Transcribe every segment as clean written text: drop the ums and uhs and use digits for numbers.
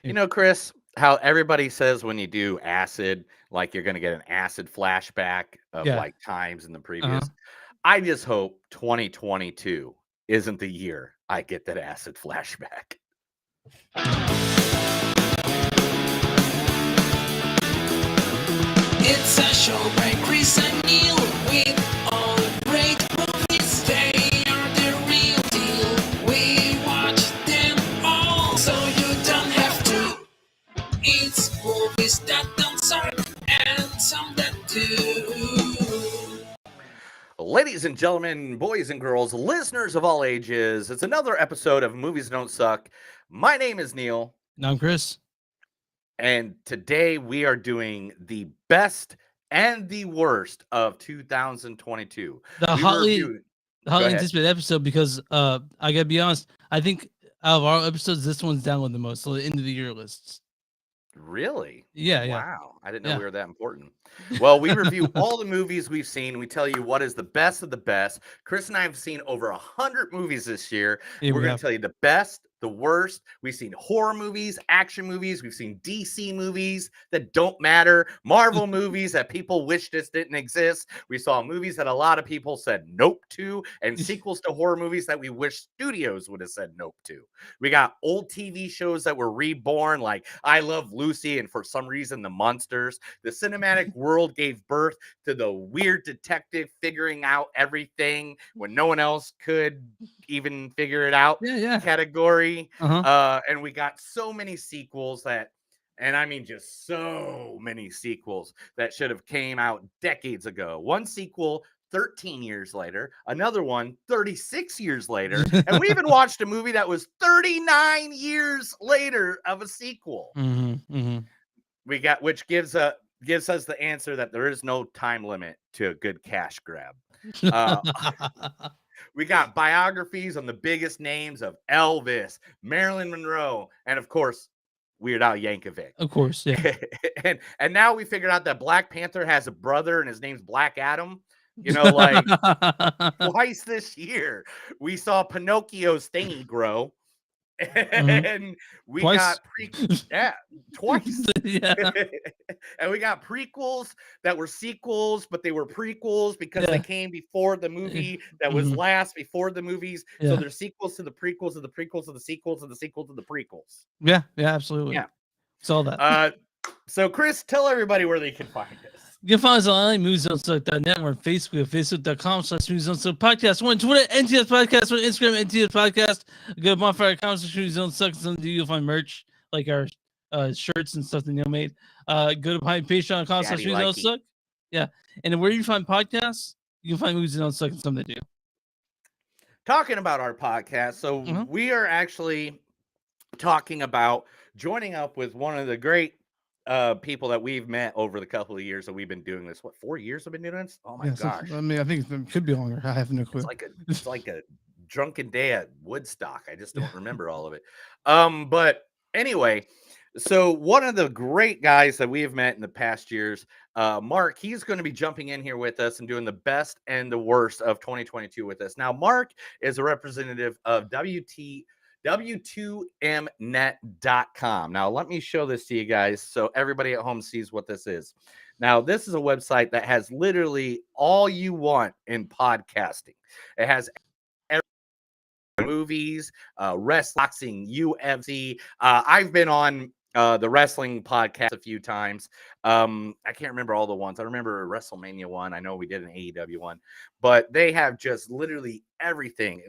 You know, Chris, how everybody says when you do acid, like you're going to get an acid flashback of Yeah. like times in the Uh-huh. previous. I just hope 2022 isn't the year I get that acid flashback. It's a show by Chris and Neil with all great movies. They are the real deal. We watch them all, so you don't have to. It's movies that don't suck and some that do. Ladies and gentlemen, boys and girls, listeners of all ages, it's another episode of Movies Don't Suck. My name is Neil, Now I'm Chris. and today we are doing the best and the worst of 2022. The We hotly reviewed. hotly Go ahead. anticipated episode because I gotta be honest, I think out of our episodes, this one's downloaded the most. So the end of the year lists. Really? Yeah. Wow. I didn't know Yeah. we were that important. Well, we review all the movies we've seen. We tell you what is the best of the best. Chris and I have seen over 100 movies this year. Yeah, We're we going have. to tell you the best, the worst. We've seen horror movies, action movies. We've seen DC movies that don't matter, Marvel movies that people wish this didn't exist. We saw movies that a lot of people said nope to, and sequels to horror movies that we wish studios would have said nope to. We got old TV shows that were reborn, like I Love Lucy, and for some reason, The Munsters. The cinematic world gave birth to the weird detective figuring out everything when no one else could even figure it out Yeah. category. Uh-huh. And we got so many sequels that, and I mean just so many sequels that should have came out decades ago. One sequel 13 years later, another one 36 years later, and we even watched a movie that was 39 years later of a sequel. We got, which gives us the answer that there is no time limit to a good cash grab. We got biographies on the biggest names of Elvis, Marilyn Monroe, and of course, Weird Al Yankovic. Of course, yeah. and now we figured out that Black Panther has a brother and his name's Black Adam. You know, like twice this year, we saw Pinocchio's thingy grow. And we Twice. got twice. Yeah. And we got prequels that were sequels, but they were prequels because they came before the movie that was last before the movies. So Yeah. they're sequels to the prequels of the prequels of the sequels of the sequels of the prequels. Yeah, absolutely. Yeah. Saw that. So Chris, tell everybody where they can find us. You can find us online, moviesdon'tsuck.net. We're on Facebook at facebook.com/moviesdon'tsuck podcast. We're on Twitter, NTS Podcast. We're on Instagram, NTS Podcast. Go to bonfire.com/moviesdon'tsuck. You'll find merch, like our shirts and stuff that Neil made. Go to patreon.com/moviesdon'tsuck. Yeah. And where you find podcasts, you can find Movies Don't Suck and some that do. Talking about our podcast, so we are actually talking about joining up with one of the great people that we've met over the couple of years that we've been doing this. What, 4 years have been doing this? Oh my gosh! I mean, I think it could be longer. I have no clue. It's like a drunken day at Woodstock. I just don't remember all of it. But anyway, so one of the great guys that we have met in the past years, Mark, he's going to be jumping in here with us and doing the best and the worst of 2022 with us. Now, Mark is a representative of W2Mnet.com. Now, let me show this to you guys so everybody at home sees what this is. Now, this is a website that has literally all you want in podcasting. It has movies, wrestling, UFC. I've been on the wrestling podcast a few times. I can't remember all the ones. I remember WrestleMania one. I know we did an AEW one, but they have just literally everything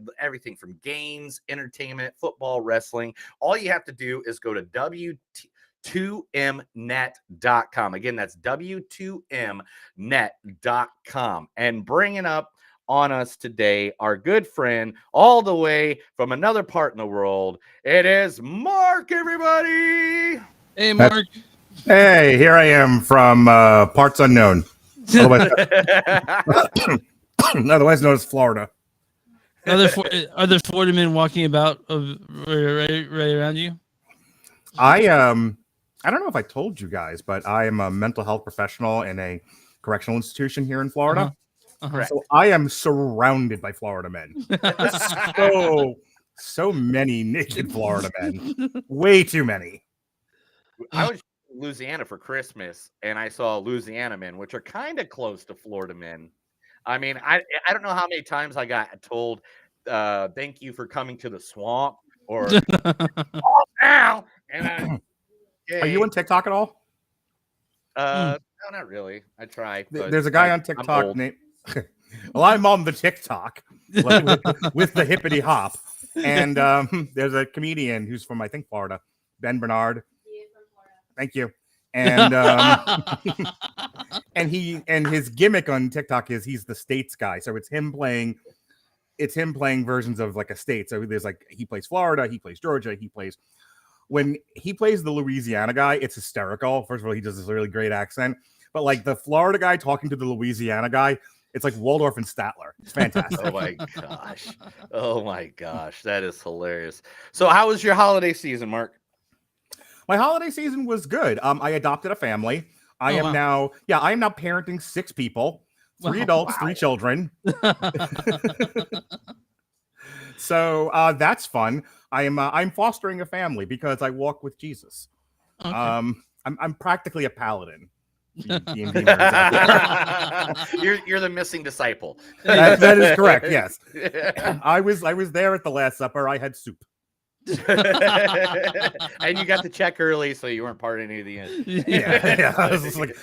from games, entertainment, football, wrestling. All you have to do is go to W2Mnet.com. Again, that's W2Mnet.com. And bringing up on us today, our good friend, all the way from another part in the world, it is Mark, everybody. Hey, Mark. Hey, here I am from parts unknown. Otherwise known as Florida. Are there Florida men walking about right around you? I don't know if I told you guys, but I am a mental health professional in a correctional institution here in Florida. So I am surrounded by Florida men. so many naked Florida men. Way too many. I was in Louisiana for Christmas, and I saw Louisiana men, which are kind of close to Florida men. I mean, I don't know how many times I got told, "Thank you for coming to the swamp," or "Oh, now." And Are you on TikTok at all? no, not really. I try. But There's a guy on I'm TikTok old. named. Well, I'm on the TikTok with the hippity hop, and there's a comedian who's from I think Florida, Ben Bernard. Thank you. And and his gimmick on TikTok is he's the states guy. So it's him playing versions of like a state. So there's like he plays Florida, he plays Georgia, when he plays the Louisiana guy, it's hysterical. First of all, he does this really great accent, but like the Florida guy talking to the Louisiana guy, it's like Waldorf and Statler. It's fantastic. Oh my gosh. Oh my gosh. That is hilarious. So how was your holiday season, Mark? My holiday season was good. I adopted a family. I am now parenting 6 people, 3 adults, 3 children. So that's fun. I'm fostering a family because I walk with Jesus. Okay. I'm practically a paladin. You're the missing disciple. That is correct. Yes, I was there at the Last Supper. I had soup. And you got the check early, so you weren't part of any of the end. Yeah. I was just like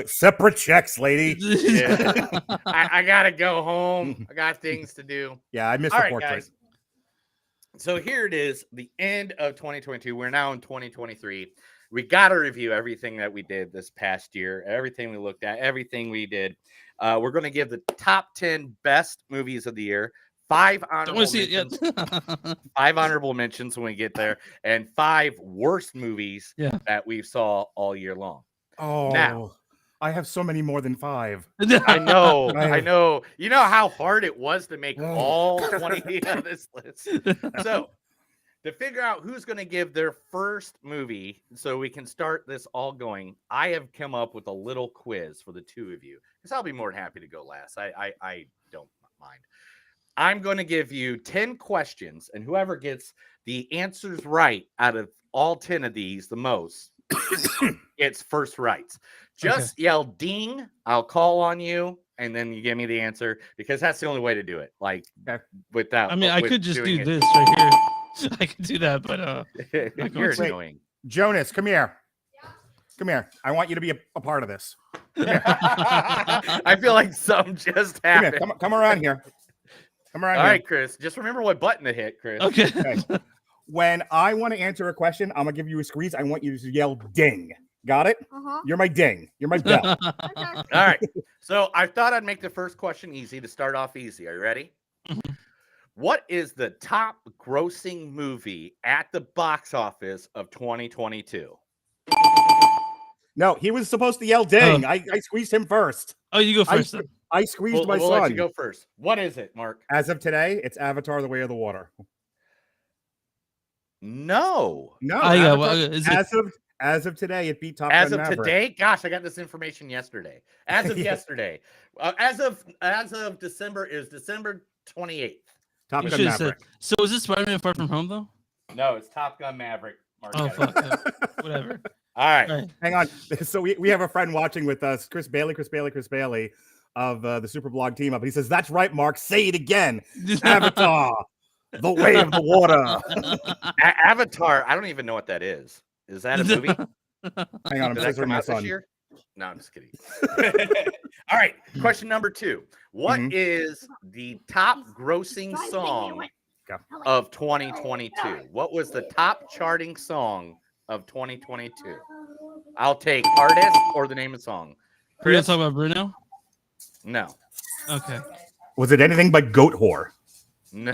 separate checks, lady. Yeah. I gotta go home. I got things to do. Yeah, I missed All the right, portrait. guys. So here it is, the end of 2022. We're now in 2023. We got to review everything that we did this past year, everything we looked at, everything we did. We're going to give the top 10 best movies of the year, 5 honorable mentions, 5 honorable mentions when we get there, and 5 worst movies that we saw all year long. Oh, now, I have so many more than 5. I know. I know. You know how hard it was to make all 20 of this list. So, to figure out who's going to give their first movie so we can start this all going, I have come up with a little quiz for the 2 of you because I'll be more than happy to go last. I don't mind. I'm going to give you 10 questions, and whoever gets the answers right out of all 10 of these the most, it's first rights. Just yell ding, I'll call on you, and then you give me the answer because that's the only way to do it. Like without. I mean, I could just do this right here. I could do that, but you're annoying. Jonas, come here. Come here. I want you to be a part of this. I feel like something just happened. Come around here. Come around. All right, Chris. Just remember what button to hit, Chris. Okay. When I want to answer a question, I'm gonna give you a squeeze. I want you to yell ding. Got it? You're my ding. You're my bell. All right. So I thought I'd make the first question easy to start off easy. Are you ready? What is the top grossing movie at the box office of 2022? No, he was supposed to yell ding. I squeezed him first. Oh, you go first. I squeezed my we'll son. Let you go first. What is it, Mark? As of today, it's Avatar: The Way of the Water. No. As of today, it beat Top Gun Maverick. As of today? Gosh, I got this information yesterday. As of yesterday. As of December is December 28th. Top Gun Maverick. So is this Spider-Man Far From Home though? No, it's Top Gun Maverick. Mark, oh, fuck. Whatever. All right. Hang on. So we have a friend watching with us, Chris Bailey of the Super Blog Team Up. He says, "That's right, Mark. Say it again. Avatar, The Way of the Water." Avatar. I don't even know what that is. Is that a movie? Hang on, I'm scissoring my son. No, I'm just kidding. All right. Question number 2. What is the top grossing song of 2022? What was the top charting song of 2022? I'll take artist or the name of song. Are you talking about Bruno? No. Okay. Was it anything but Goat Whore? No.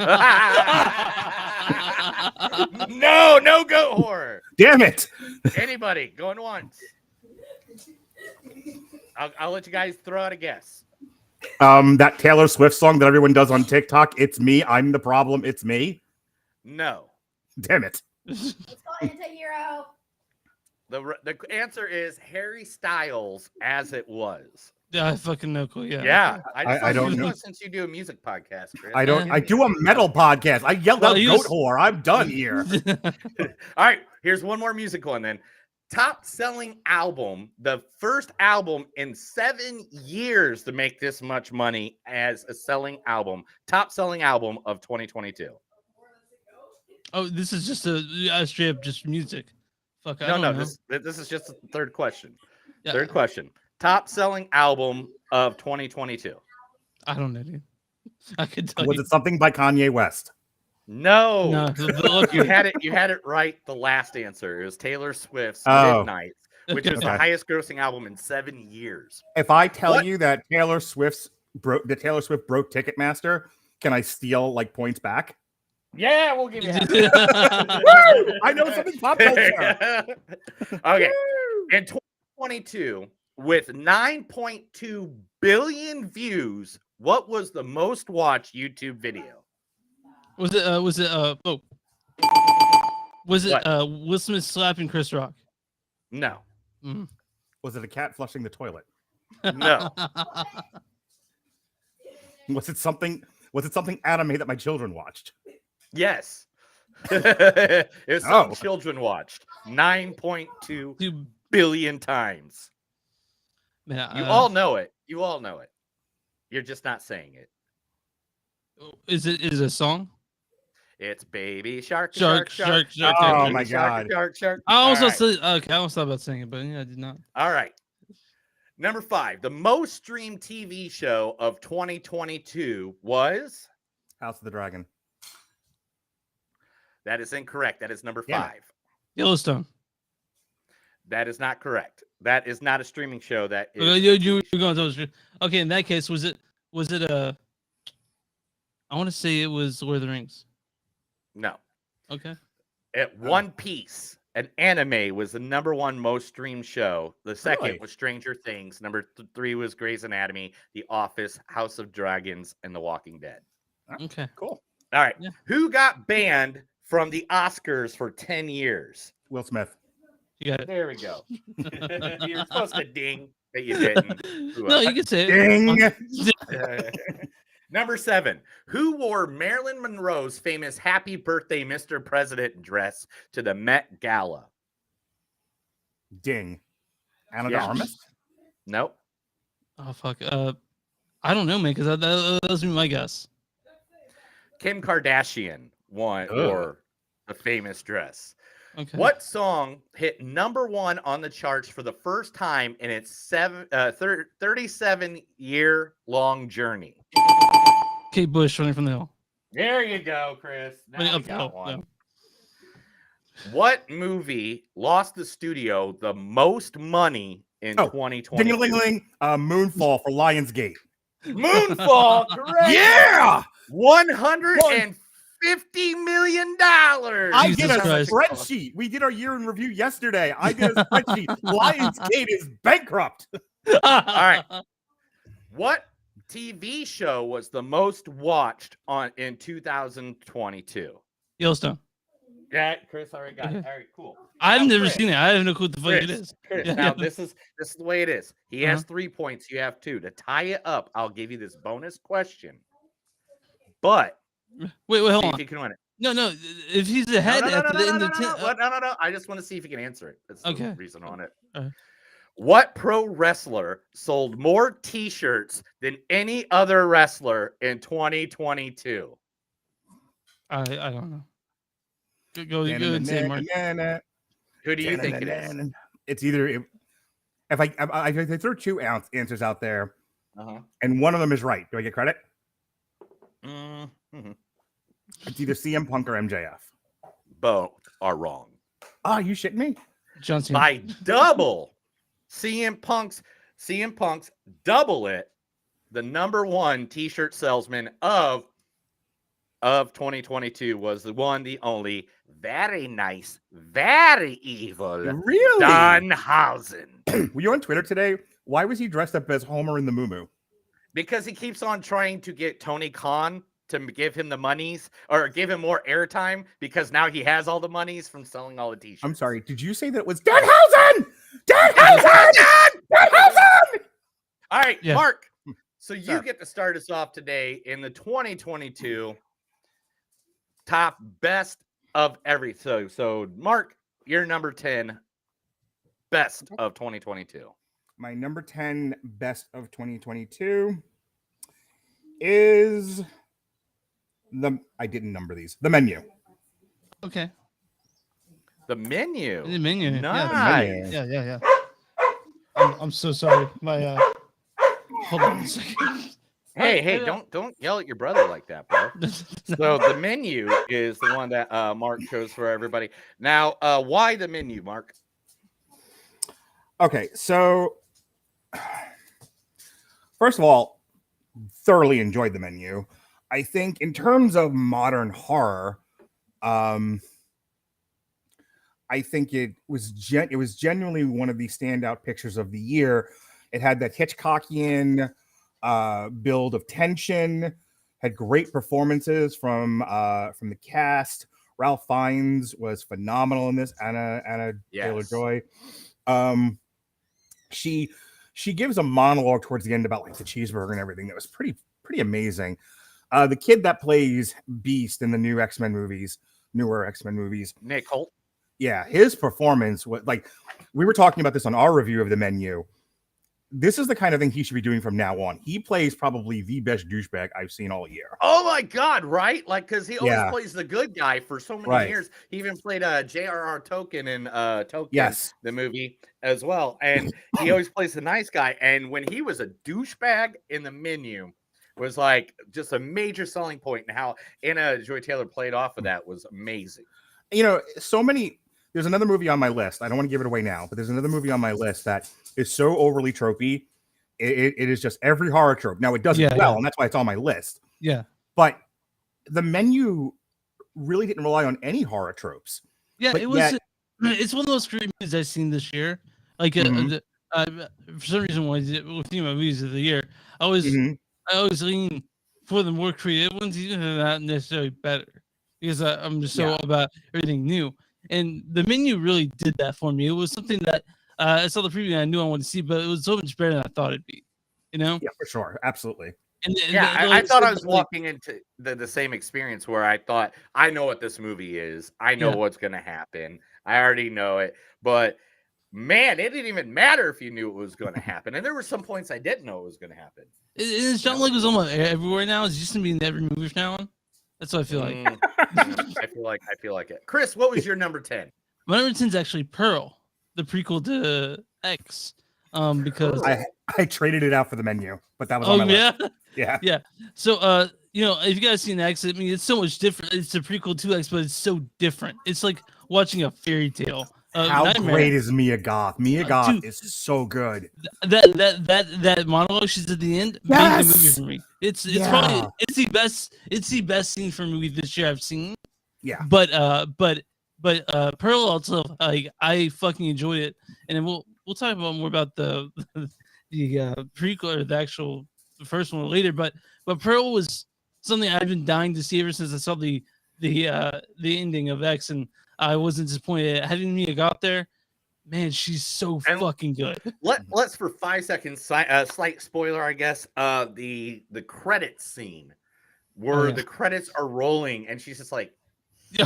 No Goat Whore. Damn it. Anybody going once? I'll let you guys throw out a guess. That Taylor Swift song that everyone does on TikTok. It's me. I'm the problem. It's me. No. Damn it. It's called Anti-Hero. The answer is Harry Styles, As It Was. Yeah, I fucking know. Cool. Yeah. Yeah. I don't know. Since you do a music podcast, Chris. I do a metal podcast. I yelled out Goat Whore. I'm done here. All right. Here's one more music one then. top selling album, the first album in 7 years to make this much money as a selling album, top selling album of 2022. Oh, this is just a straight up just music. Fuck, I No, don't no, know. this is just the third question. Yeah, Third question. Top selling album of 2022. I don't know, dude. I could tell Was you. it something by Kanye West? No. No, look, You had it right the last answer. It was Taylor Swift's Oh. Midnight, which was the Okay. highest grossing album in 7 years. If I tell What? you that Taylor Swift broke Ticketmaster, can I steal like points back? Yeah, we'll give you half. Woo! I know something pop culture. Okay. In 2022, with 9.2 billion views, what was the most watched YouTube video? was it Will Smith slapping Chris Rock? No. Mm. Was it a cat flushing the toilet? No. Was it something anime that my children watched? Yes. It was something Oh. children watched 9.2 Dude, billion times. man, You all know it. You all know it. You're just not saying it. is it a song? It's baby shark, Shark. shark. Oh baby my shark, God. Shark. I almost All right. said okay. I almost thought about saying it, but yeah, I did not. All right. Number 5, the most streamed TV show of 2022 was. House of the Dragon. That is incorrect. That is number Damn 5. Yellowstone. That is not correct. That is not a streaming show. That is. You're going to tell us. Okay, in that case, was it a? I want to say it was Lord of the Rings. No. Okay. At One Piece, an anime was the number 1 most streamed show. The second Really? was Stranger Things. Number 3 was Grey's Anatomy, The Office, House of Dragons, and The Walking Dead. Okay. Cool. All right. Yeah. Who got banned from the Oscars for 10 years? Will Smith. You got it. There we go. You're supposed to ding that you didn't. No, you can say it. Ding. Number 7. Who wore Marilyn Monroe's famous Happy Birthday, Mr. President dress to the Met Gala? Ding. Anna de Yeah. Armas. Nope. Oh fuck. I don't know, man, because that was my guess. Kim Kardashian wore the famous dress. Okay. What song hit number 1 on the charts for the first time in its 37-year-long journey? Kate Bush running from the hill. There you go, Chris. Now Running we up the got hill. one. What movie lost the studio the most money in Oh, 2020? Ding-a-ling-ling. Moonfall for Lionsgate. Moonfall, correct. Yeah. $150 million. I Jesus did a Christ. spreadsheet. We did our year in review yesterday. I did a spreadsheet. Lionsgate is bankrupt. All right. What TV show was the most watched in 2022? Yellowstone. Yeah, Chris already got it. Okay. All right, cool. I've Now, never Chris, seen it. I have no clue what the fuck it Chris, is. Chris, Yeah. now this is the way it is. He has Uh-huh. 3 points. You have 2. To tie it up, I'll give you this bonus question. But Wait, hold see if on. you can win it. No. If he's ahead no, at the end of 10, no. I just want to see if you can answer it. That's the Okay. reason on it. Alright. What pro wrestler sold more T-shirts than any other wrestler in 2022? I don't know. Go and say Mark. Who do you think it is? It's either if I throw 2 answers out there, Uh-huh. and one of them is right. Do I get credit? Mm-hmm. It's either CM Punk or MJF. Both are wrong. Oh, you shitting me? John Cena. By double. CM Punk's double it. The number 1 T-shirt salesman of 2022 was the one, the only, very nice, very evil Really? Danhausen. Were you on Twitter today? Why was he dressed up as Homer in the Moo? Because he keeps on trying to get Tony Khan to give him the monies or give him more airtime because now he has all the monies from selling all the T-shirts. I'm sorry. Did you say that was Danhausen? Danhausen! All right, Yeah. Mark. So you Sir. get to start us off today in the 2022 top best of everything. So Mark, you're number 10. best of 2022. My number 10 best of 2022 is I didn't number these. The Menu. Okay. The Menu. The Menu. Nice. Yeah. I'm so sorry. My hold on a second. Hey, don't yell at your brother like that, bro. So The Menu is the one that Mark chose for everybody. Now, why The Menu, Mark? Okay, so first of all, thoroughly enjoyed The Menu. I think in terms of modern horror, I think it was genuinely one of the standout pictures of the year. It had that Hitchcockian build of tension, had great performances from the cast. Ralph Fiennes was phenomenal in this. Anna Taylor-Joy. She gives a monologue towards the end about like the cheeseburger and everything that was pretty amazing. The kid that plays Beast in the newer X-Men movies, Nick Holt. yeah, his performance was like, we were talking about this on our review of The Menu. This is the kind of thing he should be doing from now on. He plays probably the best douchebag I've seen all year. Oh my God, right? Like, because he always Yeah. plays the good guy for so many Right. years. He even played J.R.R. Tolkien in Tolkien, Yes. the movie as well. And he always plays the nice guy. And when he was a douchebag in The Menu, was like just a major selling point, and how Anna Joy Taylor played off of that was amazing. You know, so many. There's another movie on my list. I don't want to give it away now, but there's another movie on my list that is so overly tropey. It is just every horror trope. Now it does it well, and that's why it's on my list. Yeah. But The Menu really didn't rely on any horror tropes. Yeah, But it was. yet- It's one of those great movies I've seen this year. Like, Mhm. for some reason, when I was thinking about movies of the year, I Mhm. always lean for the more creative ones, even if they're not necessarily better, because I'm just so all about everything new. And The Menu really did that for me. It was something that I saw the preview and I knew I wanted to see, but it was so much better than I thought it'd be. You know? Yeah, for sure. Absolutely. And Yeah, I thought I was walking into the same experience where I thought, I know what this movie is. I know what's going to happen. I already know it. But man, it didn't even matter if you knew it was going to happen. And there were some points I didn't know it was going to happen. It's John Like was almost everywhere now. It's just gonna be in every movie from now on. That's what I feel like. I feel like it. Chris, what was your number 10? My number 10 is actually Pearl, the prequel to X. Because I traded it out for The Menu, but that was on my list. Yeah. So you know, if you guys seen X, I mean, it's so much different. It's a prequel to X, but it's so different. It's like watching a fairy tale. How Nightmare. great is Mia Goth? Mia Goth dude, is so good. That monologue she's at the end made the movie Yes! for me. It's Yeah. probably it's the best scene for a movie this year I've seen. Yeah. But Pearl also, like, I fucking enjoyed it, and then we'll talk about more about the prequel or the first one later. But Pearl was something I've been dying to see ever since I saw the ending of X, and I wasn't disappointed. Having Mia Goth there, man, she's so fucking good. Let's for 5 seconds, slight spoiler, I guess. The credits scene where the credits are rolling, and she's just like,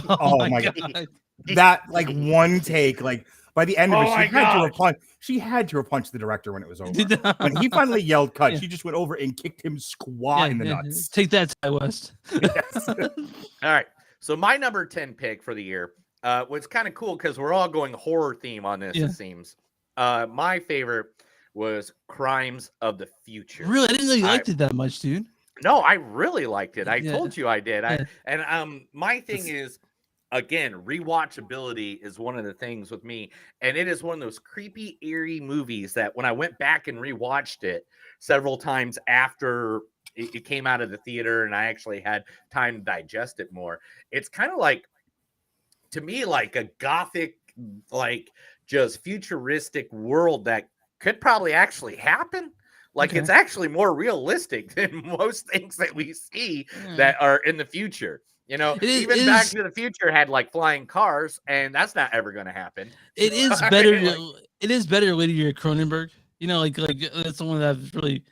Oh my God. That like one take, like by the end of it, she had to have punched the director when it was over. When he finally yelled cut, she just went over and kicked him squat in the nuts. Take that, Ty West. Yes. all right. So my number 10 pick for the year was kind of cool because we're all going horror theme on this, it seems. My favorite was Crimes of the Future. Really? I didn't know you liked it that much, dude. No, I really liked it. I told you I did. Yeah. My thing is, again, rewatchability is one of the things with me, and it is one of those creepy, eerie movies that when I went back and rewatched it several times after it came out of the theater and I actually had time to digest it more, it's kind of like, to me, like a gothic, like just futuristic world that could probably actually happen. Like, it's actually more realistic than most things that we see that are in the future. You know, even Back to the Future had like flying cars, and that's not ever going to happen. It is better. It is better related to Cronenberg. You know, like that's the one that I've really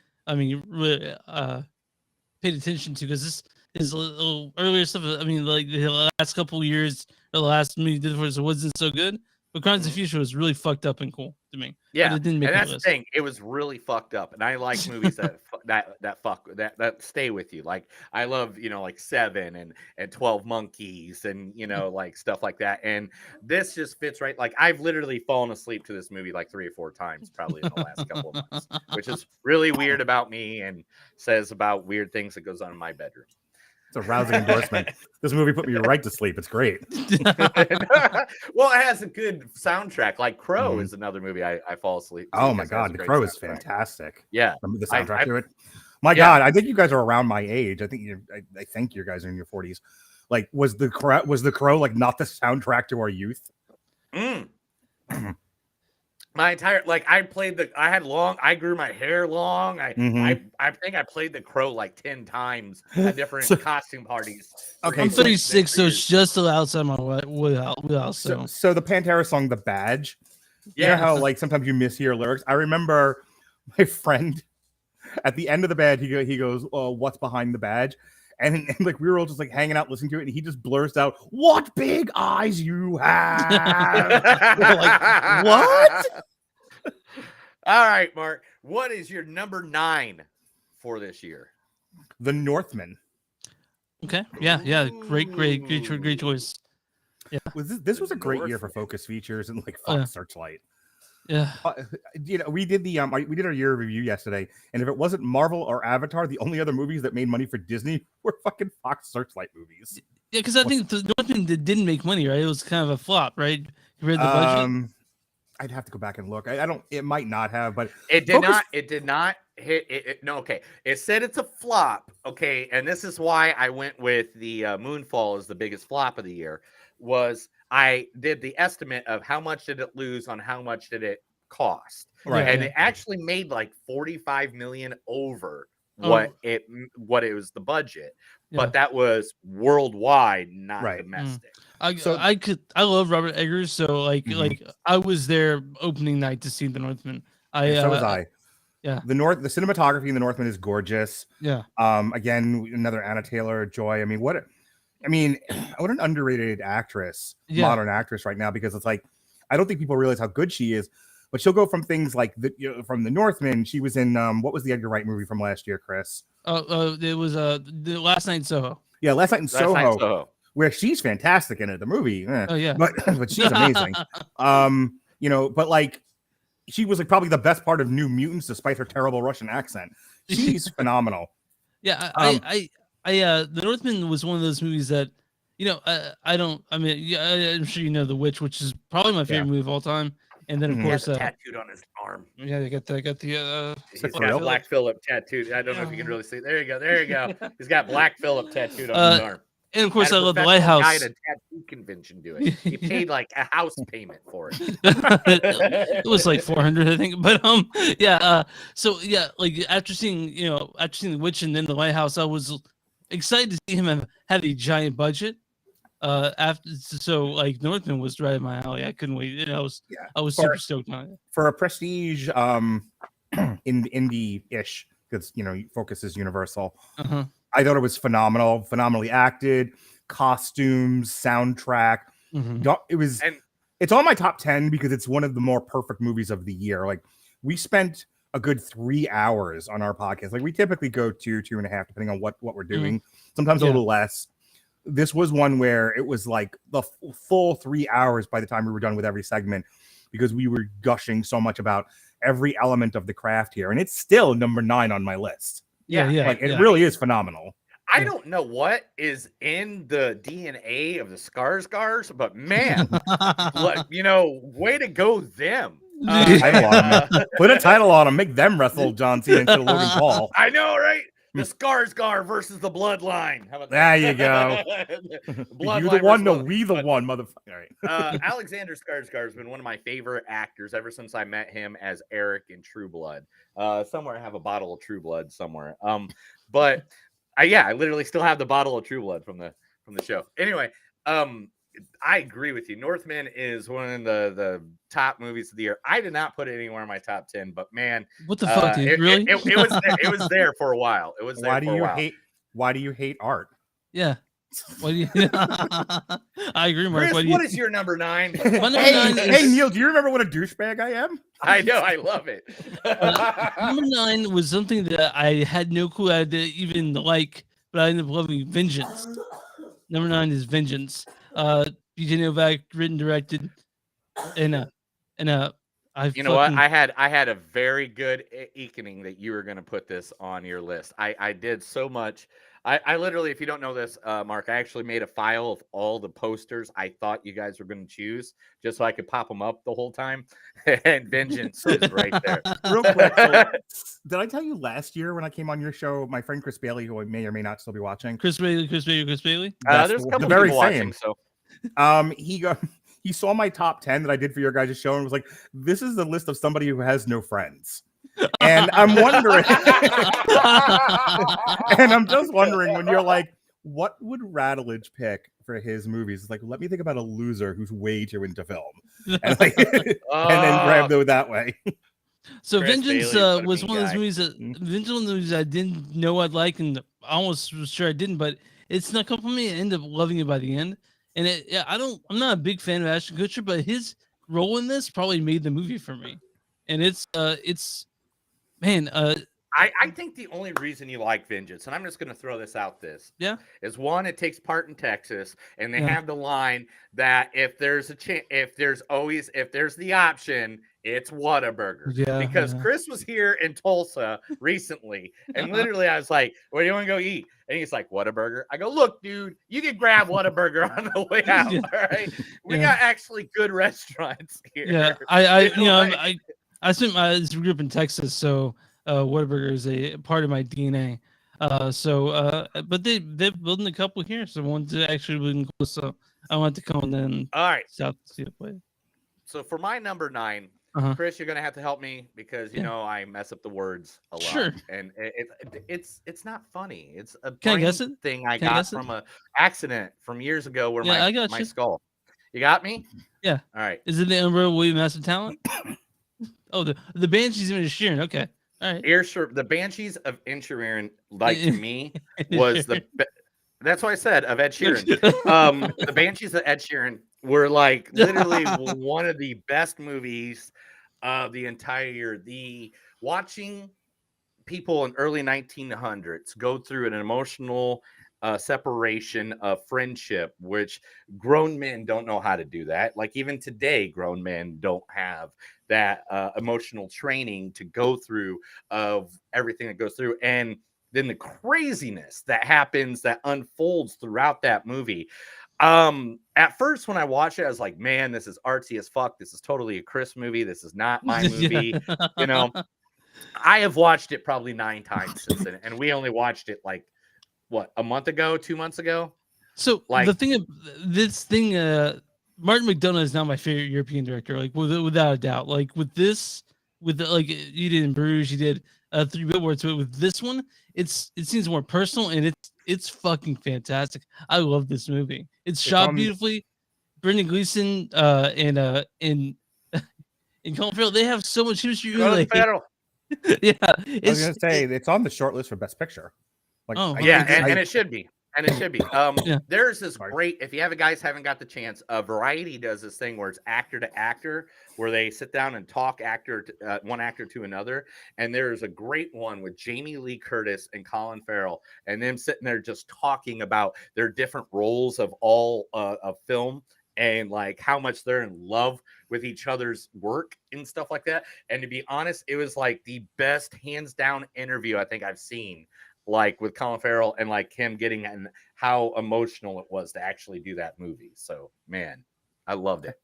paid attention to, because this is a little earlier stuff. I mean, like the last couple of years, the last movie did for us wasn't so good. But Crimes of the Future was really fucked up and cool to me. Yeah, but it didn't make and my that's the list. thing. It was really fucked up, and I like movies that that stay with you. Like I love like Seven and 12 Monkeys and like stuff like that. And this just fits right. Like I've literally fallen asleep to this movie like 3 or 4 times probably in the last couple of months, which is really weird about me and says about weird things that goes on in my bedroom. It's a rousing endorsement. This movie put me right to sleep. It's great. Well, it has a good soundtrack. Like Crow is another movie I fall asleep to Oh my because it has god, a The great Crow is soundtrack. fantastic. Yeah. The I- soundtrack I- to it. My Yeah. god, I think you guys are around my age. I think I think you guys are in your 40s. Like, was the Crow like not the soundtrack to our youth? Mm. My entire I grew my hair long. I think I played the Crow like 10 times at different So- costume parties. Okay, I'm so- 36, so it's just outside my wheelhouse. So So the Pantera song, The Badge. You know Yeah. how like sometimes you mishear lyrics? I remember my friend at the end of the badge, he goes, what's behind the badge? And like we were all just like hanging out listening to it, and he just blurs out, "What big eyes you have!" We're like, what? All right, Mark. What is your number 9 for this year? The Northman. okay, yeah, great choice. This was a great year for Focus Features and like Fox Yeah. Searchlight. Yeah, We did we did our year review yesterday, and if it wasn't Marvel or Avatar, the only other movies that made money for Disney were fucking Fox Searchlight movies. yeah, because I think the Northman didn't make money, right? It was kind of a flop, right? Compared to the budget. I'd have to go back and look. I don't. It might not have, but It did Focus- not. It did not hit. No, okay. It said it's a flop. Okay, and this is why I went with the Moonfall as the biggest flop of the year. Was I did the estimate of how much did it lose on how much did it cost, Right. and Yeah. it actually made like 45 million over Oh. what it was the budget, Yeah. but that was worldwide, not Right. domestic. So- I love Robert Eggers, so like I was there opening night to see the Northman. so was I. yeah. The cinematography in the Northman is gorgeous. Yeah, Again, another Anna Taylor-Joy. I mean, what an underrated actress, Yeah. modern actress right now, because it's like I don't think people realize how good she is. But she'll go from things like from the Northman. She was in what was the Edgar Wright movie from last year, Chris? it was the Last Night in Soho. Yeah, Last Night in Last Night in Soho, Soho. where she's fantastic in it. The movie, Oh yeah, but she's amazing. But like she was like probably the best part of New Mutants, despite her terrible Russian accent. She's phenomenal. yeah. The Northman was one of those movies that I'm sure you know The Witch, which is probably my favorite movie of all time. And then of Mhm. He course, has a tattooed on his arm. yeah, they got the He's for got real? Black Phillip tattooed. I don't know if you can really see. There you go. There you go. He's got Black Phillip tattooed on his arm. and of course Had I a love the professional guy Lighthouse. at a tattoo convention do it. He paid like a house payment for it. It was like 400, I think. But so yeah, like after seeing The Witch and then the Lighthouse, I was excited to see him have a giant budget. Like Northman was right in my alley. I couldn't wait. I was super stoked on it. For a prestige indie-ish, because Focus is Universal. Uh-huh. I thought it was phenomenal, phenomenally acted, costumes, soundtrack. Mhm. It's on my top 10 because it's one of the more perfect movies of the year. Like we spent a good 3 hours on our podcast. Like we typically go 2.5, depending on what we're doing. Sometimes a Yeah. little less. This was one where it was like the full 3 hours by the time we were done with every segment, because we were gushing so much about every element of the craft here. And it's still number 9 on my list. Yeah. Like it really is phenomenal. I don't know what is in the DNA of the Skarsgårds, but man, way to go them. Title on 'em. Put a title on them, make them wrestle John Cena instead of Logan Paul. I know, right? The Skarsgård versus the Bloodline. How about There that? you go. You the one, no, we the one, motherfucker. All right. Alexander Skarsgård has been one of my favorite actors ever since I met him as Eric in True Blood. Somewhere I have a bottle of True Blood somewhere. But I literally still have the bottle of True Blood from the show. Anyway, I agree with you. Northman is one of the top movies of the year. I did not put it anywhere in my top 10, but man, What the fuck, dude? it, Really? it was there. It was there for a while. It was there Why for do a you while. hate? Why do you hate art? Yeah. What do you? I agree, Mark. Chris, What do you? what is your number 9? My number Hey, 9 hey, is- Neil, do you remember what a douchebag I am? I know, I love it. Number 9 was something that I had no clue I had to even like, but I ended up loving. Vengeance. Number 9 is Vengeance. BJ Novak, written, directed, and I. You know what? fucking- I had a very good ekening that you were going to put this on your list. I did so much. I literally, if you don't know this, Mark, I actually made a file of all the posters I thought you guys were going to choose, just so I could pop them up the whole time. And Vengeance is right there. Real quick, so, did I tell you last year when I came on your show, my friend Chris Bailey, who I may or may not still be watching, Chris Bailey. that's There's a the couple very people watching, same. so he saw my top 10 that I did for your guys' show and was like, "This is the list of somebody who has no friends." And I'm wondering, and I'm just wondering when you're like, what would Rattledge pick for his movies? It's like, let me think about a loser who's way too into film, and, like, and then grab those that way. So Chris Vengeance Bailey, what a was mean one of those guy. movies that Mhm. Vengeance was one of those movies I didn't know I'd like, and I almost was sure I didn't, but it snuck up on me and ended up loving it by the end. And I'm not a big fan of Ashton Kutcher, but his role in this probably made the movie for me. And it's man, I think the only reason you like Vengeance, and I'm just going to throw this out Yeah. is one, it takes part in Texas, and they Yeah. have the line that if there's the option, it's Whataburger. Yeah, Because yeah. Chris was here in Tulsa recently, and literally I was like, "Where do you want to go eat?" And he's like, "Whataburger." I go, "Look, dude, you can grab Whataburger on the way out. Yeah. All right, we Yeah. got actually good restaurants here." yeah, I spent my grew up in Texas, so Whataburger is a part of my DNA. But they're building a couple here, so one to actually live close. So I want to come and then All right. south to see the play. So for my number 9, Uh-huh. Chris, you're gonna have to help me because you Yeah. know I mess up the words a lot. Sure. And it's not funny. It's a Can I brain guess it? thing I Can I got guess it? from a accident from years ago where Yeah, I got my you. skull. You got me? Yeah. All right. Is it the Umbrella William Massive Talent? Oh, the Banshees of Inisherin. Okay. All right. The Banshees of Inisherin, like to me, was that's why I said of Ed Sheeran. The Banshees of Ed Sheeran were like literally one of the best movies of the entire year. Watching people in early 1900s go through an emotional separation of friendship, which grown men don't know how to do that. Like even today, grown men don't have that emotional training to go through of everything that goes through. And then the craziness that happens, that unfolds throughout that movie. At first, when I watched it, I was like, man, this is artsy as fuck. This is totally a Chris movie. This is not my movie. You know, I have watched it probably 9 times since then, and we only watched it like what, a month ago, 2 months ago. So Like- the thing, Martin McDonagh is now my favorite European director, like without a doubt. Like with this, like you did in Bruges, you did 3 Billboards, but with this one, it seems more personal and it's fucking fantastic. I love this movie. It's shot on- beautifully. Brendan Gleeson and Colin Farrell, they have so much history. Go to the Like, federal. yeah, I was it's gonna say it's on the short list for Best Picture. Like, Oh, I Yeah, think and it should be. And it should be. Yeah. There's this Sorry. great, if you haven't got the chance, Variety does this thing where it's actor to actor, where they sit down and talk one actor to another. And there's a great one with Jamie Lee Curtis and Colin Farrell, and them sitting there just talking about their different roles of all of film and like how much they're in love with each other's work and stuff like that. And to be honest, it was like the best hands down interview I think I've seen, like with Colin Farrell and like him getting and how emotional it was to actually do that movie. So man, I loved it.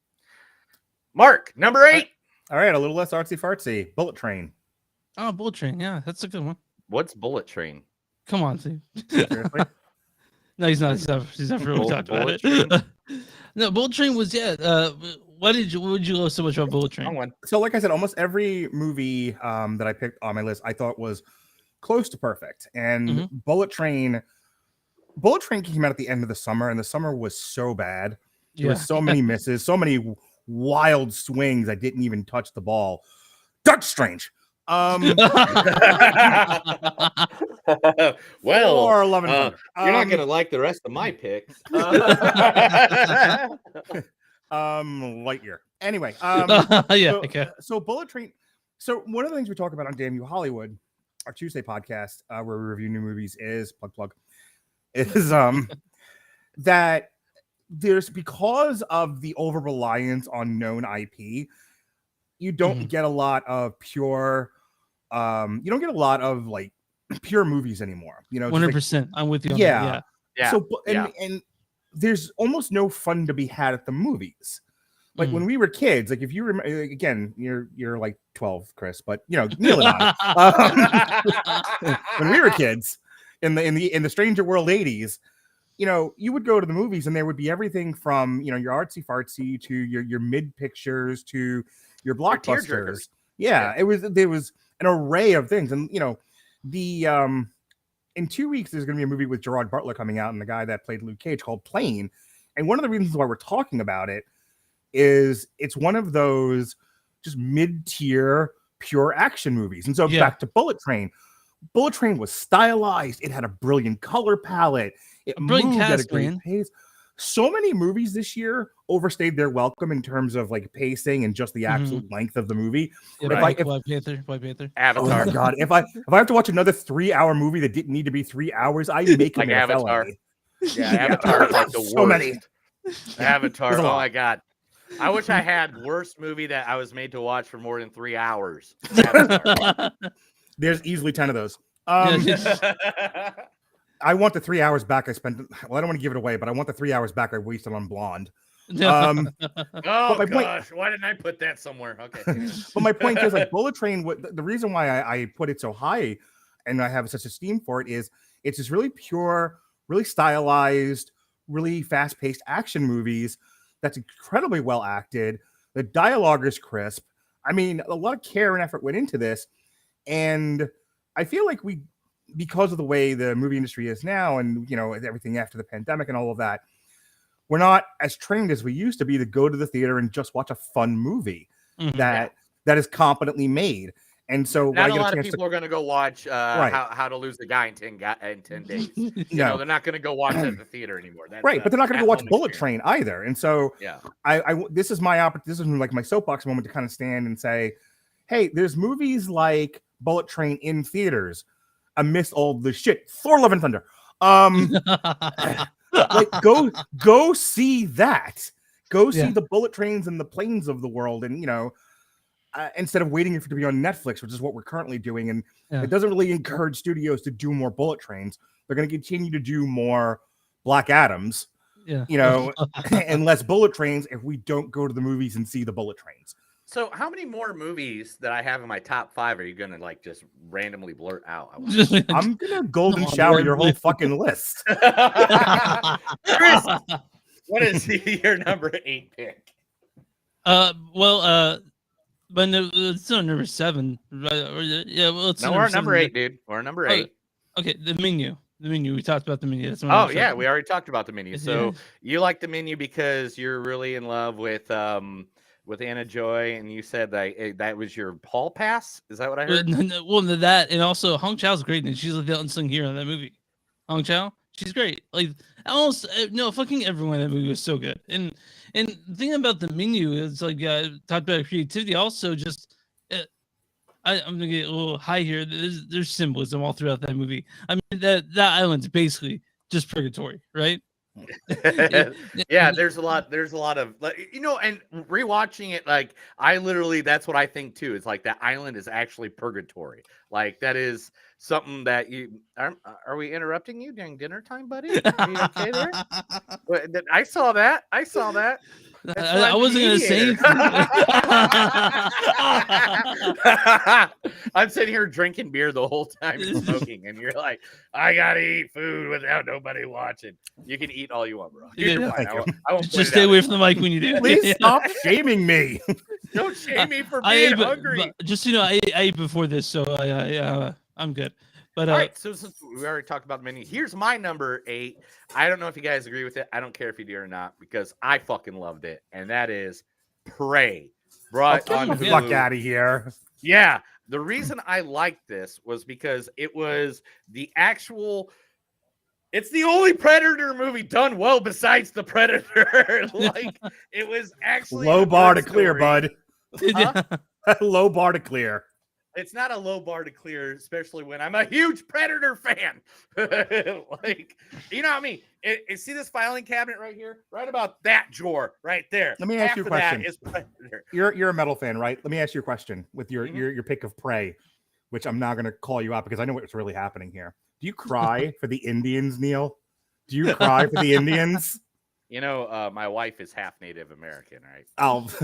Mark, number 8. All right, a little less artsy fartsy. Bullet Train. oh, Bullet Train. Yeah, that's a good one. What's Bullet Train? Come on, Steve. Seriously? No, he's not. He's not really talked about Bullet it. No, Bullet Train was what would you love so much about Bullet Wrong Train? one. So, like I said, almost every movie that I picked on my list, I thought was close to perfect. And Mhm. Bullet Train came out at the end of the summer, and the summer was so bad. There Yeah. were so many misses, so many wild swings. I didn't even touch the ball. Doctor Strange. Well, or Love and Thunder. you're not gonna like the rest of my picks. Lightyear. Anyway, Yeah. so, Okay. so Bullet Train. So one of the things we talk about on Damn You Hollywood, our Tuesday podcast, where we review new movies, is is that there's, because of the over reliance on known IP, you don't get a lot of pure, you don't get a lot of like pure movies anymore. You know, just, like, 100%. I'm with you. On Yeah. That, Yeah. So and there's almost no fun to be had at the movies. Like when we were kids, like if you remember, again, you're like 12, Chris, but you know, Neil and I, when we were kids in the Stranger World 80s, you know, you would go to the movies and there would be everything from, you know, your artsy fartsy to your mid pictures to your blockbusters. Yeah, there was an array of things, and you know, the in 2 weeks there's going to be a movie with Gerard Butler coming out and the guy that played Luke Cage called Plane, and one of the reasons why we're talking about it is it's one of those just mid-tier pure action movies. And so back to Bullet Train. Bullet Train was stylized. It had a brilliant color palette. It moved at a great pace. So many movies this year overstayed their welcome in terms of like pacing and just the absolute length of the movie. Black Panther. Avatar. Oh my god! If I have to watch another 3-hour movie that didn't need to be 3 hours, I make Like it a Avatar. felony. Yeah, Avatar is like the worst. So many. Avatar. There's a Oh lot. my god. I wish I had worst movie that I was made to watch for more than 3 hours. Avatar. There's easily 10 of those. I want the 3 hours back I spent. Well, I don't want to give it away, but I want the 3 hours back I wasted on Blonde. Oh my point- gosh, why didn't I put that somewhere? Okay. But my point is, like, Bullet Train, the reason why I put it so high and I have such esteem for it is it's just really pure, really stylized, really fast-paced action movies that's incredibly well acted. The dialogue is crisp. I mean, a lot of care and effort went into this. And I feel like because of the way the movie industry is now and, you know, everything after the pandemic and all of that, we're not as trained as we used to be to go to the theater and just watch a fun movie that is competently made. And so not a lot of people are going to go watch How to Lose a Guy in 10 days. You know, they're not going to go watch it at the theater anymore. That's, but they're not going to go watch Bullet experience. Train either. And so this is my opportunity. This is like my soapbox moment to kind of stand and say, hey, there's movies like Bullet Train in theaters amidst all the shit. Thor: Love and Thunder. Like go see that. Go see the bullet trains and the planes of the world, and you know, instead of waiting for it to be on Netflix, which is what we're currently doing, and it doesn't really encourage studios to do more bullet trains. They're going to continue to do more Black Adams, you know, and less bullet trains if we don't go to the movies and see the bullet trains. So, how many more movies that I have in my top 5 are you going to like just randomly blurt out? I'm gonna golden shower your whole fucking list. Chris, what is your number 8 pick? But no, it's not number 7. Right? Yeah, well, it's No, we're number 8, dude. We're number 8. Okay, the menu. We talked about the menu. That's Oh yeah, we already talked about the menu. So you like the menu because you're really in love with Anna Joy, and you said that was your hall pass. Is that what I heard? Well, that, and also Hong Chau's great, and she's like the unsung hero in that movie. Hong Chau, she's great. Like almost fucking everyone in that movie was so good. And the thing about the menu is like talked about creativity. Also, just I'm gonna get a little high here. There's symbolism all throughout that movie. I mean that island's basically just purgatory, right? Yeah, there's a lot of, like, you know, and rewatching it, like I literally, that's what I think too. It's like that island is actually purgatory. Like that is something that you are we interrupting you during dinner time, buddy? Are you okay there? I saw that. I wasn't gonna say anything. I'm sitting here drinking beer the whole time and smoking, and you're like, I gotta eat food without nobody watching. You can eat all you want, bro. You're fine. I won't Just stay away from the mic when you do. Please stop shaming me. Don't shame me for being hungry. But just I ate before this, so I'm good. But all right, so since we already talked about the menu, here's my number 8. I don't know if you guys agree with it. I don't care if you do or not, because I fucking loved it, and that is Prey. Brought on Get the Hulu. fuck out of here. Yeah, the reason I liked this was because it was the actual. It's the only Predator movie done well besides the Predator. Like it was actually Low a bar to good clear, story. bud. Huh? Low bar to clear. It's not a low bar to clear, especially when I'm a huge Predator fan. Like, you know what I mean? See this filing cabinet right here? Right about that drawer right there. Let me ask Half you a of that question. is Predator. You're a metal fan, right? Let me ask you a question with your Mhm. your pick of Prey, which I'm not going to call you out because I know what's really happening here. Do you cry for the Indians, Neil? Do you cry for the Indians? You know, my wife is half Native American, right?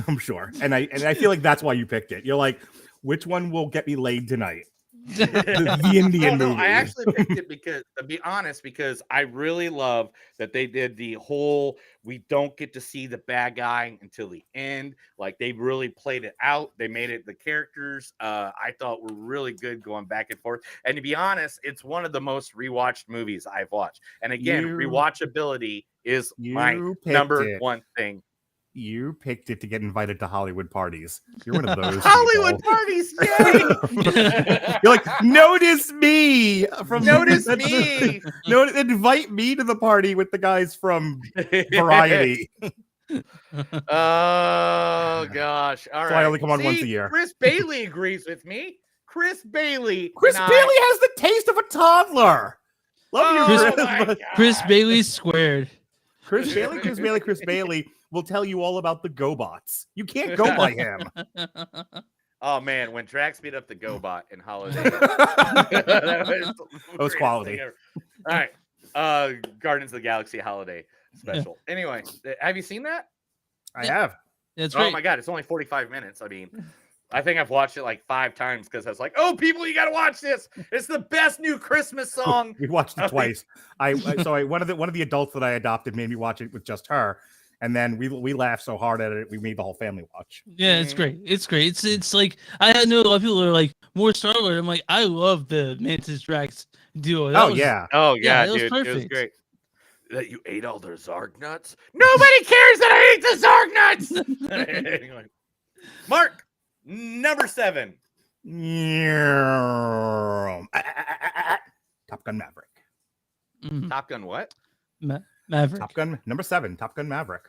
I'm sure, and I feel like that's why you picked it. You're like, which one will get me laid tonight? The Indian No, movie. I actually picked it because, to be honest, because I really love that they did the whole we don't get to see the bad guy until the end. Like they really played it out. They made it the characters I thought were really good going back and forth. And to be honest, it's one of the most rewatched movies I've watched. And again, You- rewatchability is my You picked number it. one thing. You picked it to get invited to Hollywood parties. You're one of those Hollywood people. parties, yay! You're like, notice me from Notice that's the- me. No, invite me to the party with the guys from Variety. Oh gosh! All right. That's why I only come on once a See, year. Chris Bailey agrees with me. Chris Bailey. Chris and Bailey I- has the taste of a toddler. Love you, Oh Chris. my Chris God. Bailey squared. Chris Bailey will tell you all about the GoBots. You can't go by him. Oh man, when Drax beat up the GoBot in Holiday, that was, the greatest quality. thing ever. All right, Guardians of the Galaxy Holiday special. Anyway, have you seen that? I have. That's Oh right. my God, it's only 45 minutes. I mean, I think I've watched it like 5 times because I was like, "Oh, people, you got to watch this! It's the best new Christmas song." We watched it Okay. twice. One of the adults that I adopted made me watch it with just her, and then we laughed so hard at it we made the whole family watch. Yeah, it's Mhm. great. It's great. It's like I know a lot of people are like more Star Wars. I'm like, I love the Mantis Drax duo. That Oh was- yeah, Oh Yeah, yeah, it was dude, it was perfect. great. That you ate all their Zarg nuts? Nobody cares that I ate the Zarg nuts. Anyway, Mark, number 7. Top Gun Maverick. Mhm. Top Gun what? Maverick. Top Gun number 7. Top Gun Maverick.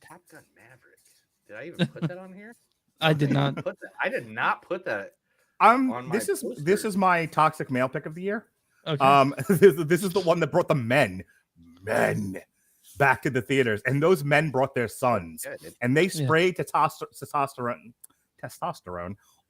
Top Gun Maverick. Did I even put that on here? I did not. Put that. I did not put that. On my This is poster. my toxic male pick of the year. Okay. This is the one that brought the men back to the theaters, and those men brought their sons, Yeah, it- and they sprayed testosterone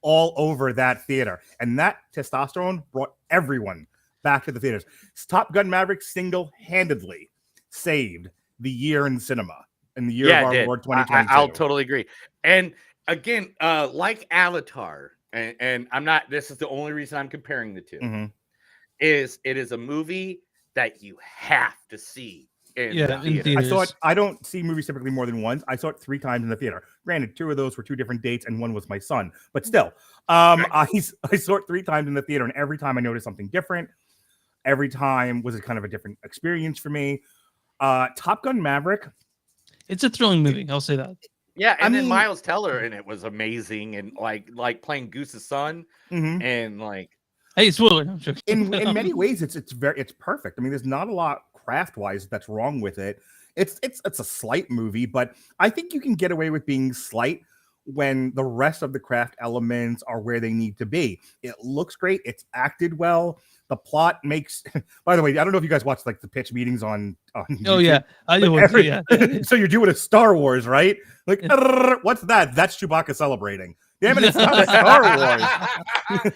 all over that theater, and that testosterone brought everyone back to the theaters. Top Gun Maverick single-handedly saved the year in cinema in the year yeah, of it our did. Lord 2022. I'll totally agree. And again, like Avatar, and I'm not. This is the only reason I'm comparing the two. Mhm. Is it is a movie that you have to see in Yeah, the in theater. theater. I saw it. I don't see movies typically more than once. I saw it 3 times in the theater. Granted, 2 of those were 2 different dates, and 1 was my son. But still, I saw it 3 times in the theater, and every time I noticed something different. Every time was a kind of a different experience for me. Top Gun Maverick. It's a thrilling movie. I'll say that. Yeah, and I then mean- Miles Teller in it was amazing, and like playing Goose's son, Mhm. and like Hey, spoiler. I'm joking. In many ways, it's perfect. I mean, there's not a lot craft wise that's wrong with it. It's a slight movie, but I think you can get away with being slight when the rest of the craft elements are where they need to be. It looks great. It's acted well. The plot makes. By the way, I don't know if you guys watch like the pitch meetings on. Oh YouTube, yeah, I know. but What, yeah. so you're doing a Star Wars, right? Like, what's that? That's Chewbacca celebrating. Damn it, it's not Star Wars.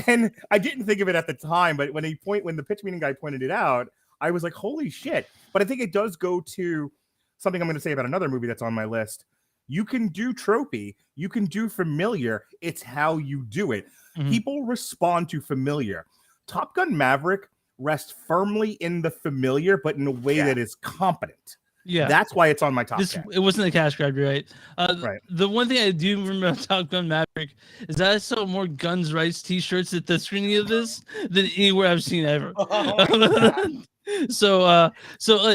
And I didn't think of it at the time, but when the pitch meeting guy pointed it out, I was like, holy shit. But I think it does go to something I'm going to say about another movie that's on my list. You can do tropey, you can do familiar. It's how you do it. Mhm. People respond to familiar. Top Gun Maverick rests firmly in the familiar, but in a way Yeah. that is competent. Yeah. That's why it's on my top 10. It wasn't a cash grab, you're right? Right. The one thing I do remember about Top Gun Maverick is that I saw more Guns Rights T-shirts at the screening of this than anywhere I've seen ever. Oh my God. So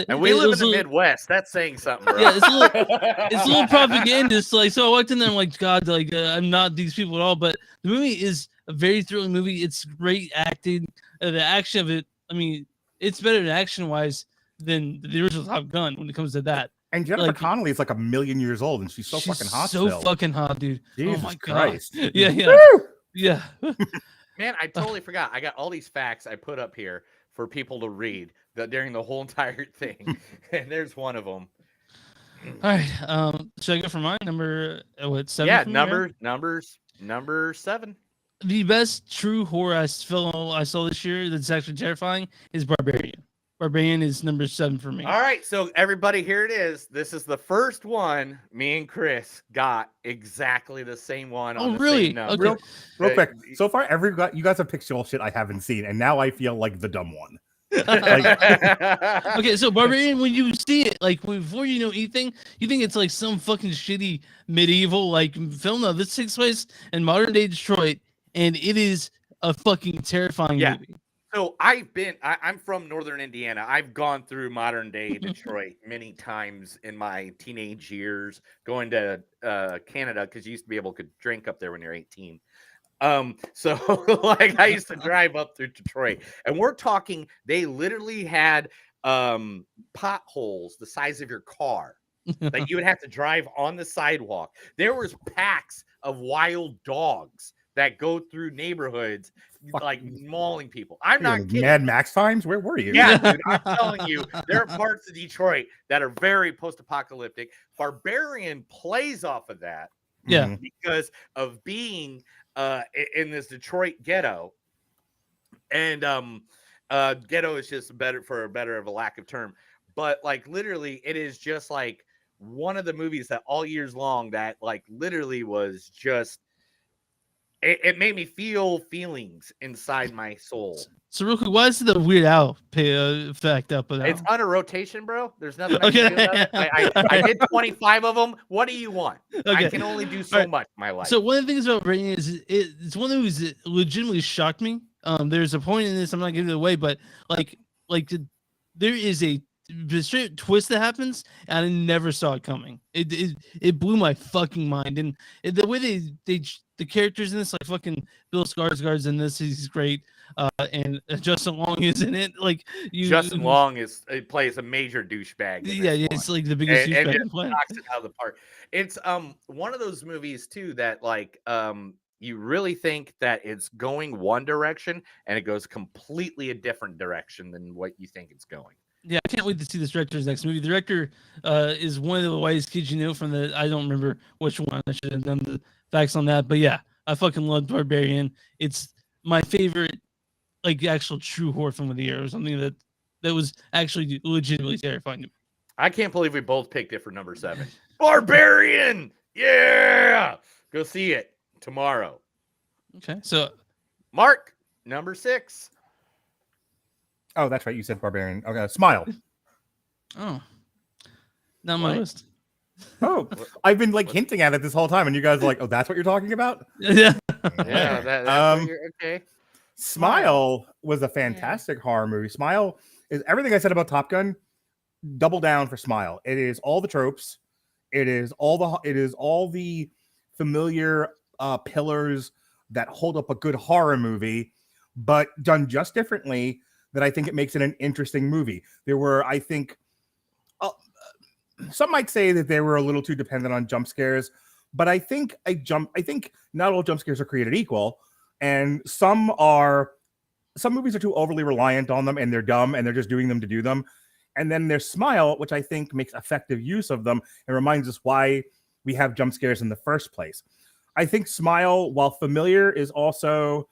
And we it live in was the a little- Midwest. That's saying something, bro. Yeah, it's a little propagandist. Like, so I walked in there, I'm like, God, like I'm not these people at all. But the movie is a very thrilling movie. It's great acting. The action of it, I mean, it's better than action wise than the original Top Gun when it comes to that. And Jennifer Like, Connelly is like a million years old, and she's so fucking hot. So still. fucking hot, dude. Jesus oh my Christ. God. Yeah, yeah, Woo! yeah. Man, I totally forgot. I got all these facts I put up here for people to read during the whole entire thing. And there's one of them. All right. Should I go for mine? Number what? 7? Yeah, for me, right? number 7. The best true horror film I saw this year that's actually terrifying is Barbarian. Barbarian is number 7 for me. All right, so everybody, here it is. This is the first one me and Chris got exactly the same one. On Oh, the really? Same number. Okay. Real quick. So far, you guys have picked all shit I haven't seen, and now I feel like the dumb one. Okay, so Barbarian, when you see it, like before you know anything, you think it's like some fucking shitty medieval like film. No, this takes place in modern day Detroit, and it is a fucking terrifying Yeah. movie. So I'm from Northern Indiana. I've gone through modern day Detroit many times in my teenage years, going to Canada because you used to be able to drink up there when you're 18. So like I used to drive up through Detroit, and we're talking, they literally had potholes the size of your car that you would have to drive on the sidewalk. There was packs of wild dogs that go through neighborhoods like mauling people. I'm not kidding. Mad Max times? Where were you? Yeah, dude, I'm telling you, there are parts of Detroit that are very post-apocalyptic. Barbarian plays off of that Yeah. Mhm. because of being in this Detroit ghetto. And ghetto is just better of a lack of term. But like literally, it is just like one of the movies that all years long that like literally was just it made me feel feelings inside my soul. So real quick, why is the Weird Al effect up? It's on a rotation, bro. There's nothing I can do about it. I did 25 of them. What do you want? I can only do so much in my life. So one of the things about Barbarian is it's one of those that legitimately shocked me. There's a point in this, I'm not giving it away, but there is a straight twist that happens, and I never saw it coming. It blew my fucking mind, and the way the characters in this, like fucking Bill Skarsgård's in this, he's great. And Justin Long is in it. Like Justin Long plays a major douchebag. Yeah, it's like the biggest douchebag and in the planet. knocks it out of the park. It's one of those movies too that like you really think that it's going one direction and it goes completely a different direction than what you think it's going. Yeah, I can't wait to see this director's next movie. The director is one of the whitest kids you know from I don't remember which one. I should have done the facts on that. But yeah, I fucking love Barbarian. It's my favorite, like, actual true horror film of the year, or something that was actually legitimately terrifying to me. I can't believe we both picked it for number 7. Barbarian! Yeah! Go see it tomorrow. Okay, so Mark, number 6. Oh, that's right. You said Barbarian. Okay, Smile. not on my What? list. Oh, I've been like hinting at it this whole time, and you guys are like, "Oh, that's what you're talking about." Yeah. Yeah, that's okay. Smile was a fantastic horror movie. Smile is everything I said about Top Gun. Double down for Smile. It is all the tropes. It is all the familiar pillars that hold up a good horror movie, but done just differently. That I think it makes it an interesting movie. There were, I think, some might say that they were a little too dependent on jump scares, but I think not all jump scares are created equal, and some movies are too overly reliant on them, and they're dumb, and they're just doing them to do them. And then there's Smile, which I think makes effective use of them and reminds us why we have jump scares in the first place. I think Smile, while familiar, is also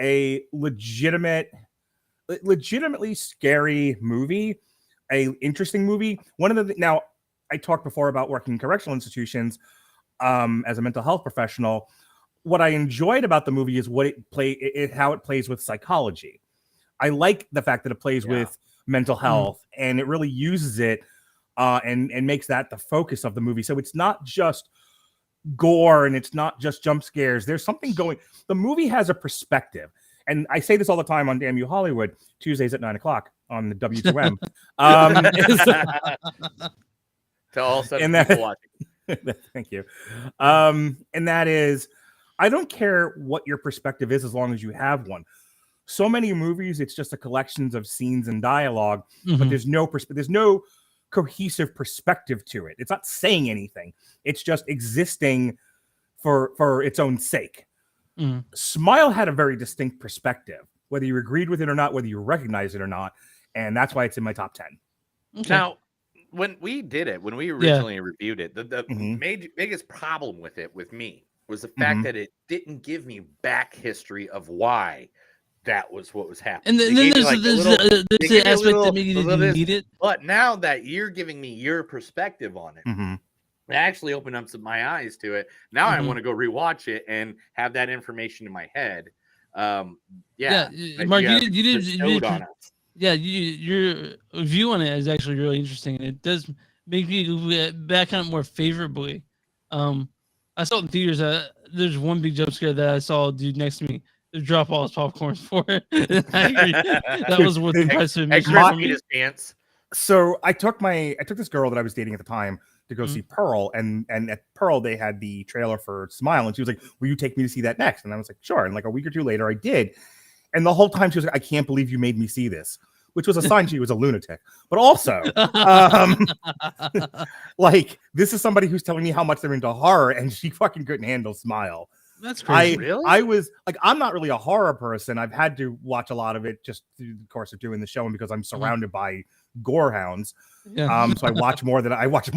a legitimately scary movie, a interesting movie. Now, I talked before about working in correctional institutions as a mental health professional. What I enjoyed about the movie is how it plays with psychology. I like the fact that it plays with mental health, and it really uses it and makes that the focus of the movie. So it's not just gore and it's not just jump scares. There's something going. The movie has a perspective. And I say this all the time on Damn You Hollywood, Tuesdays at 9:00 on the W2M. To all 7 And that- people watching. Thank you. And that is, I don't care what your perspective is as long as you have one. So many movies, it's just a collections of scenes and dialogue, but Mhm. there's no cohesive perspective to it. It's not saying anything. It's just existing for its own sake. Mhm. Smile had a very distinct perspective, whether you agreed with it or not, whether you recognize it or not, and that's why it's in my top 10. Okay. Now, when we did it, when we originally reviewed it, the Mhm. biggest problem with it with me was the fact Mhm. that it didn't give me back history of why that was what was happening. and They then gave me, there's like, a there's little- the, they there's gave the me a aspect little- that maybe a you little didn't this, need it. But now that you're giving me your perspective on it, Mhm. it actually opened up my eyes to it. Now I Mhm. want to go rewatch it and have that information in my head. Yeah, that Mark, you you have did, you did, you bestowed did on us. yeah, your view on it is actually really interesting, and it does make me look back on it more favorably. I saw it in theaters. There's one big jump scare that I saw a dude next to me drop all his popcorn for it. I agree. That was worth the price of Hey, admission Chris for beat me. his pants. So I took this girl that I was dating at the time to go Mhm. see Pearl, and at Pearl they had the trailer for Smile, and she was like, "Will you take me to see that next?" And I was like, "Sure." And like a week or two later, I did, and the whole time she was like, "I can't believe you made me see this," which was a sign she was a lunatic. But also, like this is somebody who's telling me how much they're into horror, and she fucking couldn't handle Smile. That's crazy. Really? I was like, I'm not really a horror person. I've had to watch a lot of it just through the course of doing the show, and because I'm surrounded by gore hounds. Yeah. So I watch more I watched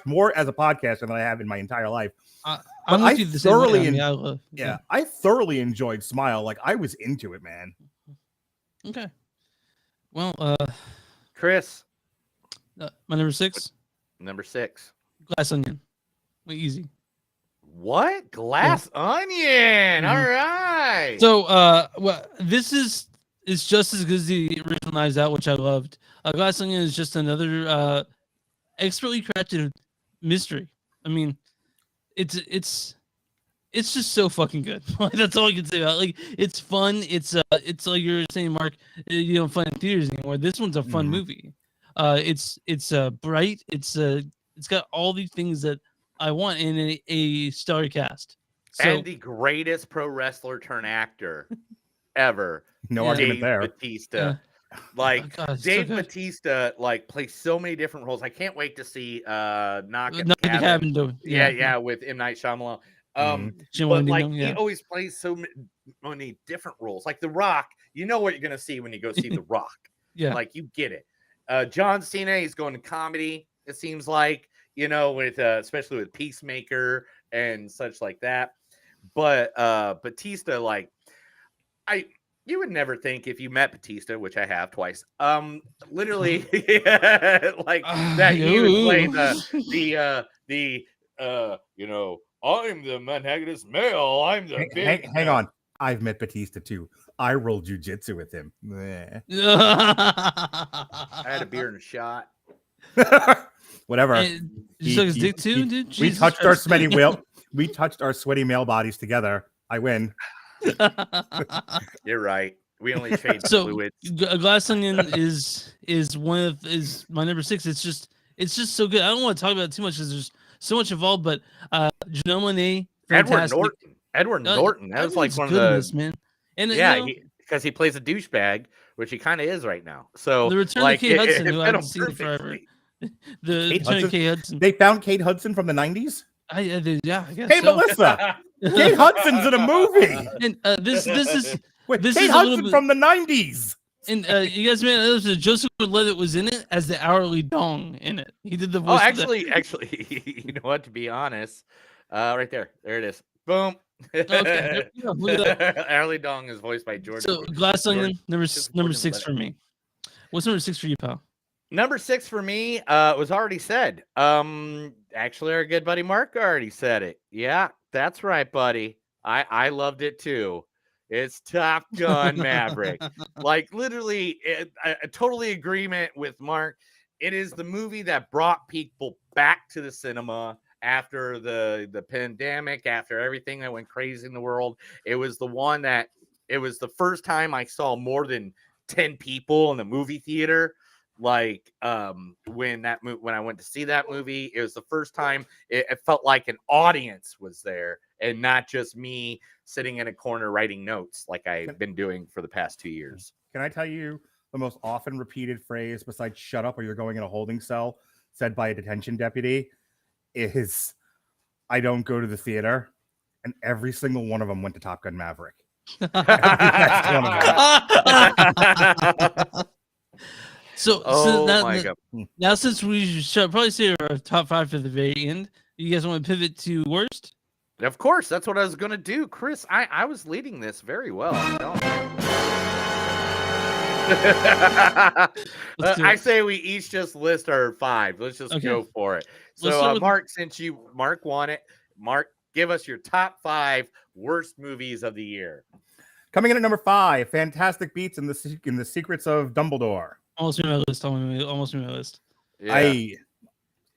more as a podcaster than I have in my entire life. I'm but with I you the same way. thoroughly I mean, I love, Yeah, I thoroughly enjoyed Smile. Like I was into it, man. Okay. Well, Chris, my number 6, number 6. Glass Onion. Way easy. What? Glass Onion. Mhm. All right. So, well, this is just as good as the original Knives Out, which I loved. Glass Onion is just another expertly crafted mystery. I mean, it's just so fucking good. That's all I can say about it. Like, it's fun. It's like you're saying, Mark. You don't find it in theaters anymore. This one's a fun Mhm. movie. It's bright. It's got all these things that I want in a stellar cast. So and the greatest pro wrestler turn actor ever, No Yeah. argument Dave there. Batista. yeah. Like Oh, God, it's so Dave good. Batista, like plays so many different roles. I can't wait to see Knock at Not the the Cabin. cabin though. Yeah, with M. Night Shyamalan. Jim But Wendy, like no, he yeah. always plays so many different roles. Like The Rock, you know what you're gonna see when you go see The Rock. Yeah. Like you get it. John Cena, he's going to comedy. It seems like with especially with Peacemaker and such like that. But Batista, like you would never think if you met Batista, which I have twice, literally, like that he would play I'm the Manhattan's male. I'm the big. Hang on. I've met Batista too. I rolled jujitsu with him. Meh. I had a beer and a shot. Whatever. And you suck his dick too, dude. We Jesus touched our Christ. sweaty we touched our sweaty male bodies together. I win. You're right. We only trade So, fluids. Glass Onion is my number 6. It's just so good. I don't want to talk about it too much because there's so much involved. But Janelle Monáe, Edward fantastic. Norton. Edward Norton. That was like Everyone's one of good in the this, man. And yeah, because he plays a douchebag, which he kind of is right now. So the return like, of Kate Hudson, it who I fit haven't him seen in forever. perfectly. The Kate return of Hudson? Kate Hudson. They found Kate Hudson from the 90s. I guess Hey, so. Melissa. Kate Hudson's in a movie. And this is Wait, This Kate is a little Hudson bit- from the 90s. and you guys may know that Joseph Gordon-Levitt was in it as the hourly dong in it. He did the voice. Oh, of the- actually, you know what? To be honest, right there it is. Boom. Okay, there we go. Look at that. Early Dong is voiced by George. So Glass Onion, number Joseph number Gordon-Levitt. 6 for me. What's number 6 for you, pal? Number 6 for me was already said. Actually, our good buddy Mark already said it. Yeah, that's right, buddy. I loved it too. It's Top Gun Maverick. Like literally, a totally agreement with Mark. It is the movie that brought people back to the cinema after the pandemic, after everything that went crazy in the world. It was the one that it was the first time I saw more than 10 people in the movie theater. Like when I went to see that movie, it was the first time it felt like an audience was there and not just me sitting in a corner writing notes like I've been doing for the past 2 years. Can I tell you the most often repeated phrase besides "shut up" or "you're going in a holding cell" said by a detention deputy is "I don't go to the theater," and every single one of them went to Top Gun Maverick. That's one of them. So Oh now, my god! now since we should probably say our top 5 for the very end, you guys want to pivot to worst? Of course, that's what I was gonna do, Chris. I was leading this very well. I'm telling you. Let's do I it. say we each just list our 5. Let's just Okay. go for it. Let's So, start with- Mark, since Mark won it, Mark, give us your top 5 worst movies of the year. Coming in at number 5, Fantastic Beasts in the Secrets of Dumbledore. Almost made my list. Almost made my list. Yeah.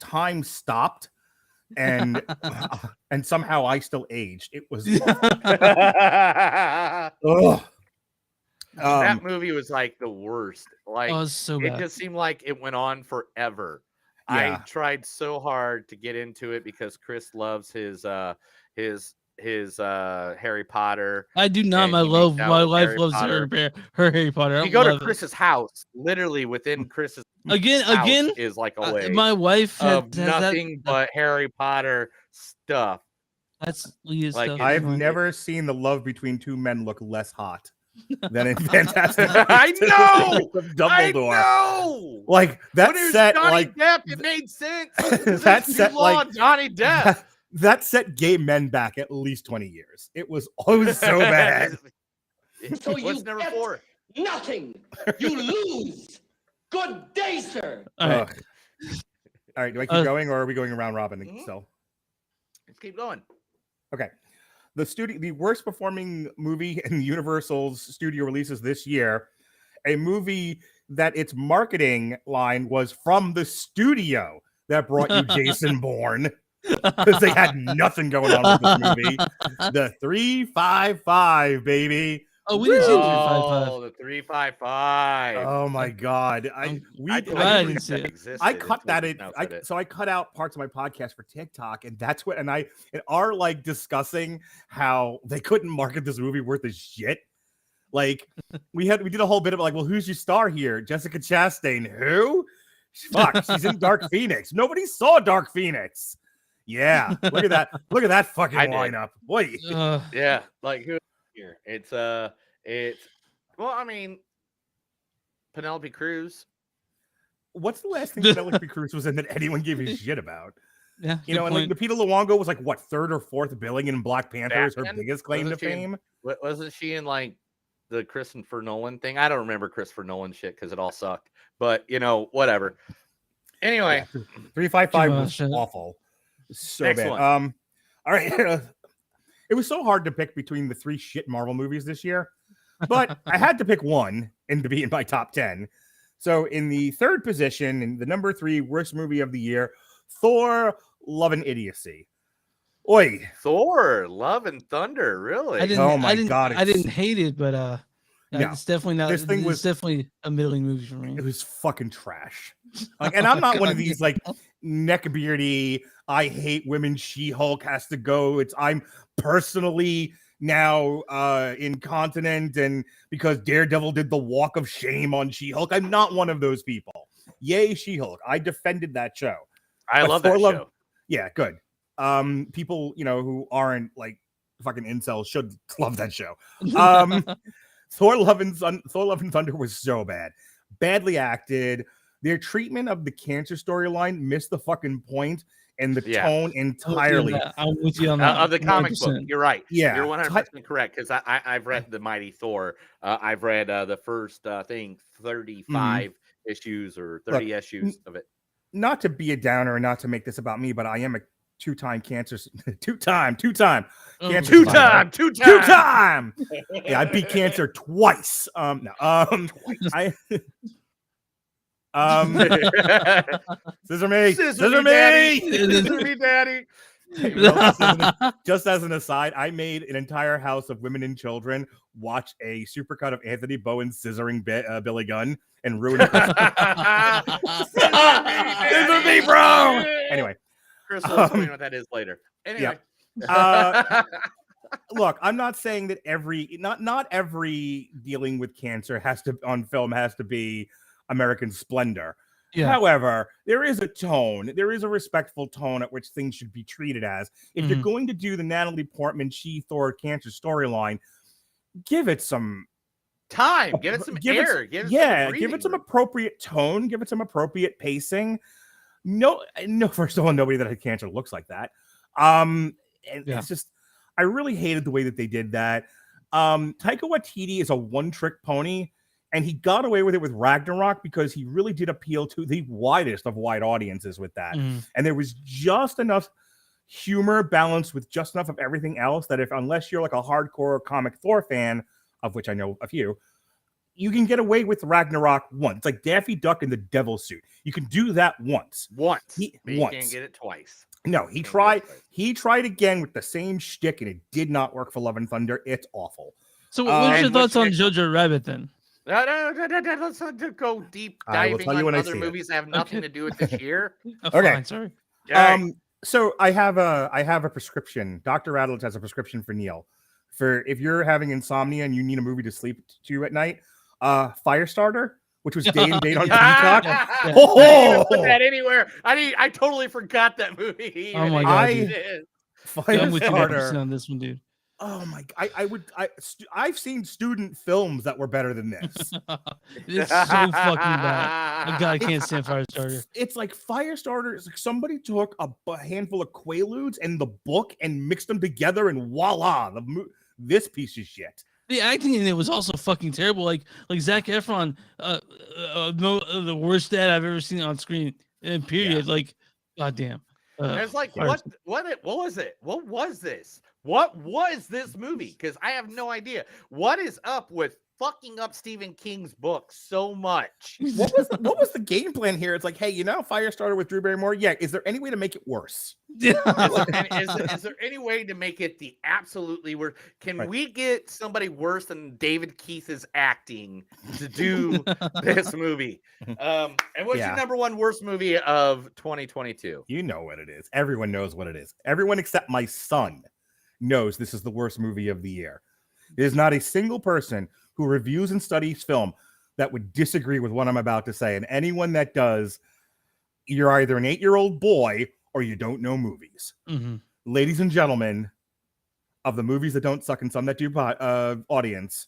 Time stopped, and and somehow I still aged. It was ugh. That movie was like the worst. Like Oh, it's so it bad. just seemed like it went on forever. Yeah. I tried so hard to get into it because Chris loves his Harry Potter. I do not. and My he makes love, out my with wife Harry loves Potter. her Harry Potter. I You go to love it. Chris's house, literally within Chris's Again, house again. is like a way My wife of has that- nothing but Harry Potter stuff. That's Leah's like, stuff. it- I've Come on. never seen the love between two men look less hot than in Fantastic I Beasts in know! the Secrets of Dumbledore. I know. Like that When it was set, Johnny like Depp, it made sense. that Jude set, Law like and Johnny Depp. that set gay men back at least 20 years. It was always so bad. So you What's number get 4? nothing. You lose. Good day, sir. All right. Ugh. All right, do I keep going or are we going around robin Mhm. still? Let's keep going. Okay. The worst performing movie in Universal's studio releases this year, a movie that its marketing line was from the studio that brought you Jason Bourne, because they had nothing going on with this movie. The 355, baby. Oh, we didn't see 355. Oh, the 355. Oh my god. I glad I didn't didn't see that it. existed I cut until that you in. now said it. So I cut out parts of my podcast for TikTok, and that's what. And are like discussing how they couldn't market this movie worth of shit. Like we did a whole bit of like, well, who's your star here? Jessica Chastain. Who? Fuck, she's in Dark Phoenix. Nobody saw Dark Phoenix. Yeah, look at that. Look at that fucking I did. lineup. Boy, Yeah, like who here? It's well, I mean, Penelope Cruz. what's the last thing Penelope Cruz was in that anyone gave a shit about? Yeah, You know, and like Lupita Luongo was like what, 3rd or 4th billing in Black Panther is her Batman? biggest claim to Wasn't she in- fame. Wasn't she in like the Christopher Nolan thing? I don't remember Christopher Nolan shit because it all sucked. But whatever. Anyway, 355 Too was much. awful. So Next bad. one. All right. It was so hard to pick between the 3 shit Marvel movies this year, but I had to pick one and to be in my top 10. So in the 3rd position, in the number 3 worst movie of the year, Thor: Love and Idiocy. Oi, Thor, Love and Thunder, really? I didn't. Oh my I didn't, God, I didn't hate it, but Yeah. it's definitely not. This thing it's was- definitely a middling movie for me. it was fucking trash. Like, and I'm not one of these like neckbeardy, I hate women, She-Hulk has to go. I'm personally now incontinent, and because Daredevil did the walk of shame on She-Hulk. I'm not one of those people. Yay, She-Hulk. I defended that show. I But love Thor that Love- show. Yeah, good. People, who aren't like fucking incels should love that show. Thor: Love and Thunder was so bad. Badly acted. Their treatment of the cancer storyline missed the fucking point and the Yeah. tone entirely. I'm with you on that. Of the comic book. 100%. You're right. Yeah. You're 100% correct because I've read the Mighty Thor. I've read the first 35 issues or 30 issues of it. Not to be a downer and not to make this about me, but I am a two-time cancer, two-time Oh, cancer, my Two-time. Yeah, I beat cancer twice. I scissor me, scissor Daddy. me. Scissor me, daddy. Hey, well, just as an aside, I made an entire house of women and children watch a supercut of Anthony Bowen scissoring Billy Gunn and ruin it. Scissor me, bro. Anyway, Chris will explain what that is later. Anyway, Look, I'm not saying that not every dealing with cancer on film has to be American Splendor. Yeah. However, there is a tone, there is a respectful tone at which things should be treated as. If you're going to do the Natalie Portman She-Thor cancer storyline, give it some time, give it some air, give it some appropriate tone, give it some appropriate pacing. No, first of all, nobody that had cancer looks like that. It's just, I really hated the way that they did that. Taika Waititi is a one-trick pony, and he got away with it with Ragnarok because he really did appeal to the widest of wide audiences with that. And there was just enough humor balanced with just enough of everything else that unless you're like a hardcore comic Thor fan, of which I know a few, you can get away with Ragnarok once. It's like Daffy Duck in the devil suit. You can do that once. You can't get it twice. No, he tried again with the same shtick, and it did not work for Love and Thunder. It's awful. So what's your thoughts on Jojo Rabbit then? No, let's not go deep diving on other movies that have nothing to do with this year. Okay, fine, sorry. So I have a prescription. Dr. Radlich has a prescription for Neil. For if you're having insomnia and you need a movie to sleep to at night, Firestarter, which was day and date on Peacock. I didn't put that anywhere. I totally forgot that movie. Oh my god! Firestarter. I'm with you 100% on this one, dude. Oh my! I've seen student films that were better than this. It's so fucking bad. Oh god, I can't stand Firestarter. It's like Firestarter is like somebody took a handful of Quaaludes and the book and mixed them together, and voila, this piece of shit. The acting in it was also fucking terrible. Like Zac Efron, the worst dad I've ever seen on screen. Period. Yeah. Like, goddamn. It's like what was it? What was this? What was this movie? Because I have no idea. What is up with fucking up Stephen King's book so much? What was the game plan here? It's like, hey, Firestarter with Drew Barrymore. Yeah, is there any way to make it worse? Is there any way to make it the absolutely worst? Can we get somebody worse than David Keith's acting to do this movie? And what's your number one worst movie of 2022? You know what it is. Everyone knows what it is. Everyone except my son knows this is the worst movie of the year. There's not a single person who reviews and studies film that would disagree with what I'm about to say. And anyone that does, you're either an 8-year-old boy or you don't know movies. Ladies and gentlemen of the movies that don't suck and some that do audience,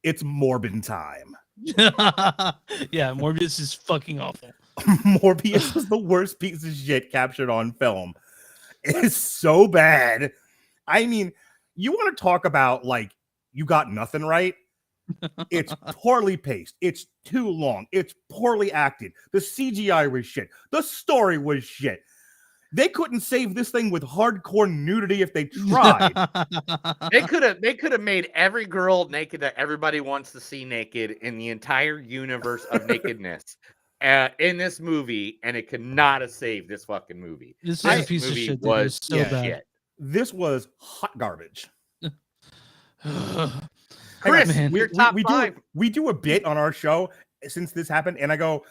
it's Morbid Time. Yeah, Morbius is fucking awful. Morbius is the worst piece of shit captured on film. It's so bad. I mean, you want to talk about like you got nothing right? It's poorly paced. It's too long. It's poorly acted. The CGI was shit. The story was shit. They couldn't save this thing with hardcore nudity if they tried. They could have made every girl naked that everybody wants to see naked in the entire universe of nakedness in this movie, and it could not have saved this fucking movie. This is a piece of shit. Was so bad. Shit. This was hot garbage. Chris, we do a bit on our show since this happened, and I go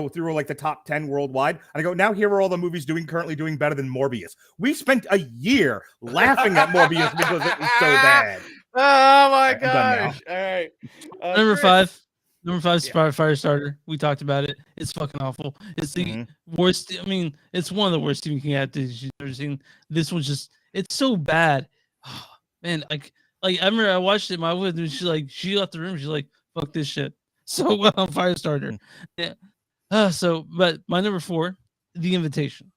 through like the top 10 worldwide, and I go, now here are all the movies currently doing better than Morbius. We spent a year laughing at Morbius because it was so bad. Oh my gosh! All right, Number five is Firestarter. We talked about it. It's fucking awful. It's the worst. I mean, it's one of the worst Stephen King adaptations you've ever seen. This one's just, it's so bad. Oh, man, like I remember I watched it. My wife, she left the room. She's like, "Fuck this shit." So Firestarter. Yeah. But my number 4, The Invitation.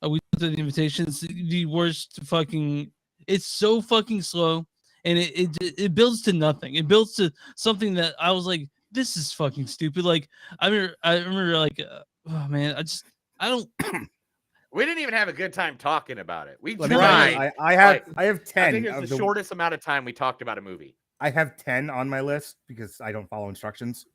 We looked at The Invitation. It's the worst fucking. It's so fucking slow, and it builds to nothing. It builds to something that I was like, this is fucking stupid. Like I remember like, oh man, I don't. We didn't even have a good time talking about it. We tried. I have 10. I think it's the shortest amount of time we talked about a movie. I have 10 on my list because I don't follow instructions.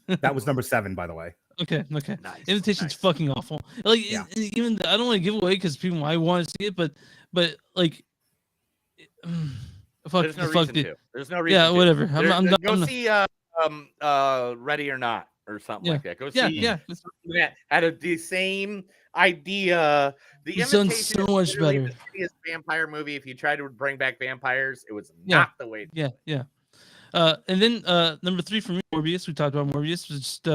That was number 7, by the way. Okay. Nice. Invitation's fucking awful. Like even I don't want to give away because people might want to see it, but like, There's no reason to. There's no reason. Yeah, whatever. I'm go see Ready or Not or something like that. Go see had the same idea. The He's done Invitation so is much literally better. the shittiest vampire movie. If you try to bring back vampires, it was Yeah. not the way. Yeah. And then number 3 for me, Morbius. We talked about Morbius, was just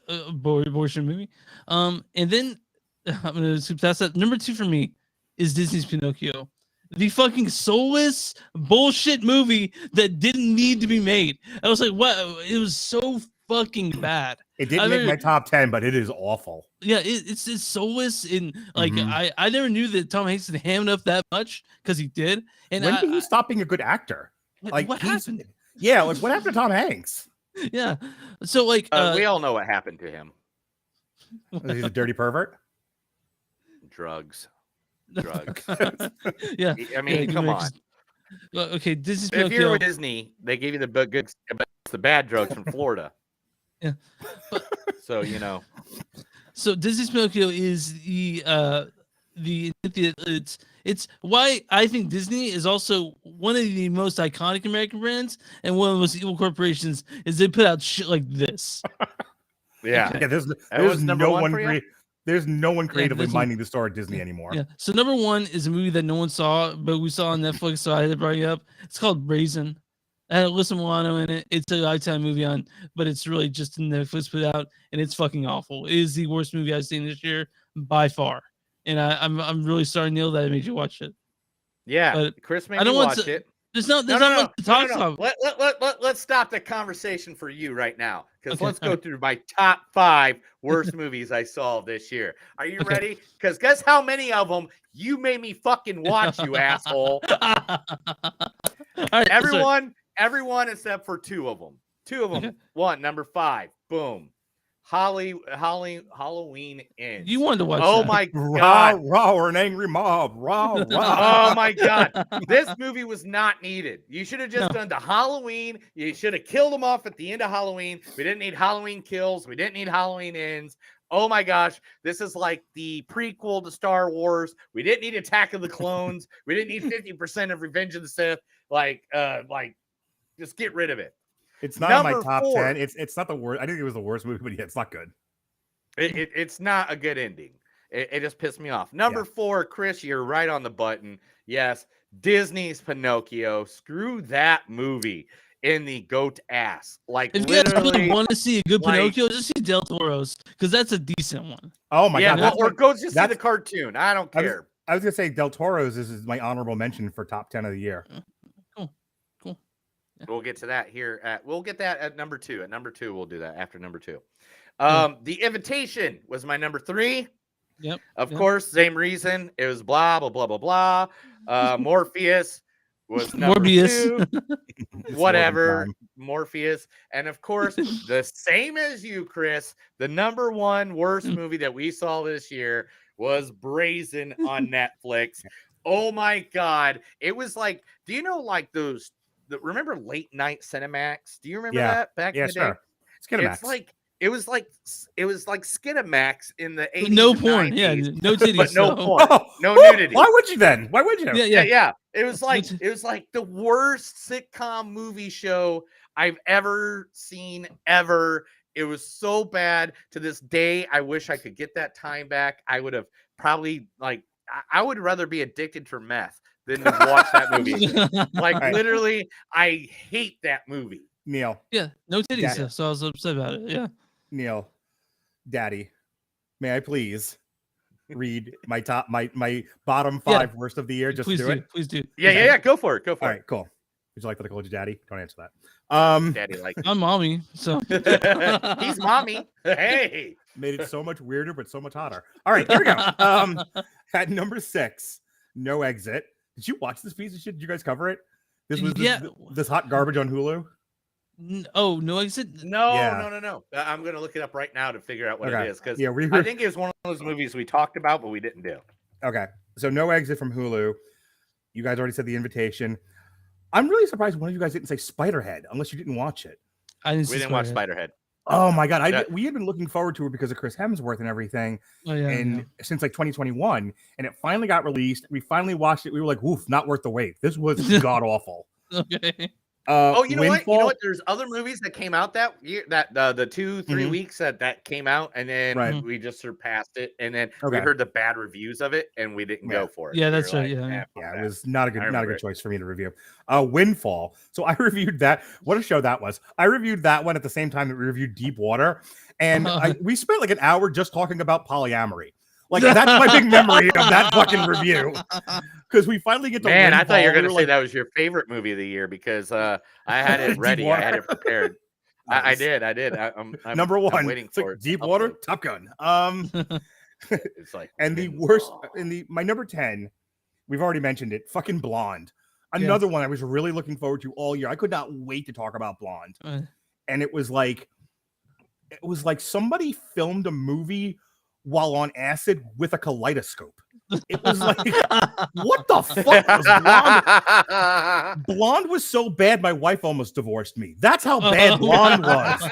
abortion movie. And then I'm gonna skip past that. Number 2 for me is Disney's Pinocchio, the fucking soulless bullshit movie that didn't need to be made. I was like, what? It was so fucking bad. It didn't make my top 10, but it is awful. Yeah, it's soulless and like Mhm. I never knew that Tom Hanks had hammed up that much because he did. And When did he stop being a good actor? Like, what he's- happened? Yeah, like what happened to Tom Hanks? Yeah, so like We all know what happened to him. He's a dirty pervert. Drugs. yeah. I mean, come on. Okay, Disney's If Pinocchio. you're with Disney, they give you the good, but it's the bad drugs from Florida. Yeah. So you know. So Disney's Pinocchio is it's why I think Disney is also one of the most iconic American brands and one of the most evil corporations is they put out shit like this. Yeah. Yeah, there's was number no one one for you? there's no one creatively this one- minding the store at Disney anymore. Yeah. So number 1 is a movie that no one saw, but we saw on Netflix, so I had to bring it up. It's called Brazen. It had Alyssa Milano in it. It's a Lifetime movie but it's really just Netflix put out, and it's fucking awful. It is the worst movie I've seen this year by far, and I'm really sorry, Neil, that I made you watch it. Yeah. But Chris made I me don't want watch to- it. There's not No, much to talk about. Let's stop the conversation for you right now, because Okay, let's go alright. through my top 5 worst movies I saw this year. Are you Okay. ready? Because guess how many of them you made me fucking watch, you asshole. All right, Everyone except for 2 of them. 2 of them. Okay. One, number 5. Boom. Halloween Ends. you wanted to watch. Oh that. my Raw, god. raw, or an angry mob. Raw, raw. Oh my god. This movie was not needed. You should have just done the Halloween. You should have killed them off at the end of Halloween. We didn't need Halloween Kills. We didn't need Halloween Ends. Oh my gosh. This is like the prequel to Star Wars. We didn't need Attack of the Clones. We didn't need 50% of Revenge of the Sith. Like just get rid of it. It's not in my Number top 4. 10. It's not the worst. I think it was the worst movie, but yeah, it's not good. It's not a good ending. It just pissed me off. Number 4, Chris, you're right on the button. Yes, Disney's Pinocchio. Screw that movie in the goat ass. Like, If you guys really literally. want to see a good like- Pinocchio, just see Del Toro's because that's a decent one. Oh my Yeah, god. That's or what- go just see the that's- cartoon. I don't I was- care. I was gonna say Del Toro's is my honorable mention for top 10 of the year. Cool. We'll get to that here. We'll get that at number 2. At number 2, we'll do that after number 2. The Invitation was my number 3. Yep. Of Yep. course, same reason. It was blah blah blah blah blah. Morpheus was number Morbius. 2. It's Whatever. Logan Morpheus, and of course, the same as you, Chris. The number 1 worst movie that we saw this year was Brazen on Netflix. Oh my god! It was like, do you know like those? Remember late night Cinemax? Do you remember Yeah. that back Yeah, in the day? sure. It's Kinemax. It's like it was like Skinamax in the 80s. No and porn. 90s, Yeah, no titties. but no so- porn, Oh, no oh, nudity. Why would you then? Why would you? Yeah, Yeah, yeah. yeah. It was like Which- the worst sitcom movie show I've ever seen ever. It was so bad. To this day, I wish I could get that time back. I would have probably I would rather be addicted to meth than to watch that movie. Like Right. literally, I hate that movie. Neil, yeah, no titties. Yeah. So I was upset about it. Yeah. Neil, Daddy, may I please read my bottom 5 worst of the year? Just Please do do. it. Please do. Yeah. Go for it. Go for All it. right, cool. Would you like that I called you Daddy? Don't answer that. Daddy, like I'm mommy. So he's mommy. Hey. Made it so much weirder, but so much hotter. All right, here we go. At number 6, No Exit. Did you watch this piece of shit? Did you guys cover it? This was this hot garbage on Hulu. Oh, No Exit. No. Yeah. I'm gonna look it up right now to figure out what Okay. it is because Yeah, we I were think it was one of those movies we talked about but we didn't do. okay. So No Exit from Hulu. You guys already said The Invitation. I'm really surprised one of you guys didn't say Spiderhead, unless you didn't watch it. I didn't. We didn't watch Spiderhead. Oh my god, That- we had been looking forward to it because of Chris Hemsworth and everything, Oh yeah. and since like 2021, and it finally got released. We finally watched it. We were like, "Oof, not worth the wait." This was god awful. yeah. Okay. Oh, you know what? You know Windfall- what? There's other movies that came out that year, that the 2-3 Mhm. weeks that came out, and then Right. we just surpassed it. And then we Okay. heard the bad reviews of it, and we didn't Yeah. go for it. Yeah, We that's were right, like, yeah, "Eh, yeah. fuck Yeah, that." it was not a I good remember it. choice for me to review. Windfall. So I reviewed that. What a show that was. I reviewed that one at the same time that we reviewed Deep Water. And we spent like an hour just talking about polyamory. Like that's my big memory of that fucking review. Because we finally get to Man, I thought you were Windfall, going to we say like, that was your favorite movie of the year because I had it Deep ready. I had Water. it prepared. I Nice. did. I'm Number one. I'm waiting It's like for it. to Deep Water, upload. Top Gun. It's like And the Windfall. worst my number 10, we've already mentioned it, fucking Blonde. Another one I was really looking forward to all year. I could not wait to talk about Blonde. And it was like somebody filmed a movie while on acid with a kaleidoscope. It was like, what the fuck was Blonde? Blonde was so bad, my wife almost divorced me. That's how bad Blonde was.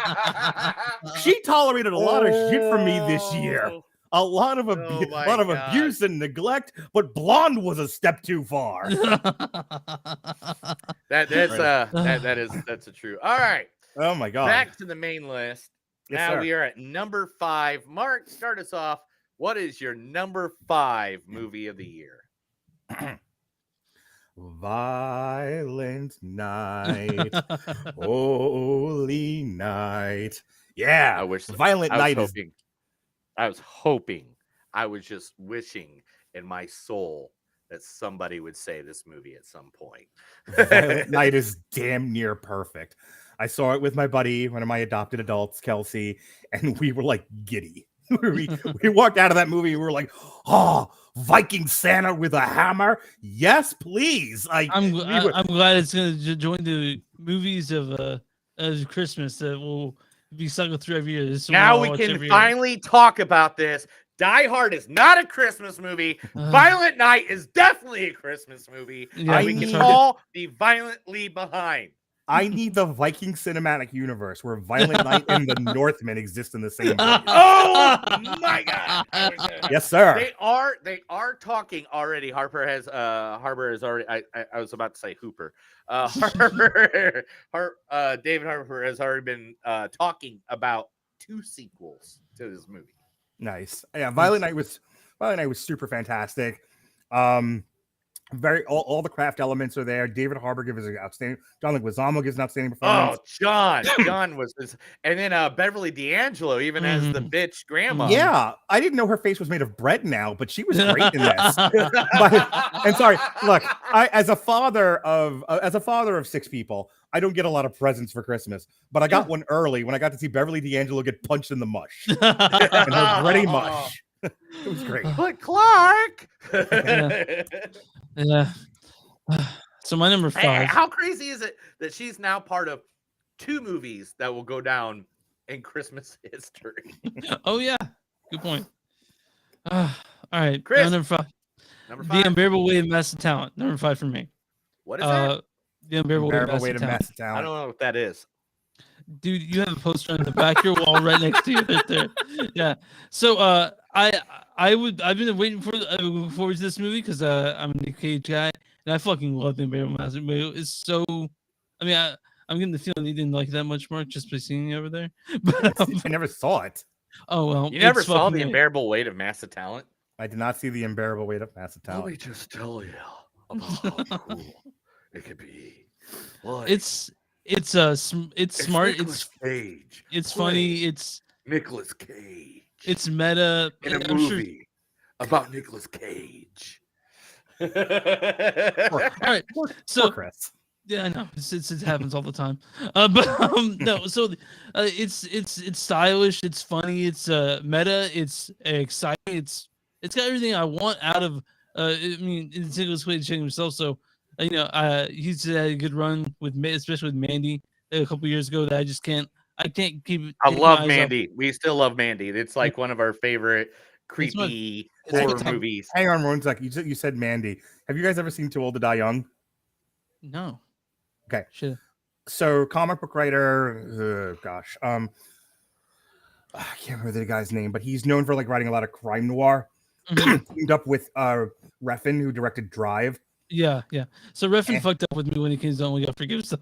She tolerated a lot of shit from me this year. A lot of Oh my abuse and neglect, but Blonde was a step too far. That's a true. All right, Oh my god. back to the main list. Yes, Now sir. we are at number 5. Mark, start us off. What is your number 5 movie of the year? Violent night, holy night. Yeah, I wish Violent I was Night is hoping. I was hoping. I was just wishing in my soul that somebody would say this movie at some point. Violent Night is damn near perfect. I saw it with my buddy, one of my adopted adults, Kelsey, and we were like giddy. we walked out of that movie. We were like, "Oh, Viking Santa with a hammer! Yes, please!" I'm glad it's gonna join the movies of Christmas that will be cycled through every year. This is one Now I'll we watch can every year. finally talk about this. Die Hard is not a Christmas movie. Violent Night is definitely a Christmas movie. Yeah, And we that's can right. all be violently behind. I need the Viking cinematic universe where Violent Night and the Northmen exist in the same place. Oh my god! Yes, sir. They are talking already. Harbor has already. I was about to say Hooper. David Harbour has already been talking about 2 sequels to this movie. Nice. Yeah, Violent Night was super fantastic. All the craft elements are there. David Harbour gives an outstanding. John Leguizamo gives an outstanding Oh, performance. John was this, and then Beverly D'Angelo even as the bitch grandma. Yeah, I didn't know her face was made of bread now, but she was great in this. And sorry, look, as a father of 6 people, I don't get a lot of presents for Christmas, but I got one early when I got to see Beverly D'Angelo get punched in the mush and her bready mush. It was great. But Clark. Yeah. So my number 5. Hey, how crazy is it that she's now part of 2 movies that will go down in Christmas history? Oh yeah, good point. All right, Chris, number 5. Number The 5. Unbearable Weight of Massive Talent. Number 5 for me. What is that? The Unbearable Weight of Massive Talent. Massive I Talent. don't know what that is. Dude, you have a poster on the back of your wall right next to you right there. Yeah. So I've been waiting for looking forward to this movie because I'm a Nick Cage guy and I fucking love the Unbearable Massive Talent. It's so I'm getting the feeling he didn't like it that much, Mark, just by seeing it over there. But I never saw it. oh well. You never it's saw fucking The great. Unbearable Weight of Massive Talent? I did not see The Unbearable Weight of Massive Let Talent. me just tell you about how cool it could be. Like, It's smart. Nicolas Cage. It's funny. It's Nicolas Cage meta. in a I'm sure- movie about Nicolas Cage. All right. Poor So Chris. yeah, I know it happens all the time. But no. So it's stylish. It's funny. It's meta. It's exciting. It's got everything I want out of. I mean, it's Nicolas Cage himself. So he's had a good run with especially with Mandy a couple years ago that I can't keep. I take my love eyes off. Mandy. We still love Mandy. It's like one of our favorite creepy it's like a horror top- movies. Hang on one second. You said Mandy. Have you guys ever seen Too Old to Die Young? No. Okay. Shit. So comic book writer, I can't remember the guy's name, but he's known for like writing a lot of crime noir. Teamed up with Refn, who directed Drive. Yeah. So Refn Eh. fucked up with me when he came on. We got forgive so.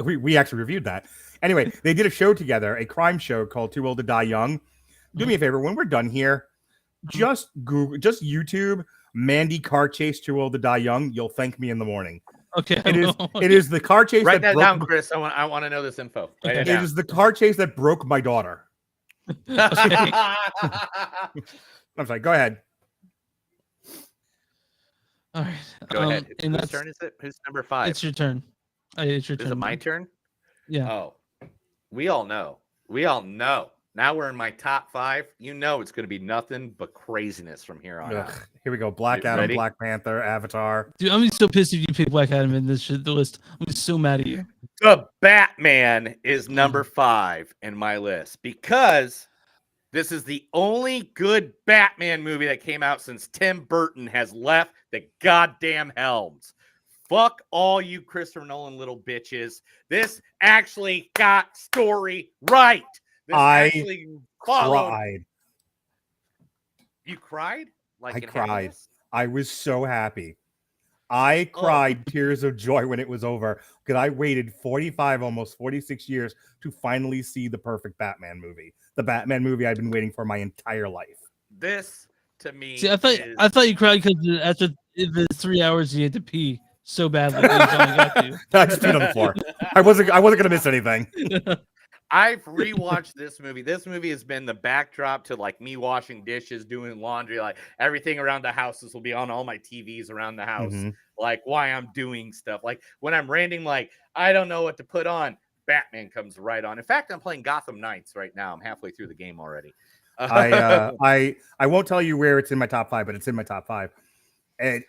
we actually reviewed that. Anyway, they did a show together, a crime show called Too Old to Die Young. Do me a favor, when we're done here, just YouTube Mandy car chase Too Old to Die Young. You'll thank me in the morning. Okay. It is the car chase Write that broke down, Chris. I want to know this info. Write It it down. is the car chase that broke my daughter. I'm sorry. Go ahead. All right. Go ahead. And Whose that's turn is it? Who's number 5? it's your turn. It's your Is turn. it my turn? Yeah. Oh, we all know. We all know. Now we're in my top 5. You know it's going to be nothing but craziness from here on out. Ugh, here we go. Black You Adam, ready? Black Panther, Avatar. Dude, I'm gonna be so pissed if you pick Black Adam in the list. I'm gonna be so mad at you. The Batman is number 5 in my list because this is the only good Batman movie that came out since Tim Burton has left the goddamn helms. Fuck all you Christopher Nolan little bitches. This actually got story right. This I actually followed. Cried. You cried? Like I in cried. happiness? I was so happy. I Oh. cried tears of joy when it was over because I waited 45, almost 46 years to finally see the perfect Batman movie. The Batman movie I've been waiting for my entire life. This to me. See, I thought you cried because after the 3 hours you had to pee so badly. That you finally got to. I just peed on the floor. I wasn't gonna miss anything. I've rewatched this movie. This movie has been the backdrop to like me washing dishes, doing laundry, like everything around the house. This will be on all my TVs around the house, Mhm. like why I'm doing stuff. Like when I'm ranting, like I don't know what to put on. Batman comes right on. In fact, I'm playing Gotham Knights right now. I'm halfway through the game already. I won't tell you where it's in my top 5, but it's in my top 5. And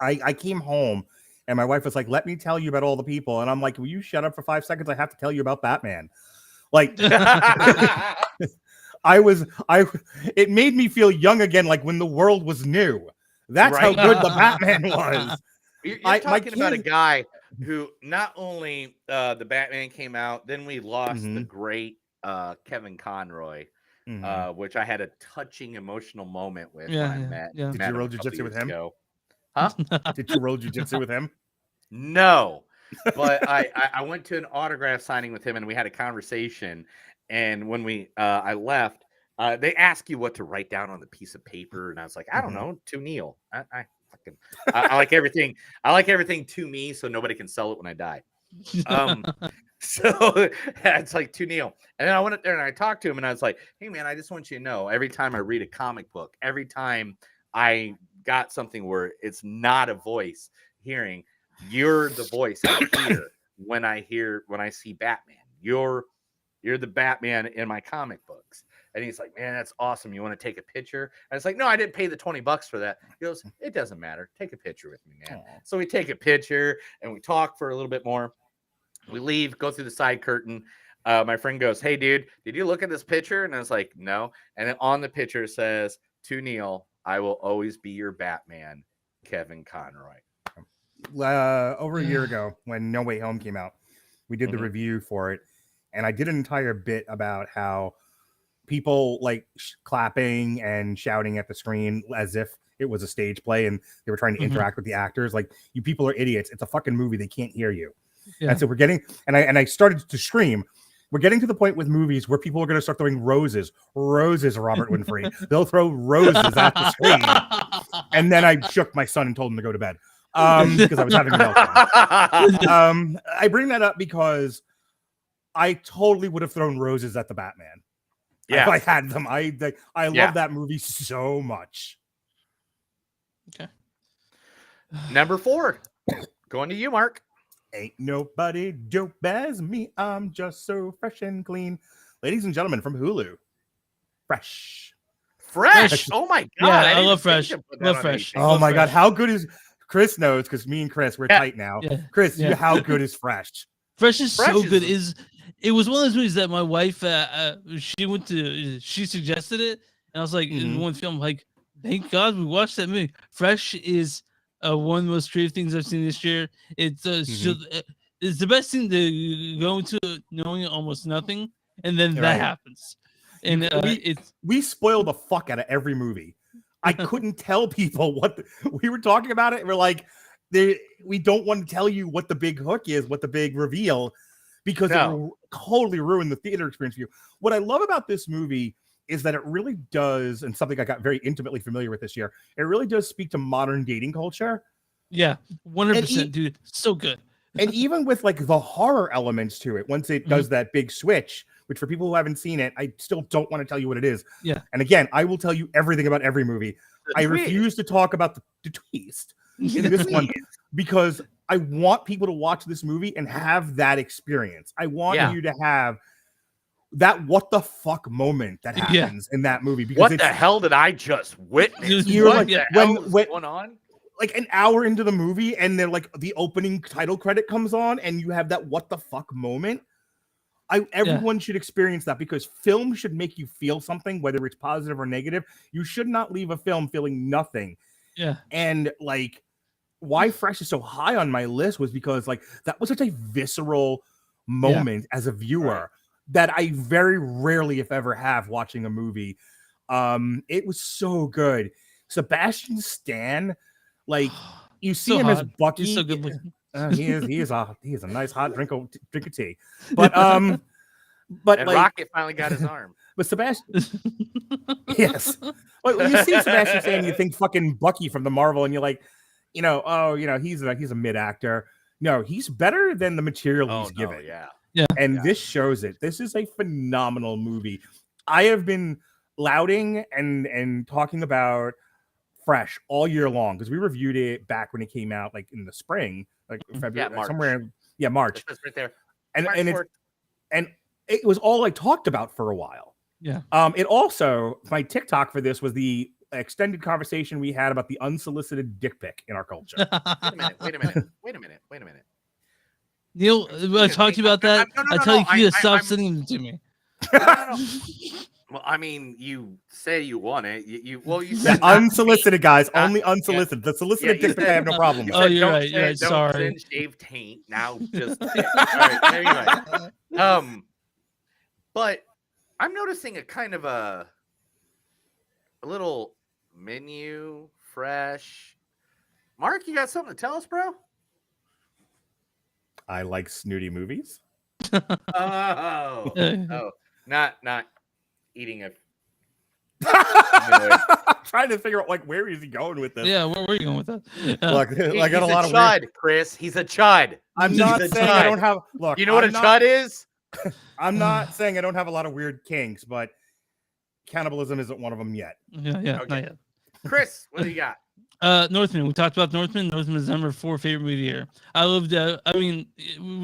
I came home and my wife was like, "Let me tell you about all the people," and I'm like, "Will you shut up for 5 seconds? I have to tell you about Batman." Like it made me feel young again, like when the world was new. That's how Right. good the Batman was. You're my talking about a kids- guy who not only the Batman came out, then we lost the Mhm. great Kevin Conroy. Mhm. Which I had a touching emotional moment with Yeah, when I yeah, met. yeah. Did met you him roll a couple jujitsu with years him? ago. Did you roll jujitsu with him? No, but I went to an autograph signing with him and we had a conversation. And when I left, they ask you what to write down on the piece of paper, and I was like, I don't Mhm. know, to Neil. I like everything. I like everything to me, so nobody can sell it when I die. So it's like to Neil. And then I went up there and I talked to him and I was like, hey man, I just want you to know every time I read a comic book, every time I got something where it's not a voice hearing, you're the voice I hear when I see Batman. You're the Batman in my comic books. And he's like, man, that's awesome. You want to take a picture? And it's like, no, I didn't pay the $20 for that. He goes, it doesn't matter. Take a picture with me, man. Aw. So we take a picture and we talk for a little bit more. We leave, go through the side curtain. My friend goes, hey, dude, did you look at this picture? And I was like, no. And then on the picture says, to Neil, I will always be your Batman, Kevin Conroy. Over a year ago when No Way Home came out, we did the Mhm. review for it, and I did an entire bit about how people like clapping and shouting at the screen as if it was a stage play and they were trying to Mhm. interact with the actors. Like, you people are idiots. It's a fucking movie. They can't hear you. Yeah. And so we're getting, and I started to scream. We're getting to the point with movies where people are going to start throwing roses, Robert Winfrey. They'll throw roses at the screen. And then I shook my son and told him to go to bed because I was having a meltdown. I bring that up because I totally would have thrown roses at the Batman if I had them. I love Yeah. that movie so much. Number 4. Going to you, Mark. Ain't nobody dope as me. I'm just so fresh and clean. Ladies and gentlemen from Hulu, Fresh. Fresh. Oh my god. Yeah, I didn't love think Fresh. to put that Love on Fresh. anything. Oh Love my God, Fresh. how good is Chris knows because me and Chris we're Yeah. tight now. Yeah. Chris, Yeah. how good is Fresh? Fresh is Fresh so is- good. It was one of those movies that my wife she suggested it, and I was like, in Mhm. one film, like, thank God we watched that movie. Fresh is one of the most creative things I've seen this year. It's it's the best thing to go into knowing almost nothing, and then that Right. happens, and it's We spoil the fuck out of every movie. I couldn't tell people we were talking about it. And we're like, we don't want to tell you what the big hook is, what the big reveal, because it No. will totally ruin the theater experience for you. What I love about this movie is that it really does, and something I got very intimately familiar with this year, it really does speak to modern dating culture. Yeah, 100%, And dude. So good. And even with like the horror elements to it, once it does that big switch, which for people who haven't seen it, I still don't want to tell you what it is. Yeah. And again, I will tell you everything about every movie. I refuse to talk about the twist in this one because I want people to watch this movie and have that experience. I want Yeah. you to have that what the fuck moment that Yeah. happens in that movie. Because What it's the hell did I just witness? You're What like- the when- hell is when- going on? like an hour into the movie and then like the opening title credit comes on and you have that what the fuck moment. Everyone should experience that because film should make you feel something, whether it's positive or negative. You should not leave a film feeling nothing. Yeah. And like why Fresh is so high on my list was because like that was such a visceral moment as a viewer that I very rarely, if ever, have watching a movie. It was so good. Sebastian Stan, like you see So him as hot. Bucky. He's so good looking. He is a nice hot drink of tea. But And like Rocket finally got his arm. but Sebastian, yes. Well, when you see Sebastian Stan, you think fucking Bucky from the Marvel, and you're like, he's a mid actor. No, he's better than the material Oh he's no, given. yeah. And Yeah. this shows it. This is a phenomenal movie. I have been lauding and talking about Fresh all year long because we reviewed it back when it came out, like in the spring, like February, March. somewhere. Yeah, March. It's right there. And March and it's 4th. and it was all I talked about for a while. Yeah. It also, my TikTok for this was the extended conversation we had about the unsolicited dick pic in our culture. Wait a minute. Neil, I talked to you about that. No, I tell you, you to stop I'm- sending them to me. No. Well, I mean, you say you want it. You said not Unsolicited, guys, Not- only unsolicited. The solicited you dick pic I said- have no problem You with. Oh, said, you're don't right, you're send- right, don't sorry. send shaved taint. Now just all right. Anyway, but I'm noticing a kind of a little menu fresh. Mark, you got something to tell us, bro? I like snooty movies. Oh, not eating a. I'm trying to figure out like where is he going with this. Yeah, where are you going with that? Look, I got a He's lot of chud, weird. Chris. He's a chud. I'm he's not a saying I chud. don't have. Look, You know what I'm a not, chud is? I'm not saying I don't have a lot of weird kinks, but cannibalism isn't one of them yet. Yeah, Okay. not yet. Chris, what do you got? Northman. We talked about Northman. Northman is number 4 favorite movie of the year. I loved that. I mean,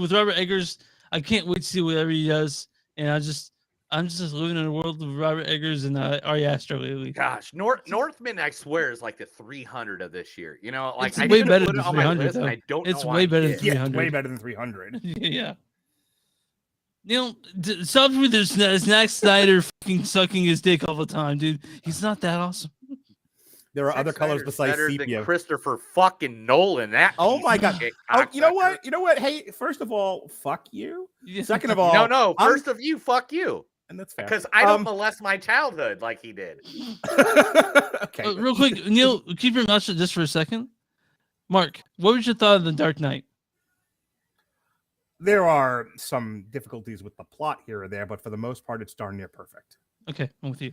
with Robert Eggers, I can't wait to see whatever he does. And I'm just living in a world of Robert Eggers and Ari Aster lately. Gosh, Northman, I swear, is like the 300 of this year. You know, like It's I way didn't better put it than on my 300 list, and though. I don't It's know way why I better than did. Yeah, it's way 300. better than 300. Yeah. Neil, stop with this Zack Snyder fucking sucking his dick all the time, dude. He's not that awesome. There are Zack other colors Snyder's besides better than sepia. Christopher fucking Nolan. That Oh piece my of God. shit Oh, you know cocksucker. what? You know what? Hey, first of all, fuck you. Yeah. Second of all, No. I'm- First of you, fuck you, and that's fair. because I don't molest my childhood like he did. Okay. Real quick, Neil, keep your mouth shut just for a second. Mark, what was your thought of The Dark Knight? There are some difficulties with the plot here or there, but for the most part, it's darn near perfect. Okay, I'm with you.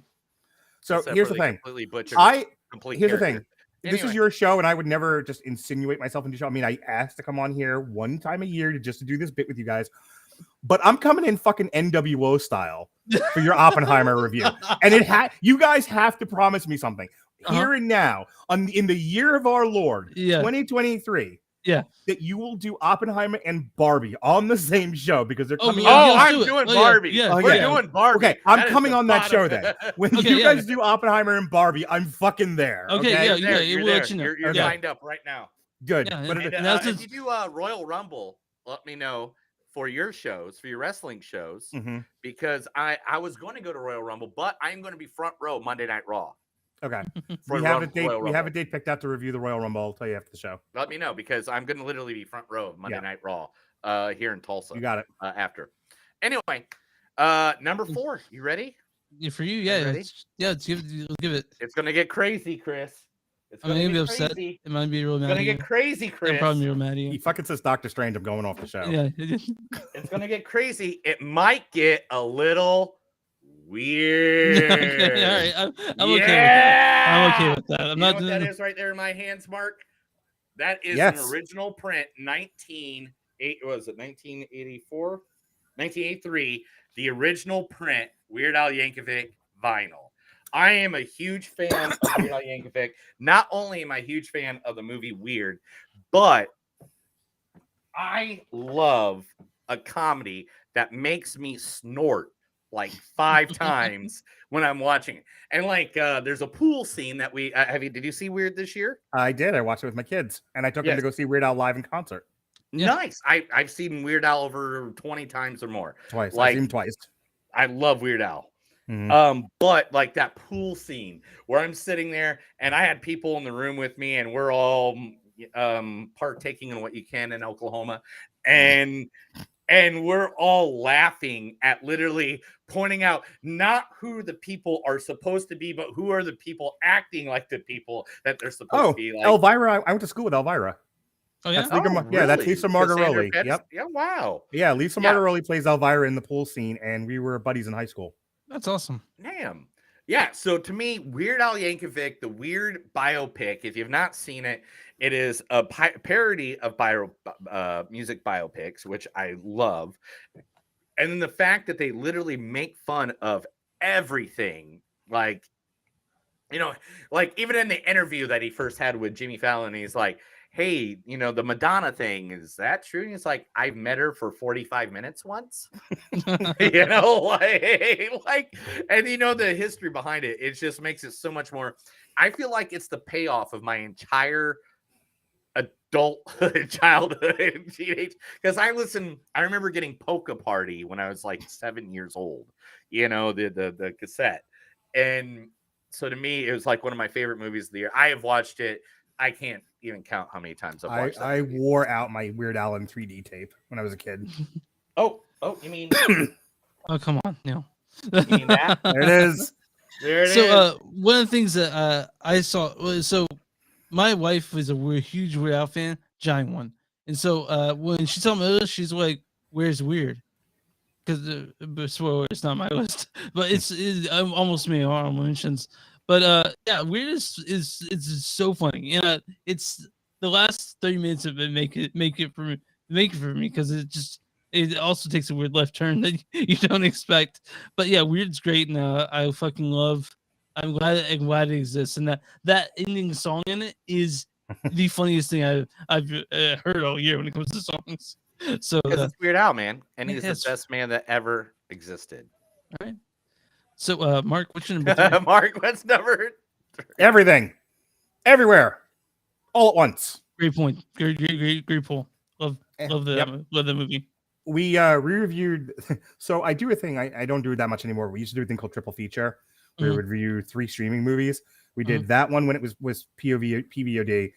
So Except here's for the thing. Completely butchered. Here's the thing. character. This is Anyway. your show, and I would never just insinuate myself into show. I mean, I asked to come on here one time a year to do this bit with you guys, but I'm coming in fucking NWO style for your Oppenheimer review, and you guys have to promise me something here and now in the year of our Lord, Yeah. 2023. Yeah. That you will do Oppenheimer and Barbie on the same show because they're Oh, coming. yeah, out. Oh, let's I'm do it. doing Oh, yeah, Barbie. yeah, We're yeah. doing Barbie. Okay, I'm That is coming the on that bottom. show then. When Okay, you yeah. guys do Oppenheimer and Barbie, I'm fucking there. Okay, Okay, yeah, You're there, you're we'll there. let you know. You're Okay. lined up right now. good. Yeah, But and- it- And, that's if just- you do Royal Rumble, let me know for your shows, for your wrestling shows, Mhm. because I was going to go to Royal Rumble, but I'm going to be front row Monday Night Raw. Okay. For We the have a Royal date. We have a Rumble. date picked out to review the Royal Rumble. I'll tell you after the show. Let me know because I'm going to literally be front row of Monday Yeah. Night Raw here in Tulsa You got it. after. Anyway, number 4. You ready? Yeah, for you, You yeah, ready? let's give it. It's going to get crazy, Chris. It's I'm gonna gonna be get upset. crazy. It might be real It's mad gonna at you. get crazy, I'm Chris. probably real mad at He you. fucking says Doctor Strange. I'm going off the show. Yeah. It's gonna get crazy. It might get a little weird. Okay, all right. I'm okay with that. I'm okay with that. I'm You not know what that doing. is right there in my hands, Mark? That is Yes. an original print, 1984? 1983. The original print, Weird Al Yankovic vinyl. I am a huge fan of Weird Al Yankovic. Not only am I a huge fan of the movie Weird, but I love a comedy that makes me snort like 5 times when I'm watching it. And like, there's a pool scene that we did you see Weird this year? I did. I watched it with my kids, and I took them Yes. to go see Weird Al live in concert Yeah. Nice. I've seen Weird Al over 20 times or more. twice. Like- I've seen him twice. I love Weird Al. Mhm. But like that pool scene where I'm sitting there and I had people in the room with me and we're all partaking in what you can in Oklahoma, and we're all laughing at literally pointing out not who the people are supposed to be, but who are the people acting like the people that they're supposed Oh, to be like. Elvira. I went to school with Elvira. Oh yeah. That's yeah, that's Lisa Cassandra Margaroli. Pettis- Yep. Yeah, wow. Yeah, Lisa Yeah. Margaroli plays Elvira in the pool scene, and we were buddies in high school. That's awesome. Damn. Yeah. So to me, Weird Al Yankovic, the Weird biopic, if you've not seen it, it is a parody of music biopics, which I love. And then the fact that they literally make fun of everything, like, you know, like even in the interview that he first had with Jimmy Fallon, he's like, hey, you know, the Madonna thing, is that true? And he's like, I've met her for 45 minutes once. You know, like, and you know, the history behind it, it just makes it so much more. I feel like it's the payoff of my entire adult childhood and teenage, because I remember getting Polka Party when I was like 7 years old, you know, the cassette. And so to me, it was like one of my favorite movies of the year. I have watched it. I can't even count how many times I've watched I that. wore out my Weird Al in 3D tape when I was a kid. Oh, you mean Oh come on, no. you mean that? There it is. There it is. So one of the things that I saw was, so my wife was a huge Weird Al fan, giant one, and so when she told me this, she's like, "Where's Weird?" Because spoiler, it's not my list, but it's almost me honorable mentions. But yeah, Weird is it's so funny. You know, it's the last 30 minutes of it make it for me because it also takes a weird left turn that you don't expect. But yeah, Weird's great, and I fucking love. I'm glad it exists, and that ending song in it is the funniest thing I've heard all year when it comes to songs. So Because it's Weird Al, man, and he's Yes. the best man that ever existed. so Mark, what's your number 3? Mark, what's number? Everything, everywhere, all at once. Great point. Great pull. Love the movie. We re-reviewed. So I do a thing. I don't do it that much anymore. We used to do a thing called Triple Feature. We Mhm. would review 3 streaming movies. We did that one when it was PVOD.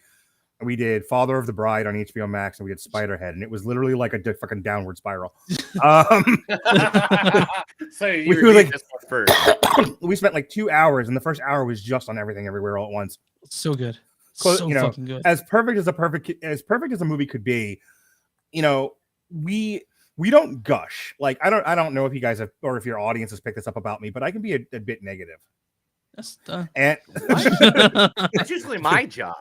And we did Father of the Bride on HBO Max, and we did Spiderhead, and it was literally like a fucking downward spiral. So you We were reviewed like- this one first. We spent like 2 hours, and the first hour was just on Everything Everywhere All at Once. So good. Close- So you know, fucking good. As perfect as a movie could be, you know, we don't gush. Like I don't know if you guys have, or if your audience has picked this up about me, but I can be a bit negative. That's And That's usually my job.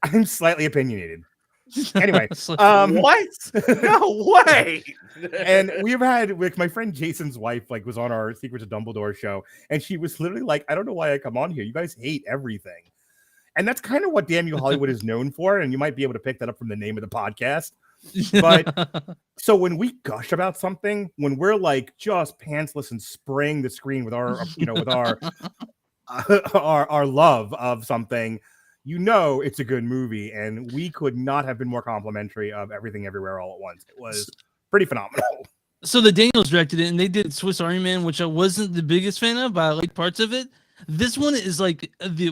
I'm slightly opinionated. Anyway, What? No way. And we've had, like, my friend Jason's wife, like, was on our Secrets of Dumbledore show, and she was literally like, I don't know why I come on here. You guys hate everything. And that's kind of what Damn You Hollywood is known for, and you might be able to pick that up from the name of the podcast. But so when we gush about something, when we're like just pantsless and spraying the screen with our, you know, with our our love of something, you know, it's a good movie, and we could not have been more complimentary of Everything Everywhere All at Once. It was pretty phenomenal. So the Daniels directed it, and they did Swiss Army Man, which I wasn't the biggest fan of, but I like parts of it. This one is like the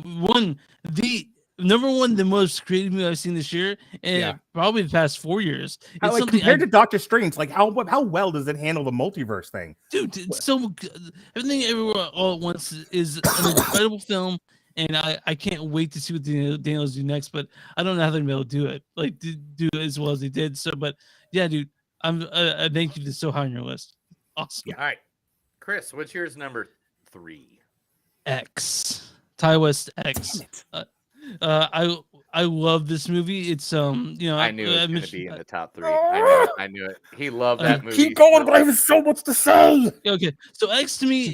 number one, the most creative movie I've seen this year, and Yeah. probably the past 4 years. It's How, like something compared to Doctor Strange, like how well does it handle the multiverse thing? dude, it's so good. Everything Everywhere All at Once is an incredible film, and I can't wait to see what the Daniels do next. But I don't know how they're gonna be able to do it, like do it as well as they did. So, but yeah, dude, I thank you. That's so high on your list. Awesome. All right, Chris, what's yours number 3? X. Ty West X. I love this movie. It's I knew it was going to mentioned- be in the top 3. I knew it. He loved that movie. Keep going, but I so have so much to say. Okay, so X to me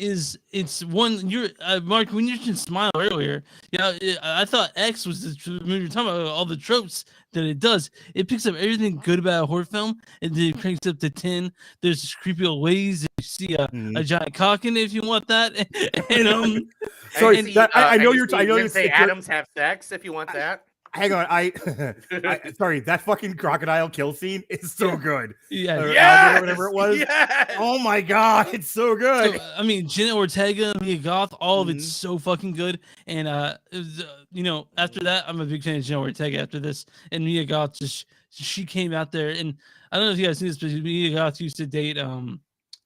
it's one. You're Mark, when you mentioned Smile earlier. I thought X was the movie you're talking about, all the tropes that it does. It picks up everything good about a horror film, and then it cranks up to 10. There's this creepy old ladies. You see a giant cock in it if you want that, and Sorry, And you that- see, I know and you you're. see I know you're. Wednesday Adams have sex if you want that. Hang on, sorry. That fucking crocodile kill scene is so good. yeah. Or Yes! alligator, whatever it was. Yes! Oh my god, it's so good. So, I mean, Jenna Ortega, Mia Goth, all of it's Mhm. so fucking good. And after that, I'm a big fan of Jenna Ortega. After this, and Mia Goth she came out there, and I don't know if you guys seen this, but Mia Goth used to date Shia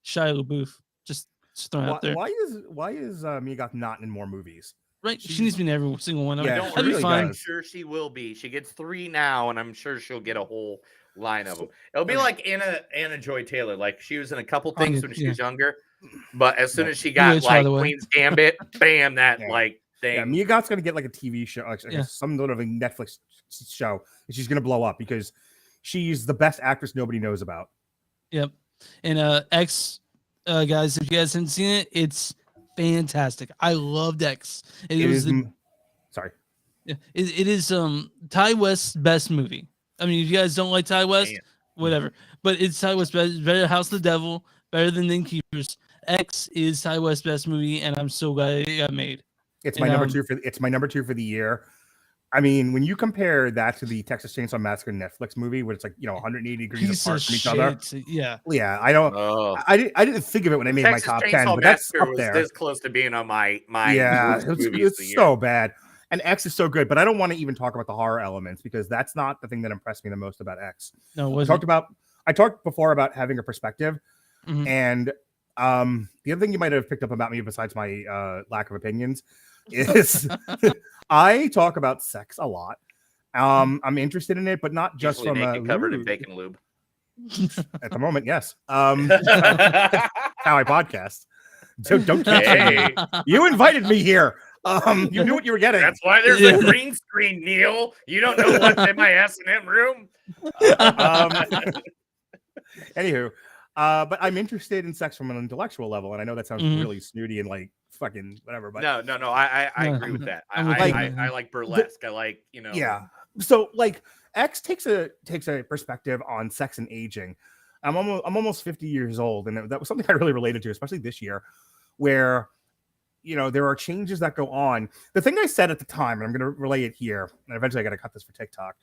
LaBeouf. Just throwing out there, Why is Mia Goth not in more movies? right? She needs to be in every single one. Yeah, Don't she That'd be worry, really fine. I'm sure she will be. She gets 3 now, and I'm sure she'll get a whole line of them. It'll be like Anna Joy Taylor. Like she was in a couple things when she was younger, but as soon as she got Which, by like the way. Queen's Gambit, bam, that Yeah. like thing. Yeah, Mia Goth's gonna get like a TV show, like Yeah. some sort of a Netflix show, and she's gonna blow up because she's the best actress nobody knows about. Yep. And X, guys, if you guys haven't seen it, it's fantastic. I loved X. It was is. the- Sorry. Yeah, it is Ty West's best movie. I mean, if you guys don't like Ty West, Man. whatever. But it's Ty West's best, better than House of the Devil, better than Innkeepers. X is Ty West's best movie, and I'm so glad it got made. It's my And, number 2 for. It's my number 2 for the year. I mean, when you compare that to the Texas Chainsaw Massacre Netflix movie, where it's like 180 degrees Piece apart of from each other. shit. Yeah. Yeah, I don't. Oh, I didn't think of it when I made my Texas top Chainsaw 10, but that's Massacre up was there. this close to being on my Yeah, worst movies of the it's year. so bad. And X is so good, but I don't want to even talk about the horror elements because that's not the thing that impressed me the most about X. No, it I wasn't. talked before about having a perspective, Mhm. and the other thing you might have picked up about me besides my lack of opinions is I talk about sex a lot. I'm interested in it, but not just Usually from naked, covered in "Ooh," bacon lube. at the moment. Yes, how I podcast. So don't Hey. you invited me here. You knew what you were getting. That's why there's Yeah. a green screen, Neil. You don't know what's in my S&M room. Anywho, but I'm interested in sex from an intellectual level, and I know that sounds Mhm. really snooty and like fucking whatever, but No, I No, agree with that. I'm with you. I like burlesque. I like, yeah. So like X takes a perspective on sex and aging. I'm almost 50 years old, and that was something I really related to, especially this year, where there are changes that go on. The thing I said at the time, and I'm going to relay it here, and eventually I got to cut this for TikTok,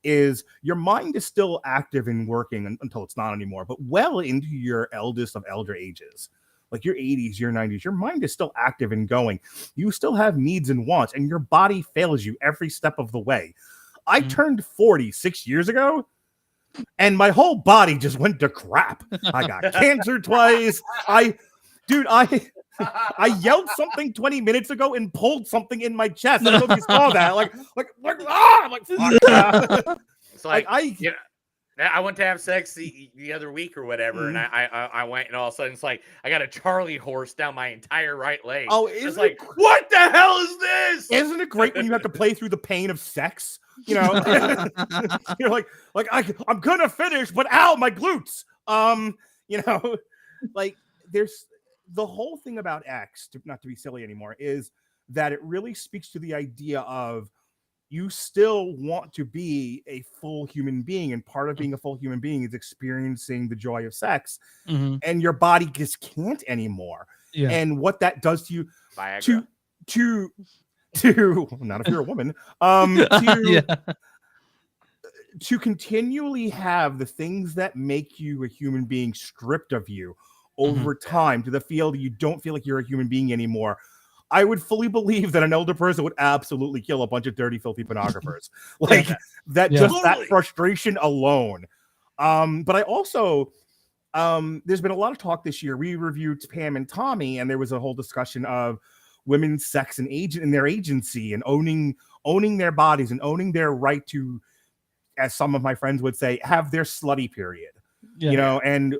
is your mind is still active and working until it's not anymore, but well into your eldest of elder ages, like your 80s, your 90s, your mind is still active and going. You still have needs and wants, and your body fails you every step of the way. I turned 40 6 years ago, and my whole body just went to crap. I got cancer twice. I yelled something 20 minutes ago and pulled something in my chest. I don't know if you saw that. I'm like, fuck. It's like, I I went to have sex the other week or whatever, and I went, and all of a sudden it's like I got a Charlie horse down my entire right leg. Oh, it's isn't like, what the hell is this? isn't it great when you have to play through the pain of sex? You're like I'm gonna finish, but ow, my glutes. Like there's the whole thing about X, not to be silly anymore, is that it really speaks to the idea of you still want to be a full human being, and part of being a full human being is experiencing the joy of sex, Mhm. and your body just can't anymore. Yeah. And what that does to you, Viagra. to not if you're a woman, to Yeah. to continually have the things that make you a human being stripped of you over time, to the feel that you don't feel like you're a human being anymore. I would fully believe that an older person would absolutely kill a bunch of dirty, filthy pornographers. Like that, Yeah. just that Totally. frustration alone. But I also, there's been a lot of talk this year. We reviewed Pam and Tommy, and there was a whole discussion of women's sex and their agency and owning their bodies and owning their right to, as some of my friends would say, have their slutty period. Yeah. You know, and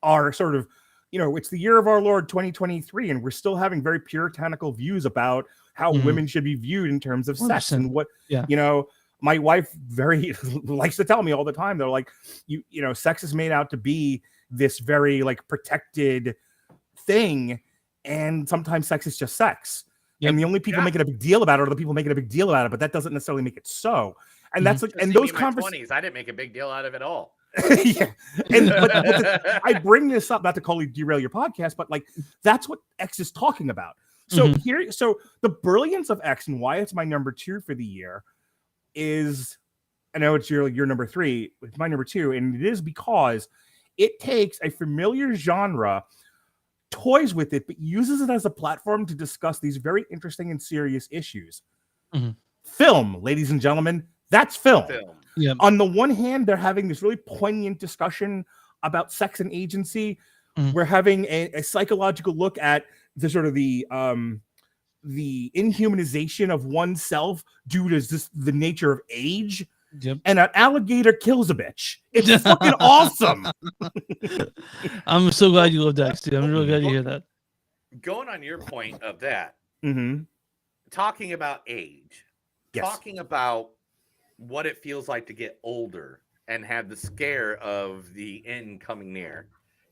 are sort of, you know, it's the year of our Lord 2023, and we're still having very puritanical views about how Mhm. women should be viewed in terms of sex 100%. and what, Yeah. you know, my wife very likes to tell me all the time. They're like, you know, sex is made out to be this very like protected thing, and sometimes sex is just sex. Yep. And the only people Yeah. making a big deal about it are the people making a big deal about it, but that doesn't necessarily make it so. And Mhm. that's like, Just and see me those in my conversations. 20s, I didn't make a big deal out of it all. Yeah. And I bring this up not to call you derail your podcast, but like that's what X is talking about. So Mhm. so the brilliance of X and why it's my number 2 for the year is, I know it's your number 3, it's my number 2, and it is because it takes a familiar genre, toys with it, but uses it as a platform to discuss these very interesting and serious issues. Mhm. Film, ladies and gentlemen, that's film. Yeah. On the one hand, they're having this really poignant discussion about sex and agency. Mhm. We're having a psychological look at the sort of the inhumanization of oneself due to the nature of age. Yep. And an alligator kills a bitch. It's fucking awesome. I'm so glad you love X, dude. I'm really glad to hear that. Going on your point of that, Mm-hmm. talking about age, Yes. talking about what it feels like to get older and have the scare of the end coming near.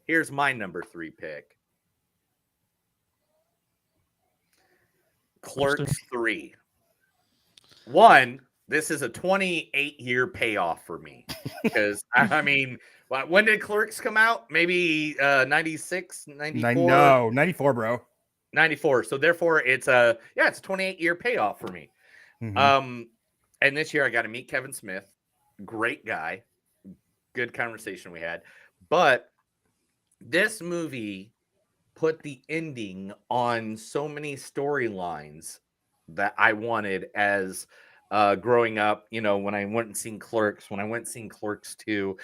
Here's my number 3 pick. Clerks 3. One, this is a 28-year payoff for me because I mean, when did Clerks come out? Maybe 96, 94? No, 94, bro. 94. So therefore it's a 28-year payoff for me. Mhm. And this year I got to meet Kevin Smith. Great guy. Good conversation we had. But this movie put the ending on so many storylines that I wanted as growing up, you know, when I went and seen Clerks, when I went and seen Clerks 2.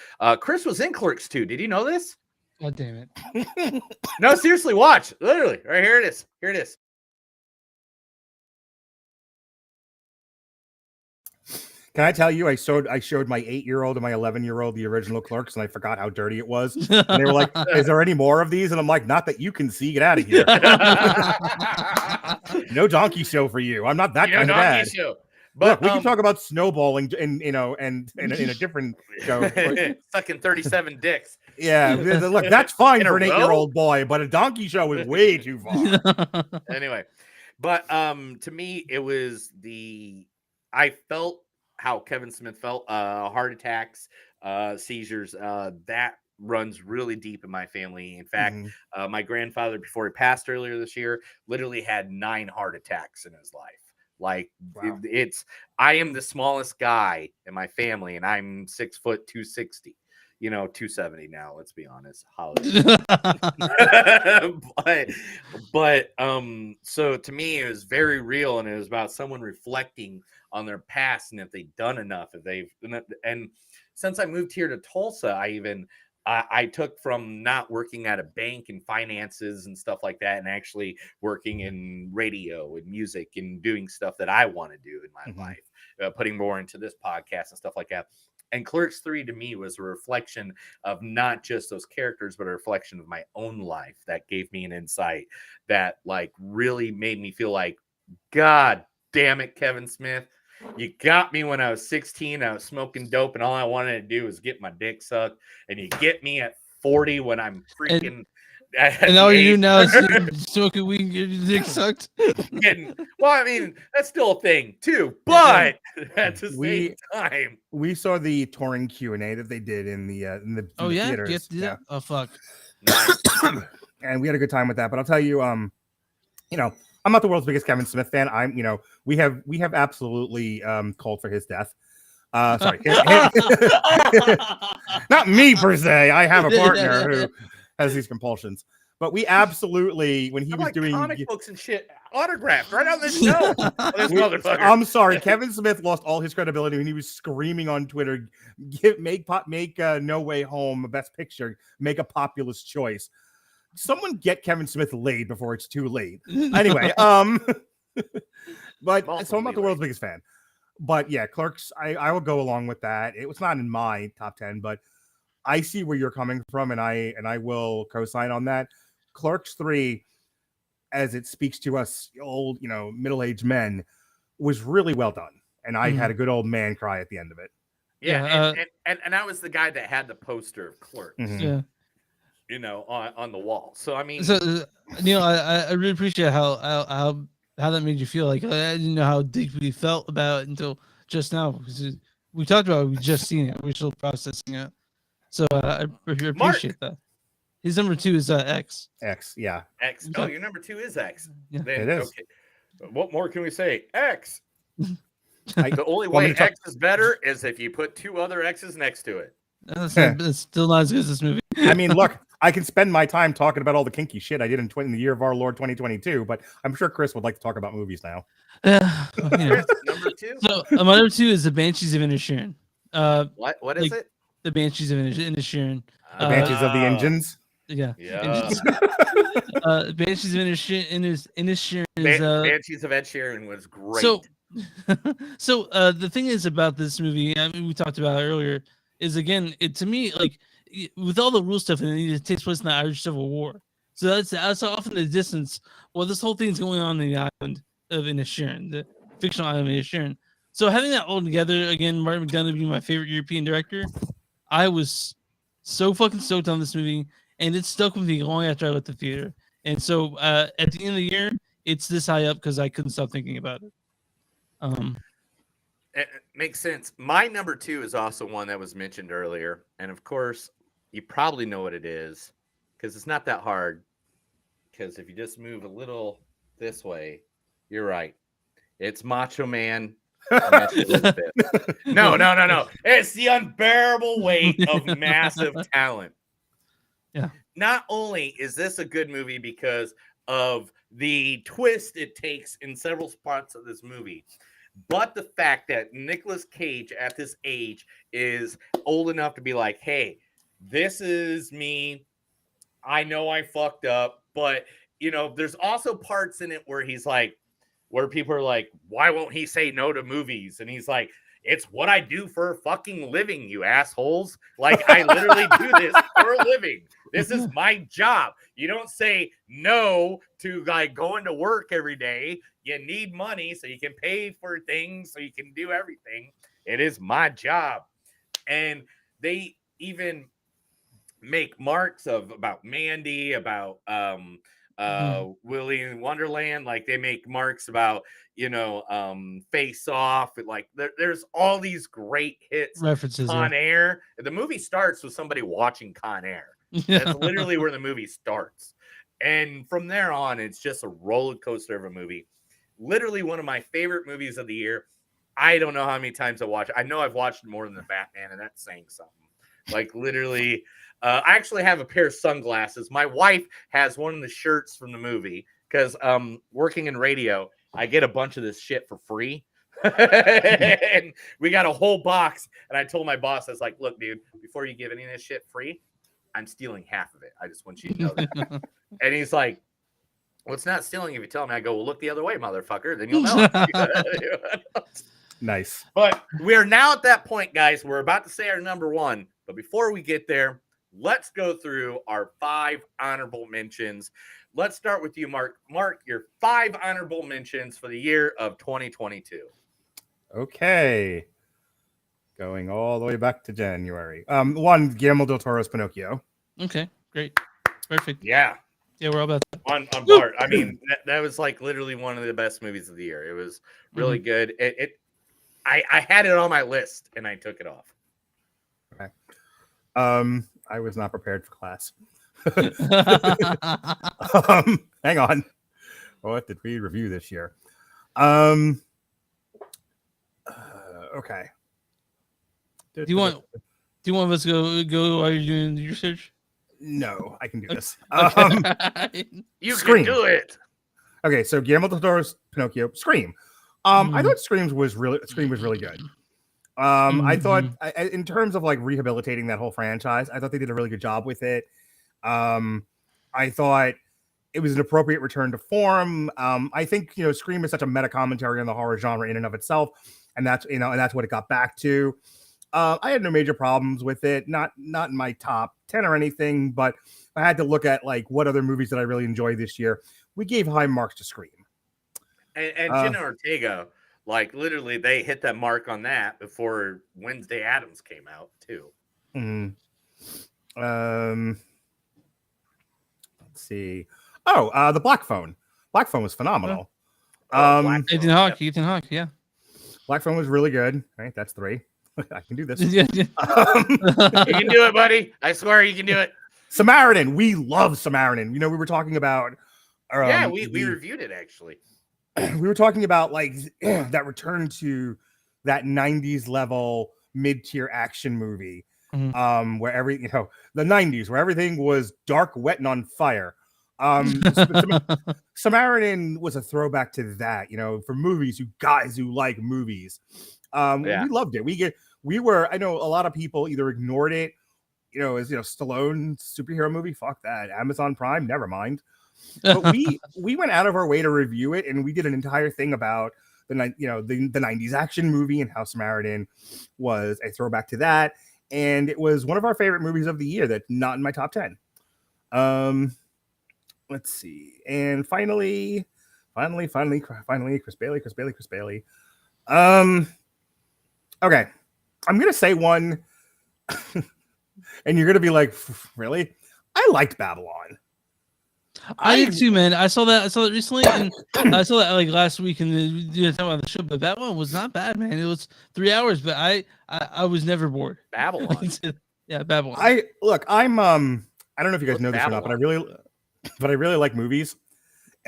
Chris was in Clerks 2. Did you know this? God damn it. No, seriously, watch. Literally, right here it is. Here it is. Can I tell you, I showed my 8-year-old and my 11-year-old the original Clerks, and I forgot how dirty it was. And they were like, "Is there any more of these?" And I'm like, "Not that you can see. Get out of here. No donkey show for you. I'm not that You know, kind of donkey dad." show. But Look, we can talk about snowballing, and you know, and in a different show. sucking 37 dicks. Yeah, look, that's fine In a for an row? 8-year-old boy, but a donkey show is way too far. Anyway, but to me, it was I felt how Kevin Smith felt. Heart attacks, seizures. That runs really deep in my family. In fact, Mhm. my grandfather, before he passed earlier this year, literally had 9 heart attacks in his life. Like Wow. I am the smallest guy in my family, and I'm 6 foot 260. You know, 270 now. Let's be honest. Holiday. but so to me it was very real, and it was about someone reflecting on their past and if they've done enough, if they've, and since I moved here to Tulsa, I took from not working at a bank and finances and stuff like that, and actually working in radio and music and doing stuff that I want to do in my Mhm. life, putting more into this podcast and stuff like that. And Clerks 3 to me was a reflection of not just those characters, but a reflection of my own life that gave me an insight that like really made me feel like, God damn it, Kevin Smith. You got me when I was 16. I was smoking dope, and all I wanted to do was get my dick sucked. And you get me at 40 when I'm freaking. And all you do now is smoking weed and get your dick sucked. Well, I mean, that's still a thing too, but at the We- same time, We saw the touring Q&A that they did in the Oh yeah, theaters. you have to do that? Oh fuck. And we had a good time with that. But I'll tell you, you know, I'm not the world's biggest Kevin Smith fan. I'm, you know, we have absolutely called for his death. Sorry, not me per se. I have a partner who has these compulsions. But we absolutely, when he I'm was like doing, comic books and shit. autographed right on the show. This We- motherfucker. I'm sorry, Kevin Smith lost all his credibility when he was screaming on Twitter, make No Way Home a Best Picture, make a populist choice. Someone get Kevin Smith laid before it's too late. Anyway, but so I'm not the world's biggest fan. But yeah, Clerks, I will go along with that. It was not in my top 10, but I see where you're coming from, and I will co-sign on that. Clerks 3, as it speaks to us old, middle-aged men, was really well done. And I had a good old man cry at the end of it. Yeah, and I was the guy that had the poster of Clerks, Mhm. Yeah. on the wall. So I mean, So Neil, I really appreciate how that made you feel. Like I didn't know how deeply you felt about it until just now. Because we talked about it, we just seen it. We're still processing it. So I appreciate that. His number 2 is X. X, yeah. X. Oh, your number 2 is X. Yeah. Then, It is. Okay. What more can we say? X. I- The only Want me way to talk- X is better is if you put 2 other X's next to it. That's still not as good as this movie. I mean, look, I can spend my time talking about all the kinky shit I did in the year of our Lord 2022, but I'm sure Chris would like to talk about movies now. Yeah. Chris, number 2. So my number 2 is the Banshees of Inisherin. What is like- it? The Banshees of Inisherin. The Banshees of the Ah, Engines. Yeah. Yeah. Banshees of Inisherin is Banshees of Ed Sheeran was great. So the thing is about this movie, I mean, we talked about it earlier, is again, it to me, like with all the rule stuff, and it takes place in the Irish Civil War. So that's often the distance. Well, this whole thing's going on in the island of Inisherin, the fictional island of Inisherin. So having that all together, again, Martin McDonagh being my favorite European director, I was so fucking stoked on this movie, and it stuck with me long after I left the theater. And so at the end of the year, it's this high up because I couldn't stop thinking about it. It makes sense. My number 2 is also one that was mentioned earlier. And of course, you probably know what it is because it's not that hard. Because if you just move a little this way, you're right. It's Macho Man. No. It's the unbearable weight of massive talent. Yeah. Not only is this a good movie because of the twist it takes in several parts of this movie, but the fact that Nicolas Cage at this age is old enough to be like, hey, this is me. I know I fucked up, but there's also parts in it where he's like, where people are like, why won't he say no to movies? And he's like, it's what I do for a fucking living, you assholes. Like, I literally do this for a living. This is my job. You don't say no to like going to work every day. You need money so you can pay for things, so you can do everything. It is my job. And they even make marks about Mandy, about Willy Wonderland. Like they make marks about, Face Off. Like there's all these great hits. References. Con Air. The movie starts with somebody watching Con Air. That's literally where the movie starts. And from there on, it's just a roller coaster of a movie. Literally one of my favorite movies of the year. I don't know how many times I watched it. I know I've watched more than the Batman, and that's saying something. Like literally, I actually have a pair of sunglasses. My wife has one of the shirts from the movie because working in radio, I get a bunch of this shit for free. And we got a whole box. And I told my boss, I was like, look, dude, before you give any of this shit free, I'm stealing half of it. I just want you to know that. And he's like, well, it's not stealing if you tell me. I go, well, look the other way, motherfucker. Then you'll know. Nice. But we are now at that point, guys. We're about to say our number 1. But before we get there, let's go through our 5 honorable mentions. Let's start with you, Mark. Mark, your 5 honorable mentions for the year of 2022. Okay. Going all the way back to January. 1, Guillermo del Toro's Pinocchio. Okay, great. Perfect. Yeah. Yeah, we're all about that. On board. I mean, that was like literally one of the best movies of the year. It was really good. I had it on my list and I took it off. Okay. I was not prepared for class. Hang on. What did we review this year? Okay. Do you want us to go while you're doing the research? No, I can do this. You Scream. can do it. Okay, so Guillermo del Toro's Pinocchio, Scream. I thought Scream was really good. I thought in terms of like rehabilitating that whole franchise, I thought they did a really good job with it. I thought it was an appropriate return to form. I think Scream is such a meta commentary on the horror genre in and of itself, and that's what it got back to. I had no major problems with it, not in my top 10 or anything, but I had to look at like what other movies that I really enjoyed this year. We gave high marks to Scream. And Jenna Ortega, like literally, they hit that mark on that before Wednesday Addams came out too. Let's see. Oh, the Black Phone. Black Phone was phenomenal. Ethan Hawke, yeah. Black Phone was really good. All right, that's 3. I can do this. Yeah. You can do it, buddy. I swear you can do it. Samaritan. We love Samaritan. We were talking about. We reviewed it actually. We were talking about like that return to that 90s level mid-tier action movie. Where the 90s, where everything was dark, wet, and on fire. Samaritan was a throwback to that, for movies, you guys who like movies. We loved it. I know a lot of people either ignored it, as Stallone superhero movie. Fuck that. Amazon Prime, never mind. But we went out of our way to review it, and we did an entire thing about the 90s action movie and how Samaritan was a throwback to that. And it was one of our favorite movies of the year that's not in my top 10. Let's see. And finally, Chris Bailey. Okay. I'm going to say one, and you're going to be like, really? I liked Babylon. I did too, man. I saw that recently, and I saw that like last week, and you talking about the show. But that one was not bad, man. It was 3 hours, but I was never bored. Babylon. Yeah, Babylon. I don't know if you guys know this or not, but I really like movies.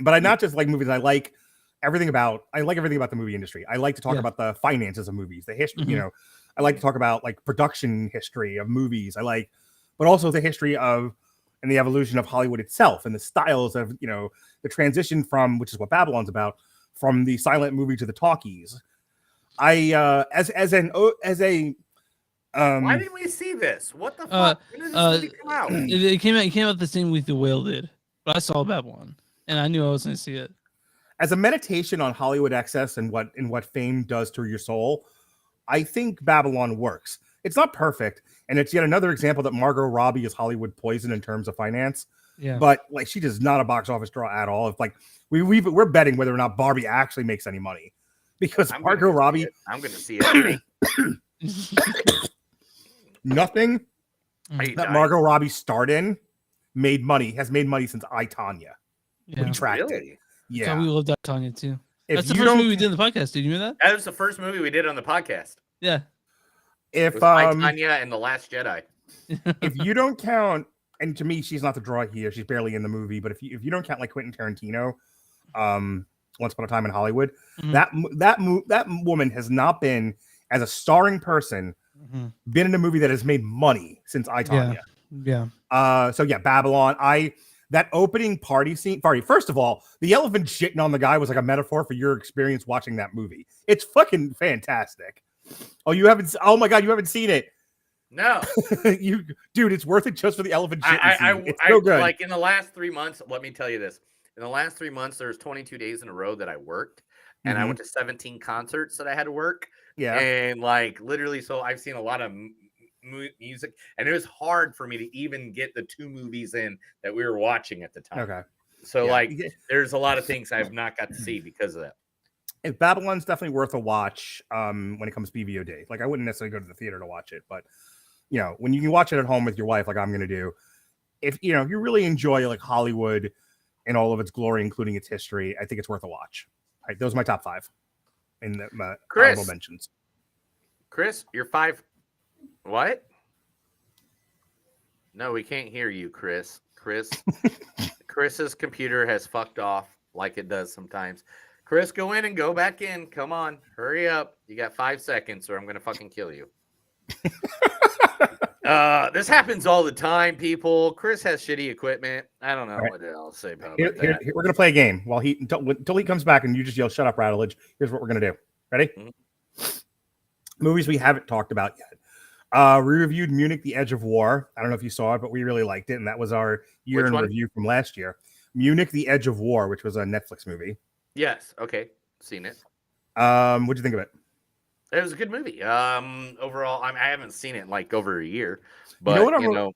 But I not just like movies. I like everything about the movie industry. I like to talk about the finances of movies, the history. I like to talk about like production history of movies. But also the history of and the evolution of Hollywood itself and the styles of, the transition from, which is what Babylon's about, from the silent movie to the talkies. Why didn't we see this? What the fuck? When did this movie come out? It came out the same week The Whale did, but I saw Babylon, and I knew I was going to see it. As a meditation on Hollywood excess and what fame does to your soul, I think Babylon works. It's not perfect, and it's yet another example that Margot Robbie is Hollywood poison in terms of finance. Yeah, but like she is not a box office draw at all. It's like we're betting whether or not Barbie actually makes any money because Margot Robbie. I'm going to see it. Nothing that Margot Robbie starred in has made money since I, Tonya. Yeah. We tracked it. Yeah, so we loved that Tonya too. If That's the first movie we did in the podcast. Did you know that? That was the first movie we did on the podcast. Yeah. If Tanya and The Last Jedi. If you don't count, and to me, she's not the draw here. She's barely in the movie. But if you don't count like Quentin Tarantino, Once Upon a Time in Hollywood, that woman has not been as a starring person been in a movie that has made money since I, Tonya. Yeah. So yeah, Babylon. That opening party scene. First of all, the elephant shitting on the guy was like a metaphor for your experience watching that movie. It's fucking fantastic. Oh my god, you haven't seen it. No. Dude, it's worth it just for the elephant shitting scene. It's so good. Like in the last 3 months, let me tell you this. In the last 3 months, there was 22 days in a row that I worked, and I went to 17 concerts that I had to work. Yeah. And like literally, so I've seen a lot of music, and it was hard for me to even get the 2 movies in that we were watching at the time. Okay. So there's a lot of things I've not got to see because of that. If Babylon's definitely worth a watch when it comes to BVOD. Like I wouldn't necessarily go to the theater to watch it, but when you can watch it at home with your wife, like I'm going to do, if you really enjoy like Hollywood and all of its glory, including its history, I think it's worth a watch. All right, those are my top 5 in the honorable mentions. Chris, you're 5. What? No, we can't hear you, Chris. Chris's computer has fucked off like it does sometimes. Chris, go in and go back in. Come on, hurry up. You got 5 seconds or I'm going to fucking kill you. This happens all the time, people. Chris has shitty equipment. I don't know Right. what else to say about Here, that. we're gonna play a game while until he comes back, and you just yell "Shut up, Rattledge." Here's what we're gonna do. Ready? Mhm. Movies we haven't talked about yet. We reviewed Munich: The Edge of War. I don't know if you saw it, but we really liked it, and that was our year Which in one? review from last year. Munich: The Edge of War, which was a Netflix movie. Yes. Okay. Seen it. What'd you think of it? It was a good movie. Overall, I haven't seen it in like over a year, but know what you I'm- know,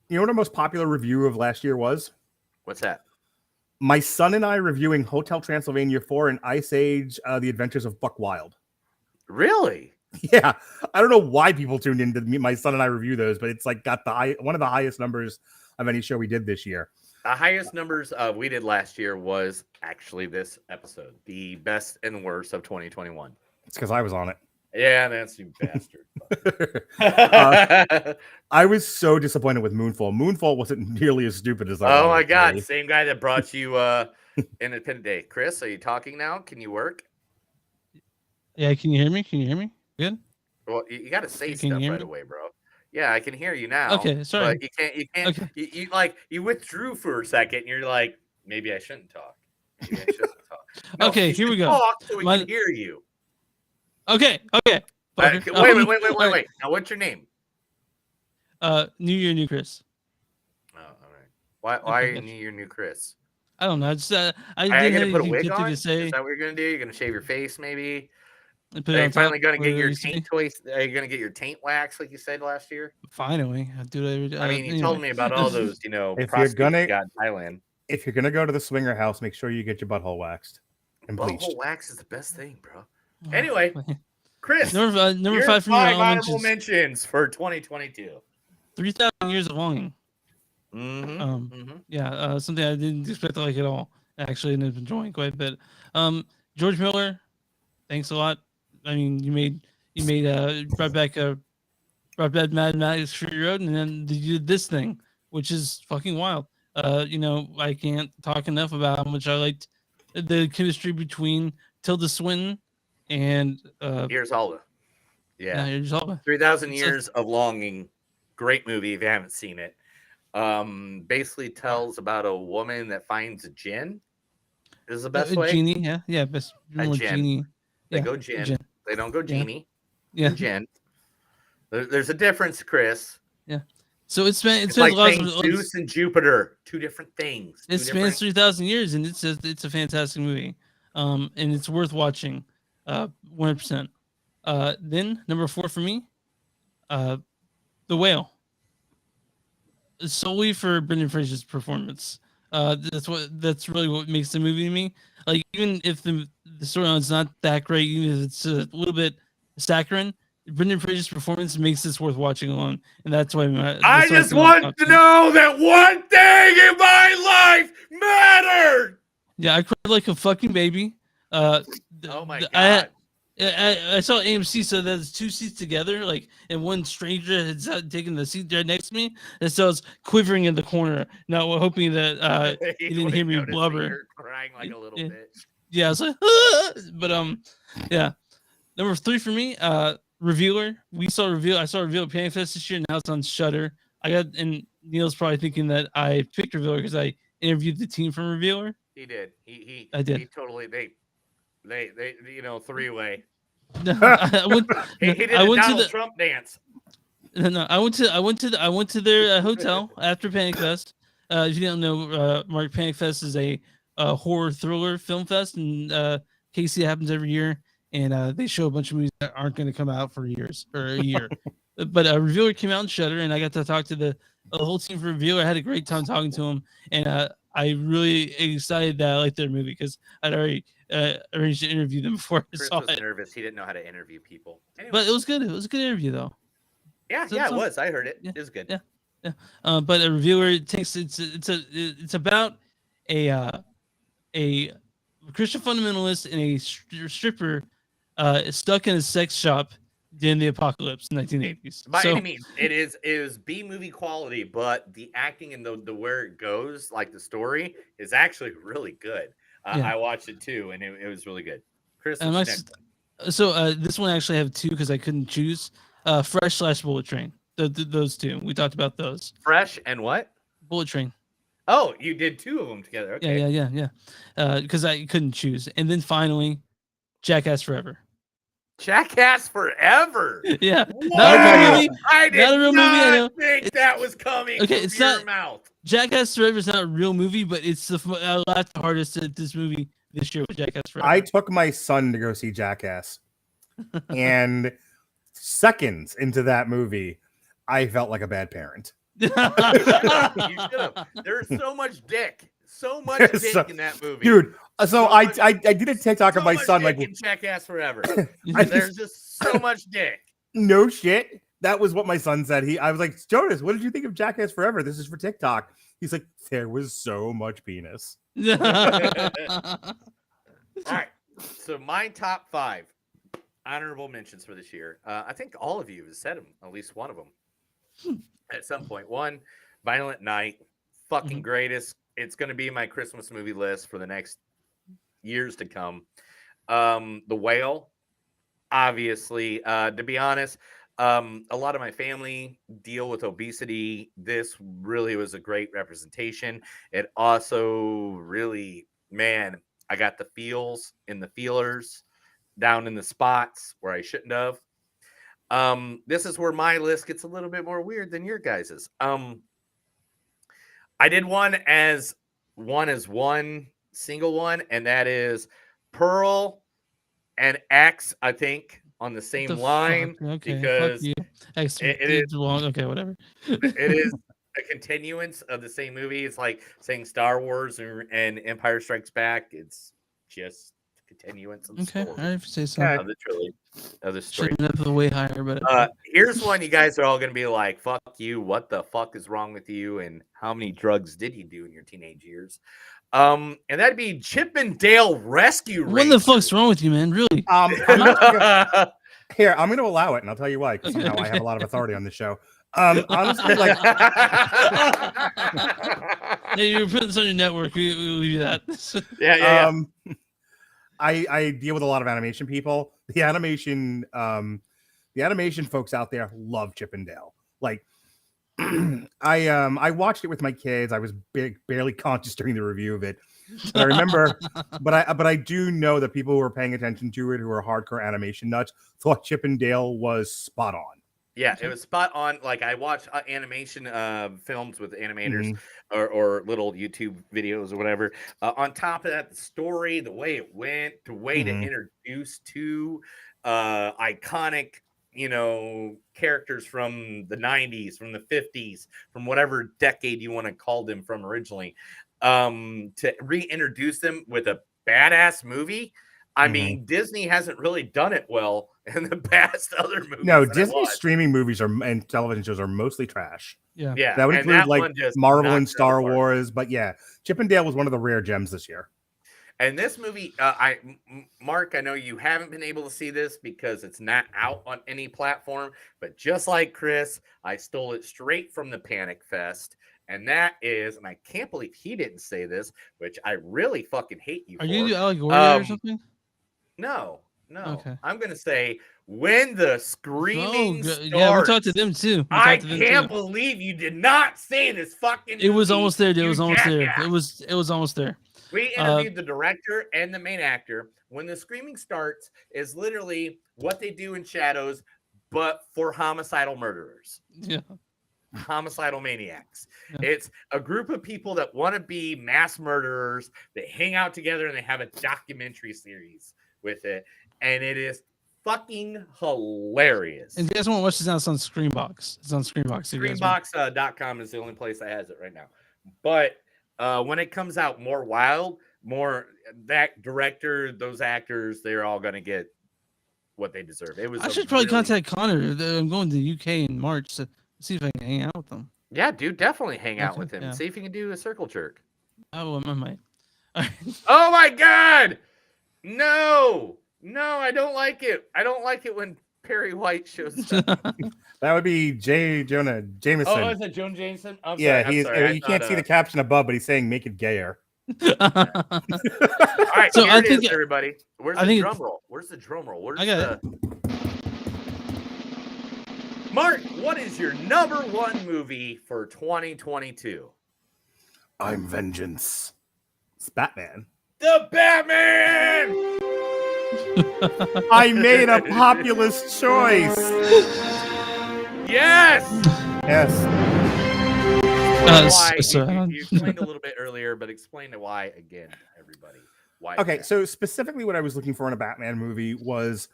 You know what our most popular review of last year was? what's that? My son and I reviewing Hotel Transylvania 4 and Ice Age: The Adventures of Buck Wild. Really? Yeah, I don't know why people tuned in to my son and I review those, but it's like got one of the highest numbers of any show we did this year. The highest numbers we did last year was actually this episode, the best and worst of 2021. It's because I was on it. Yeah, that's you bastard. I was so disappointed with Moonfall. Moonfall wasn't nearly as stupid as I Oh wanted my it to God! be. Same guy that brought you Independent Day. Chris, are you talking now? Can you work? Yeah, can you hear me? Can you hear me? Good. Well, you got to say Can you stuff hear right me? away, bro. Yeah, I can hear you now. Okay, sorry. But you can't. You can't. Okay. You like you withdrew for a second. And you're like, maybe I shouldn't talk. Maybe I shouldn't talk. Okay, you here we should go. Talk so we My- can hear you. Okay. Wait, Um, wait. Now, what's your name? New Year, New Chris. Oh, all right. Why Okay, are gotcha. you your new Chris? I don't know. I just I Are you didn't gonna have put a anything wig good on? to Is say. that what you're gonna do? You're gonna shave your face, maybe? And put Are it you on finally top gonna where get it your used to be. taint toys? Are you gonna get your taint wax like you said last year? Finally, I do it. I mean, you told me about all those, If you're prostitutes gonna- you got in Thailand. If you're gonna go to the swinger house, make sure you get your butthole waxed and bleached. Butthole wax is the best thing, bro. Anyway, Chris, number your 5 for me. five Honorable honorable mentions. mentions for 2022. 3,000 Years of Longing. Mm-hmm. Yeah, something I didn't expect to like at all. Actually, ended up enjoying quite a bit. George Miller, thanks a lot. I mean, you brought back Mad Max Fury Road, and then you did this thing, which is fucking wild. I can't talk enough about how much I liked the chemistry between Tilda Swinton and Here's Alda. Yeah. Idris Elba. 3,000 It's a- Years of Longing. Great movie if you haven't seen it. Basically tells about a woman that finds a djinn. Is the best way. Genie, best more djinn. genie. They Yeah, go djinn. djinn. They don't go genie. Yeah. Djinn. There's a difference, Chris. So it's It's a like lot saying Zeus and Jupiter, two different things. It spans 3,000 years, and it's a fantastic movie, and it's worth watching, 100%. Then number 4 for me, The Whale. Solely for Brendan Fraser's performance. That's really what makes the movie to me. Like, even if the storyline's not that great, even if it's a little bit saccharine, Brendan Fraser's performance makes this worth watching alone, and that's why I just want to know that one thing in my life mattered. Yeah, I cried like a fucking baby. Oh my th- God. I saw AMC, so there's 2 seats together, like, and one stranger had taken the seat right next to me, and so I was quivering in the corner, not hoping that He didn't hear me noticed that blubber. you're crying like a little Yeah. bitch. yeah, I was like, "Ah!" But yeah. Number 3 for me, Revealer. I saw Revealer at Panic Fest this year. Now it's on Shudder. And Neil's probably thinking that I picked Revealer because I interviewed the team from Revealer. He did. He I did. He totally they three-way. No, I went. He did I a went to Donald the. Trump dance. No, I went to their hotel after Panic Fest. If you don't know, Mark, Panic Fest is a horror thriller film fest, and KC happens every year, and they show a bunch of movies that aren't going to come out for years or a year. But Revealer came out in Shudder, and I got to talk to the whole team for Revealer. I had a great time talking to them, and I really excited that I liked their movie because I'd already arranged to interview them before I Chris saw was it. nervous. He didn't know how to interview people. Anyway, But it was good. It was a good interview, though. yeah, so- it so- was. I heard it. yeah, It was good. yeah. But a Revealer takes it's about a Christian fundamentalist and a stripper stuck in a sex shop during the apocalypse in 1980s. By So any means, it is B movie quality, but the acting and the where it goes, like the story, is actually really good. Yeah. I watched it too, and it was really good. Chris, And what's my next? this one I actually have 2 because I couldn't choose. Fresh / Bullet Train. those two. We talked about those. Fresh and what? Bullet Train. Oh, you did 2 of them together. Okay. Yeah. Because I couldn't choose. And then finally, Jackass Forever. Jackass Forever. Yeah. Whoa! Not a real movie. I did Not a real movie, I know. not think that was coming Okay, from it's your not- mouth. Jackass Forever is not a real movie, but it's I laughed the hardest at this movie this year with Jackass Forever. I took my son to go see Jackass, and seconds into that movie, I felt like a bad parent. You should have. There's so much dick. So much dick So- in that movie. Dude, so So I, much- I did a TikTok of so my much son, dick like, in Jackass Forever. I There's just so much dick. no shit. That was what my son said. I was like, Jonas, what did you think of Jackass Forever? This is for TikTok. He's like, there was so much penis. All right. So my top 5 honorable mentions for this year. I think all of you have said them, at least one of them at some point. One, Violent Night, fucking greatest. It's going to be my Christmas movie list for the next years to come. The Whale, obviously. To be honest, a lot of my family deal with obesity. This really was a great representation. It also really, man, I got the feels in the feelers down in the spots where I shouldn't have. This is where my list gets a little bit more weird than your guys's. I did one as one single one, and that is Pearl and X, I think, on the same line. Okay, because fuck you. it is- Okay, whatever. It is a continuance of the same movie. It's like saying Star Wars and Empire Strikes Back. It's just a continuance of the Okay, story, all right, if you say so. Okay. of the trilogy, of the story. Shouldn't have way higher, but Here's one you guys are all going to be like, fuck you. What the fuck is wrong with you? And how many drugs did you do in your teenage years? And that'd be Chip and Dale Rescue what the Rangers. fuck's wrong with you, man? Really? I'm not gonna- here, I'm going to allow it, and I'll tell you why, because somehow I have a lot of authority on this show. Honestly, like, Hey, you're putting this on your network. We leave you that. yeah. I deal with a lot of animation people. The animation folks out there love Chip and Dale. Like, I watched it with my kids. I was barely conscious during the review of it. But I remember, but I do know that people who were paying attention to it, who are hardcore animation nuts, thought Chip and Dale was spot on. Yeah, it was spot on. Like I watched animation films with animators Mm-hmm. or little YouTube videos or whatever. On top of that, the story, the way it went, the way to Mhm. introduce two iconic, characters from the 90s, from the 50s, from whatever decade you want to call them from originally, to reintroduce them with a badass movie. I Mhm. mean, Disney hasn't really done it well in the past other movies. No, that I Disney watched. streaming movies and television shows are mostly trash. Yeah. Yeah, That would and include like one just Marvel knocked and it Star apart. Wars, but yeah, Chip and Dale was one of the rare gems this year. And this movie, Mark, I know you haven't been able to see this because it's not out on any platform, but just like Chris, I stole it straight from the Panic Fest. And that is, and I can't believe he didn't say this, which I really fucking hate you Are for. you Allegoria or Um, something? No. Okay. I'm going to say, when the screaming starts, yeah, we talked to them too. I can't believe you did not say this fucking It was movie, almost there. It you was almost there. jackass. It was almost there. We interviewed the director and the main actor. When the screaming starts is literally what they do in Shadows, but for homicidal murderers, Yeah. homicidal maniacs. Yeah. It's a group of people that want to be mass murderers. They hang out together and they have a documentary series with it. And it is fucking hilarious. And if you guys want to watch this now, it's on Screenbox. It's on Screenbox. if you guys want. Screenbox.com is the only place that has it right now. But when it comes out more wild, more that director, those actors, they're all going to get what they deserve. It was I a should probably really- contact Connor. I'm going to the UK in March to see if I can hang out with them. Yeah, dude, definitely hang out Okay, with him. yeah. See if you can do a circle jerk. Oh, I might. All right. Oh my god! No, I don't like it. I don't like it when Perry White shows up. That would be Jonah Jameson. Oh, is it Joan Jameson? I'm Yeah, sorry, he's. I'm sorry. I You can't thought, see the caption above, but he's saying "make it gayer." All right, So here I it think- is, everybody. Where's I the think drum roll? Where's the drum roll? Where's I got the? Mark, what is your number one movie for 2022? I'm vengeance. It's Batman. The Batman! I made a populist choice. Yes! Yes. Why? so- You explained a little bit earlier, but explain why again, everybody. Why? Okay, that? so specifically what I was looking for in a Batman movie was,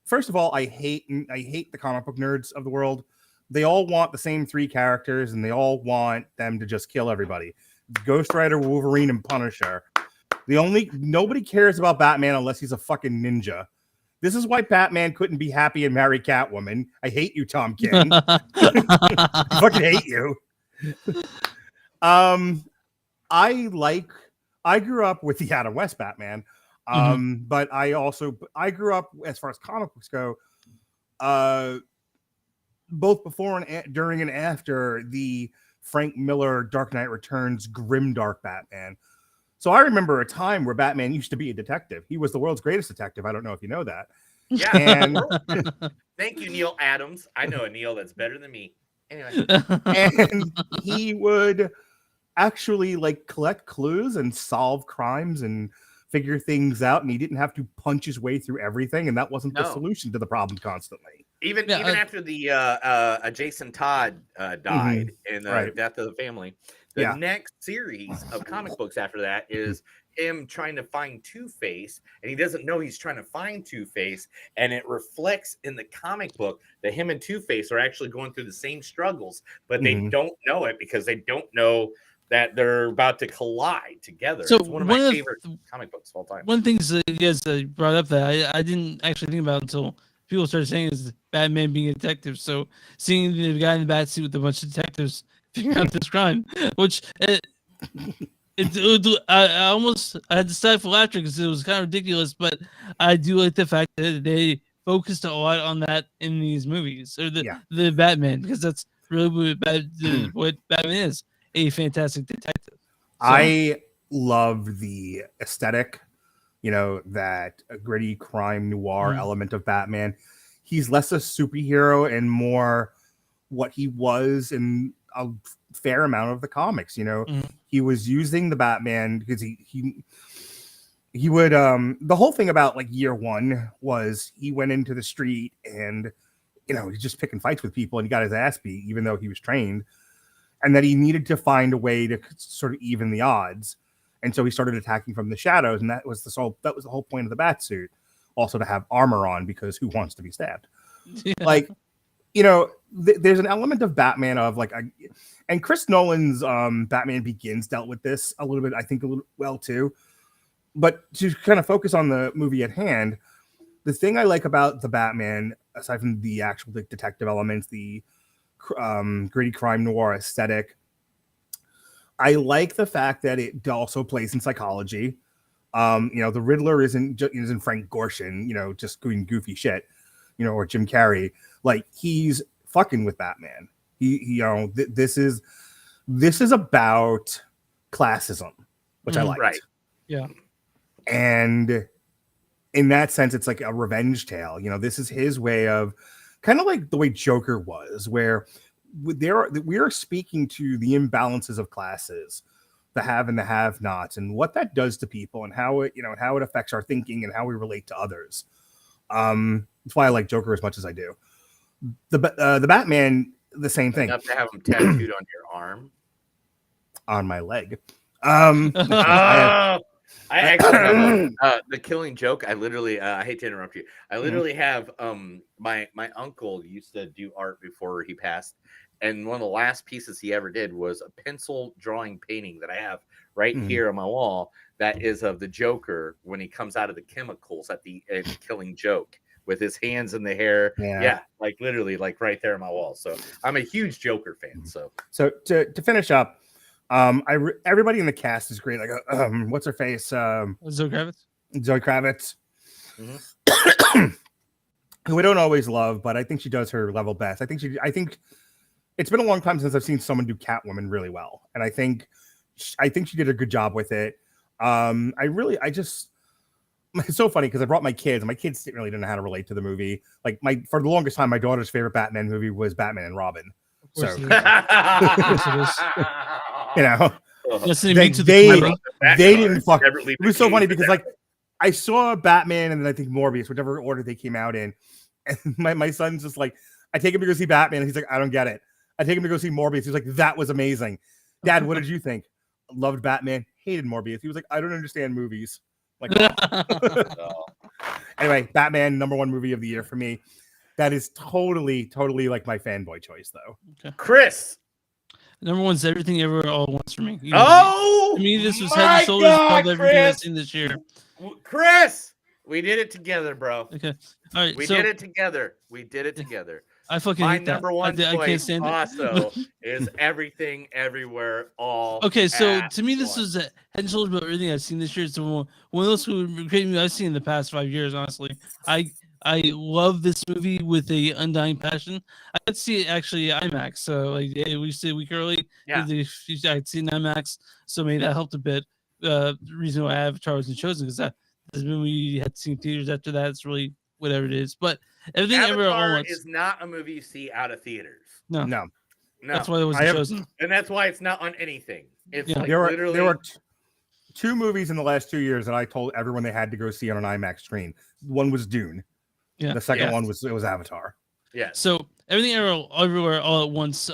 first of all, I hate the comic book nerds of the world. They all want the same three characters, and they all want them to just kill everybody. Ghost Rider, Wolverine, and Punisher. Nobody cares about Batman unless he's a fucking ninja. This is why Batman couldn't be happy and marry Catwoman. I hate you, Tom King. I fucking hate you. I grew up with the Adam West Batman. But I grew up, as far as comic books go, both before and during and after the Frank Miller Dark Knight Returns grimdark Batman. So I remember a time where Batman used to be a detective. He was the world's greatest detective. I don't know if you know that. Yeah. And Thank you, Neil Adams. I know a Neil that's better than me. Anyway. and he would actually like collect clues and solve crimes and figure things out, and he didn't have to punch his way through everything, and that wasn't the No. solution to the problem constantly. Even Yeah, after the Jason Todd died in the Right. Death of the Family, the Yeah. next series of comic books after that is him trying to find Two-Face, and he doesn't know he's trying to find Two-Face, and it reflects in the comic book that him and Two-Face are actually going through the same struggles, but they Mhm. don't know it because they don't know that they're about to collide together. So It's one of one my of favorite comic books of all time. One of the things that you guys brought up that I didn't actually think about until people started saying is Batman being a detective. So seeing the guy in the bat suit with a bunch of detectives figuring out this crime, which I had to stifle laughter because it was kind of ridiculous, but I do like the fact that they focused a lot on that in these movies or the Batman, because that's really what Batman is, a fantastic detective. So, I love the aesthetic, that gritty crime noir element of Batman. He's less a superhero and more what he was in a fair amount of the comics. He was using the Batman because he would the whole thing about like year one was he went into the street and he's just picking fights with people and he got his ass beat even though he was trained, and that he needed to find a way to sort of even the odds. And so he started attacking from the shadows, and that was the whole point of the bat suit. Also to have armor on, because who wants to be stabbed? yeah. Like, there's an element of Batman of like, and Chris Nolan's Batman Begins dealt with this a little bit, I think, a little well too. But to kind of focus on the movie at hand, the thing I like about the Batman, aside from the actual detective elements, the gritty crime noir aesthetic, I like the fact that it also plays in psychology. The Riddler isn't Frank Gorshin, just doing goofy shit, or Jim Carrey. Like, he's fucking with Batman. This is about classism, which I like. Right. Yeah. And in that sense, it's like a revenge tale. This is his way of, kind of like the way Joker was, where we are speaking to the imbalances of classes, the have and the have-nots, and what that does to people, and how it affects our thinking and how we relate to others. That's why I like Joker as much as I do. The Batman, the same thing. Enough to have him tattooed on your arm. On my leg. I actually have the Killing Joke. I literally, I hate to interrupt you. I literally have my uncle used to do art before he passed, and one of the last pieces he ever did was a pencil drawing painting that I have right here on my wall. That is of the Joker when he comes out of the chemicals at the end, Killing Joke, with his hands in the hair. Yeah, like literally, like right there on my wall. So I'm a huge Joker fan. So to finish up. Everybody in the cast is great. Like, what's her face? Zoe Kravitz. Zoe Kravitz, who we don't always love, but I think she does her level best. I think it's been a long time since I've seen someone do Catwoman really well, and I think she did a good job with it. My it's so funny because I brought my kids, and my kids really didn't know how to relate to the movie. Like for the longest time, my daughter's favorite Batman movie was Batman and Robin. Of course So it is. you know, Listening they to the camera. they didn't fuck. Separately It was so between funny the because like I saw Batman and then I think Morbius, whichever order they came out in, and my son's just like, I take him to go see Batman, and he's like, I don't get it. I take him to go see Morbius. He's like, that was amazing. Dad, what did you think? Loved Batman, hated Morbius. He was like, I don't understand movies. Like, Oh. anyway, Batman, #1 movie of the year for me. That is totally like my fanboy choice, though. Chris. #1's Everything Everywhere All at Once for me. You know, Oh, to me, this was my head and shoulders God, above everything I've Chris. seen this year. Chris, we did it together, bro. Okay, all right. We so did it together. We did it together. I fucking My hate that. #1 I can't choice stand it. also is Everything Everywhere All. Okay, so at to me, this once. was a head and shoulders above everything I've seen this year. It's one of those great movies I've seen in the past 5 years. Honestly, I love this movie with a undying passion. I could see it actually IMAX. So like we stayed a week early. Yeah. I'd seen IMAX, so maybe that helped a bit. The reason why Avatar wasn't chosen because this movie had seen theaters after that. It's really whatever it is. But Everything Everywhere All at Avatar Once. is not a movie you see out of theaters. No, No, that's why it wasn't chosen. And that's why it's not on anything. It's Yeah. like there literally. were 2 movies in the last 2 years that I told everyone they had to go see on an IMAX screen. One was Dune. Yeah. The second Yeah. one was Avatar. Yes. So Everything Everywhere All at Once.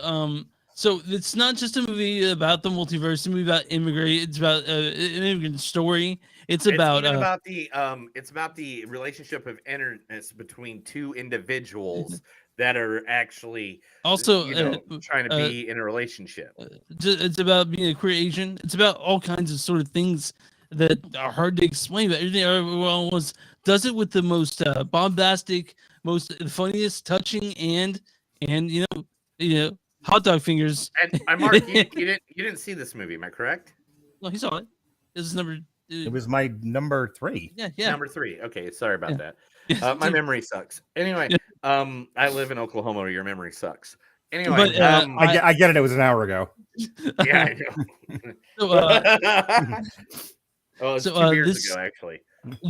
So it's not just a movie about the multiverse. It's a movie about immigrant. It's about an immigrant story. It's about it's about the relationship of interest between two individuals that are actually also trying to be in a relationship. it's about being a queer Asian. It's about all kinds of sort of things that are hard to explain. But Everything Everywhere All at Once does it with the most bombastic, most funniest, touching, and you know. Hot dog fingers. And Mark, you didn't see this movie, am I correct? No, he saw it. This is number. It was my #3. Yeah. #3. Okay, sorry about Yeah. that. My memory sucks. Anyway, I live in Oklahoma. Where your memory sucks. Anyway, But, I get it. It was an hour ago. yeah, I know. So, it's so, 2 years this- ago, actually.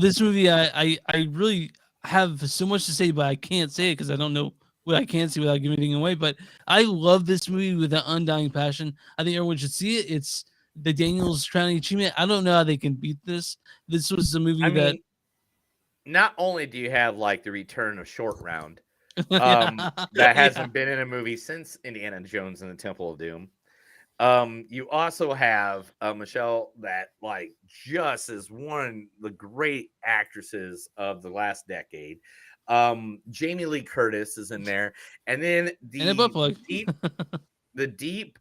This movie, I really have so much to say, but I can't say it because I don't know what I can say without giving anything away. But I love this movie with an undying passion. I think everyone should see it. It's the Daniels crowning achievement. I don't know how they can beat this. This was a movie I that. mean, not only do you have like the return of Short Round, that hasn't been in a movie since Indiana Jones and the Temple of Doom. You also have Michelle that like just is one of the great actresses of the last decade. Jamie Lee Curtis is in there, and then the deep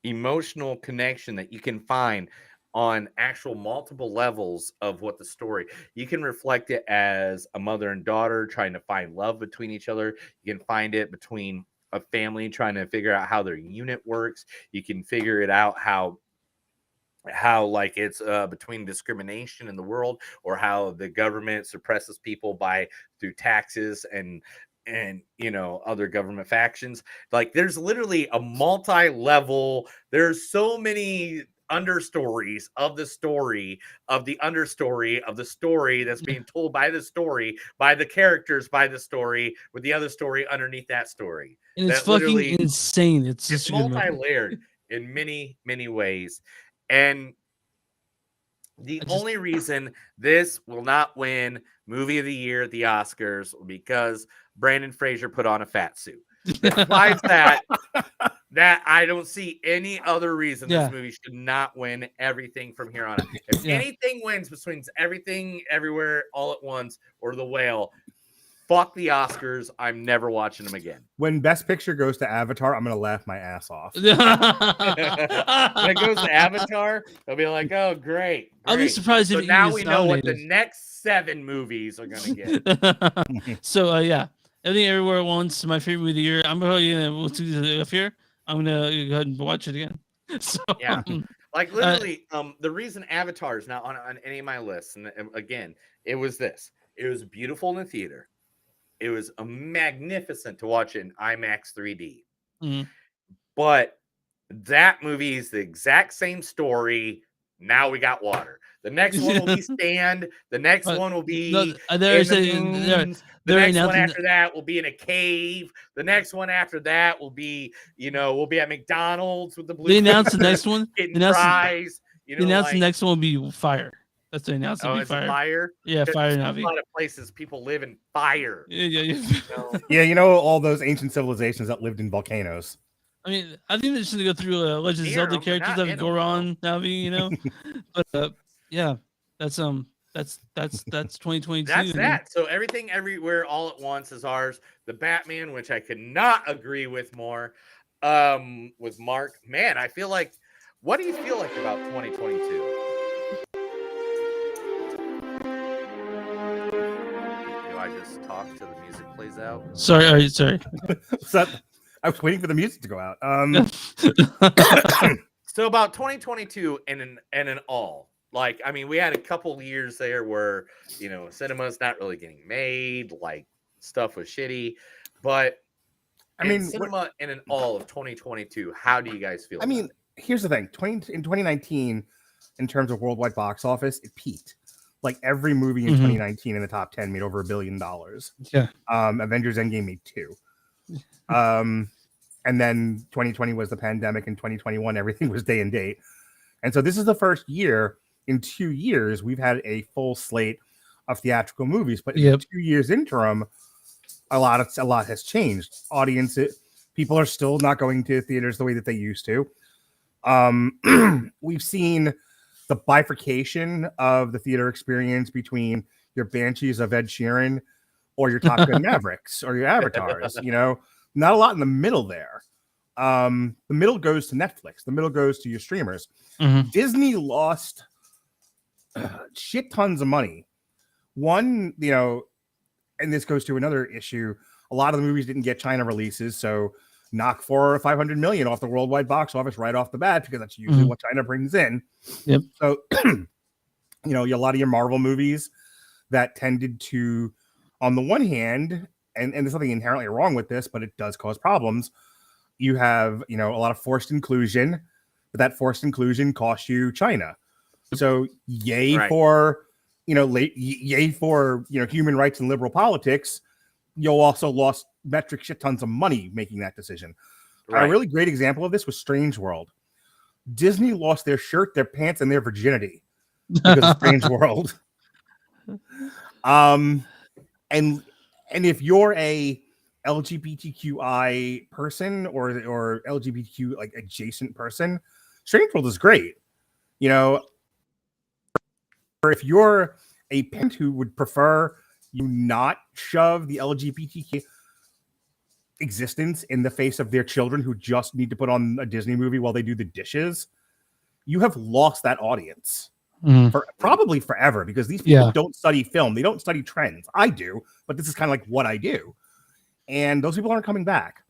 emotional connection that you can find on actual multiple levels of what the story. You can reflect it as a mother and daughter trying to find love between each other. You can find it between a family trying to figure out how their unit works. You can figure it out how like it's between discrimination in the world, or how the government suppresses people through taxes and other government factions. Like there's literally a multi-level, there's so many understories of the story of the understory of the story that's being told by the story, by the characters, by the story, with the other story underneath that story. And it's That fucking literally- insane. It's It's such a good movie. multi-layered in many, many ways. And the only reason this will not win Movie of the Year at the Oscars because Brandon Fraser put on a fat suit. Besides that I don't see any other reason this movie should not win everything from here on out. If anything wins between Everything Everywhere All at Once or The Whale, fuck the Oscars. I'm never watching them again. When Best Picture goes to Avatar, I'm gonna laugh my ass off. When it goes to Avatar, they'll be like, "Oh, great!" I'll be surprised So if now it we is know what the nominated. next 7 movies are gonna get. So Everything Everywhere at Once, my favorite movie of the year. I'm probably we'll do this up here. I'm gonna go ahead and watch it again. So Yeah. Like literally, the reason Avatar is not on any of my lists, and again, it was this. It was beautiful in the theater. It was magnificent to watch it in IMAX 3D. Mhm. But that movie is the exact same story Now we got water. The next one will be sand. The next one will be they're in the saying moons. The they're next one announcing after that will be in a cave. The next one after that will be, we'll be at McDonald's with the blue. they announced the next one. Getting They announced, fries. they announced the like, next one will be fire. That's what they announced. It'll be is it fire. fire? Yeah, Because fire there's Navi. a lot of places people live in fire. Yeah. Yeah, all those ancient civilizations that lived in volcanoes. I mean, I think they're just gonna go through Legend of Near Zelda 'em, but characters not that have in 'em, though. Goron, Navi, But yeah, that's 2022. That's I mean, that. So everything, everywhere, all at once is ours. The Batman, which I could not agree with more, with Mark. Man, I feel like. What do you feel like about 2022? Do I just talk till the music plays out? Sorry. So I was waiting for the music to go out. So about 2022 and in all, like, I mean, we had a couple years there where, cinema's not really getting made, like stuff was shitty, but I mean, cinema and in all of 2022, how do you guys feel? I mean, here's the thing: in 2019, in terms of worldwide box office, it peaked. Like every movie in 2019 in the top 10 made over $1 billion. Yeah. Avengers Endgame made 2. And then 2020 was the pandemic, and 2021 everything was day and date. And so this is the first year in 2 years we've had a full slate of theatrical movies. But in the 2 years interim, a lot has changed. People are still not going to theaters the way that they used to. We've seen the bifurcation of the theater experience between your Banshees of Ed Sheeran or your Top Gun Mavericks or your Avatars. Not a lot in the middle there. The middle goes to Netflix. The middle goes to your streamers. Disney lost shit tons of money. One, and this goes to another issue. A lot of the movies didn't get China releases, so knock 400 or 500 million off the worldwide box office right off the bat, because that's usually what China brings in. Yep. So, a lot of your Marvel movies that tended to, on the one hand, and there's nothing inherently wrong with this, but it does cause problems. You have, a lot of forced inclusion, but that forced inclusion costs you China. So yay for, yay for, human rights and liberal politics. You'll also lost metric shit tons of money making that decision. Right. A really great example of this was Strange World. Disney lost their shirt, their pants, and their virginity because of Strange World. And if you're a LGBTQI person or LGBTQ like adjacent person, Strange World is great. Or if you're a parent who would prefer you not shove the LGBTQ existence in the face of their children who just need to put on a Disney movie while they do the dishes, you have lost that audience for probably forever, because these people don't study film. They don't study trends. I do, but this is kind of like what I do. And those people aren't coming back.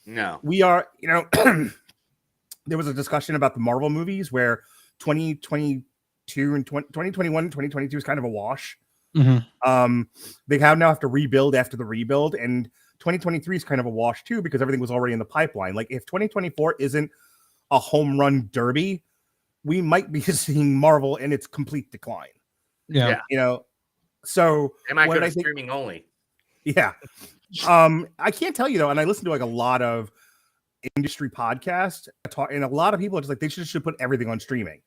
No. We are, there was a discussion about the Marvel movies where 2022 and 2021 and 2022 is kind of a wash. They now have to rebuild after the rebuild, and 2023 is kind of a wash too, because everything was already in the pipeline. Like if 2024 isn't a home run derby, we might be seeing Marvel in its complete decline. Yeah. So they might go to streaming only. Yeah. I can't tell you though, and I listen to like a lot of industry podcasts, and a lot of people are just like, they should put everything on streaming.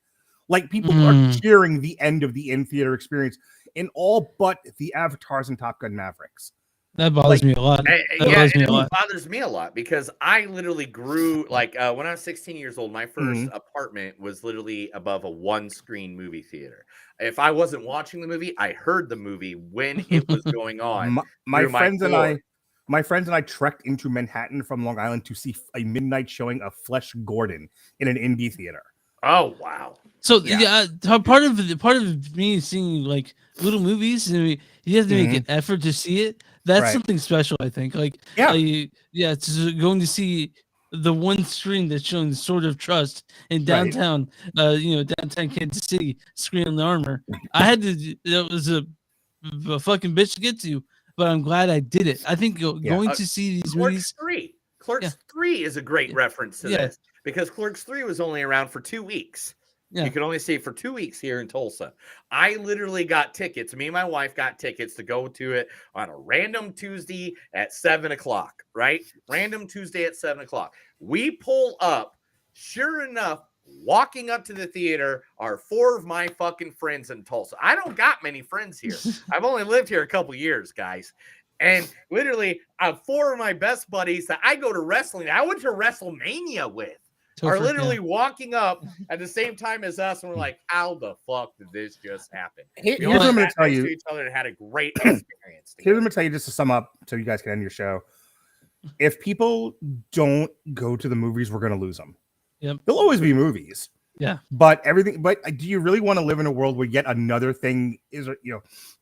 Like people are cheering the end of the in-theater experience in all but the Avatars and Top Gun Mavericks. That bothers me a lot. It bothers me a lot because I literally grew when I was 16 years old. My first apartment was literally above a one-screen movie theater. If I wasn't watching the movie, I heard the movie when it was going on. My friends and I trekked into Manhattan from Long Island to see a midnight showing of Flesh Gordon in an indie theater. Oh wow! So part of me seeing like little movies, and you have to make an effort to see it. That's something special, I think. It's going to see the one screen that's showing Sword of Trust in downtown, downtown Kansas City, Screen on the Armor. I had to. That was a fucking bitch to get to, but I'm glad I did it. I think going to see these movies. Clerks 3 is a great reference to this, because Clerks 3 was only around for 2 weeks. Yeah. You can only see it for 2 weeks here in Tulsa. I literally got tickets. Me and my wife got tickets to go to it on a random Tuesday at 7:00, right? Random Tuesday at 7:00. We pull up. Sure enough, walking up to the theater are 4 of my fucking friends in Tulsa. I don't got many friends here. I've only lived here a couple years, guys. And literally, 4 of my best buddies that I go to wrestling, I went to WrestleMania with, are literally walking up at the same time as us, and we're like, "How the fuck did this just happen?" Here's We what all I'm going sat to tell next you. to each other and had a great experience. Here's what I'm together. going to tell you just to sum up so you guys can end your show. If people don't go to the movies, we're going to lose them. Yep. There'll always be movies. Yeah. But do you really want to live in a world where yet another thing is,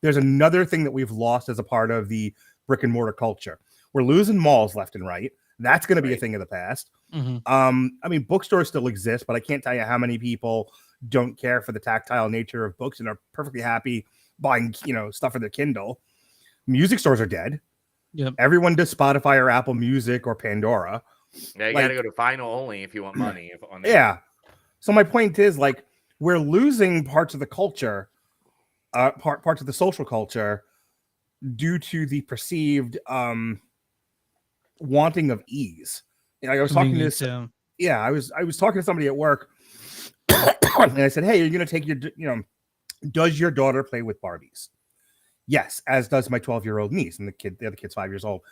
there's another thing that we've lost as a part of the brick and mortar culture? We're losing malls left and right. That's going to be a thing of the past. I mean, bookstores still exist, but I can't tell you how many people don't care for the tactile nature of books and are perfectly happy buying, stuff for their Kindle. Music stores are dead. Yep. Everyone does Spotify or Apple Music or Pandora. Yeah, you got to go to vinyl only if you want money. Yeah. So my point is, we're losing parts of the culture, parts of the social culture, due to the perceived wanting of ease. I was talking to I was talking to somebody at work, and I said, "Hey, you're going to take your, does your daughter play with Barbies?" Yes, as does my 12-year-old niece, and the other kid's 5 years old.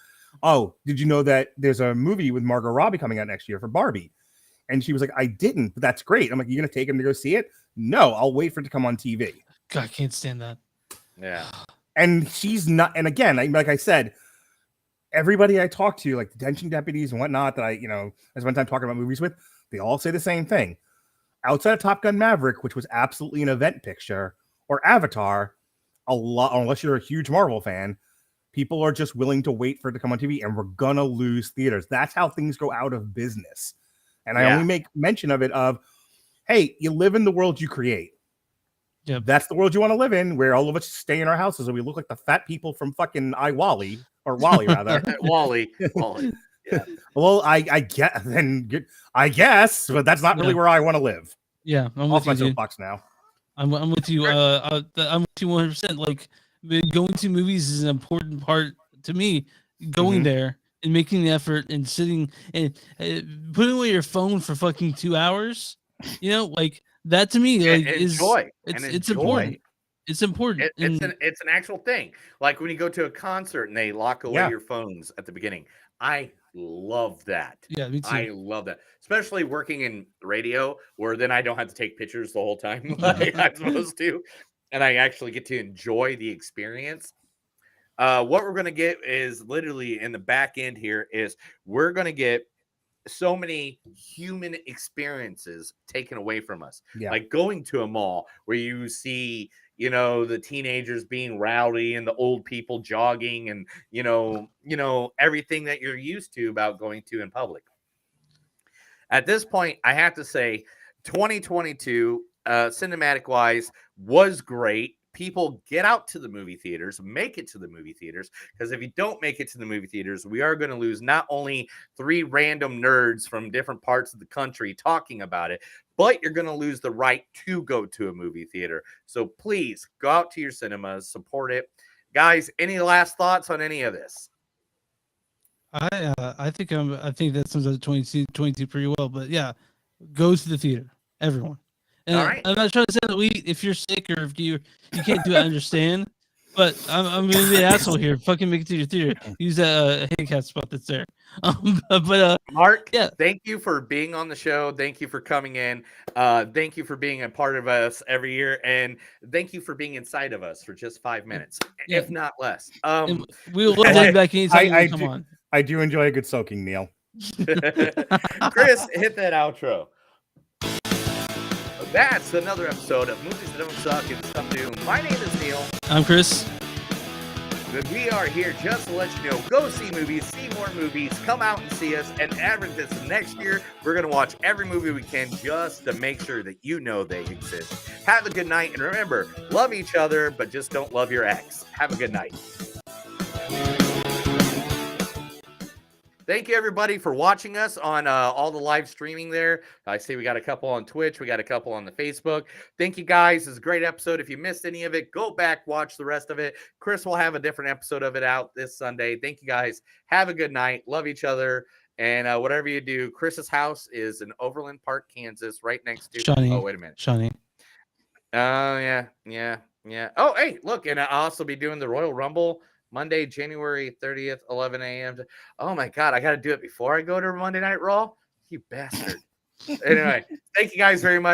Oh, did you know that there's a movie with Margot Robbie coming out next year for Barbie? And she was like, I didn't, but that's great. I'm like, you're going to take him to go see it? No, I'll wait for it to come on TV. God, I can't stand that. Yeah. And she's not, and again, like I said, everybody I talk to, like detention deputies and whatnot that I spent time talking about movies with, they all say the same thing. Outside of Top Gun Maverick, which was absolutely an event picture, or Avatar, unless you're a huge Marvel fan, people are just willing to wait for it to come on TV, and we're gonna lose theaters. That's how things go out of business. And I only make mention of it hey, you live in the world you create. Yeah, that's the world you want to live in, where all of us stay in our houses and we look like the fat people from fucking Wally, rather. Wally. Yeah. Well, I guess, but that's not really where I want to live. Yeah, I'm off with my you, soapbox now. I'm with you. I'm with you 100%. Like, going to movies is an important part to me. Going there and making the effort and sitting and putting away your phone for fucking 2 hours, like that to me, like, is it's important. It's important. It's an actual thing. Like when you go to a concert and they lock away your phones at the beginning. I love that. Yeah, me too. I love that, especially working in radio, where then I don't have to take pictures the whole time like I'm supposed to, and I actually get to enjoy the experience. What we're going to get is literally in the back end here is we're going to get so many human experiences taken away from us. Like going to a mall where you see, the teenagers being rowdy and the old people jogging and, everything that you're used to about going to in public. At this point, I have to say 2022, cinematic wise, was great. People, get out to the movie theaters, make it to the movie theaters, because if you don't make it to the movie theaters, we are going to lose not only 3 random nerds from different parts of the country talking about it, but you're going to lose the right to go to a movie theater. So please go out to your cinemas, support it. Guys, any last thoughts on any of this? I think that sums up 22 pretty well. But yeah, go to the theater, everyone. And all right. I'm not trying to say that if you're sick or if you can't do it, I understand. But I'm gonna be an asshole here. Fucking make it to your theater. Use that handicap spot that's there. Mark, thank you for being on the show. Thank you for coming in. Thank you for being a part of us every year, and thank you for being inside of us for just 5 minutes, if not less. We'll have you back anytime you come on. I do enjoy a good soaking, Neil. Chris, hit that outro. That's another episode of Movies That Don't Suck and Stuff New. My name is Neil. I'm Chris. And we are here just to let you know, go see movies, see more movies, come out and see us, and average this next year. We're going to watch every movie we can just to make sure that you know they exist. Have a good night, and remember, love each other, but just don't love your ex. Have a good night. thank you everybody for watching us on all the live streaming there. I see we got a couple on Twitch, we got a couple on the Facebook. Thank you guys. It's a great episode. If you missed any of it, go back, watch the rest of it. Chris will have a different episode of it out this Sunday. Thank you guys. Have a good night. Love each other. And whatever you do, Chris's house is in Overland Park, Kansas, right next to. Shawnee. Oh, wait a minute. Shawnee. Oh, yeah. Oh, hey, look, and I'll also be doing the Royal Rumble Monday, January 30th, 11 a.m. Oh, my God, I got to do it before I go to Monday Night Raw? You bastard. Anyway, thank you guys very much.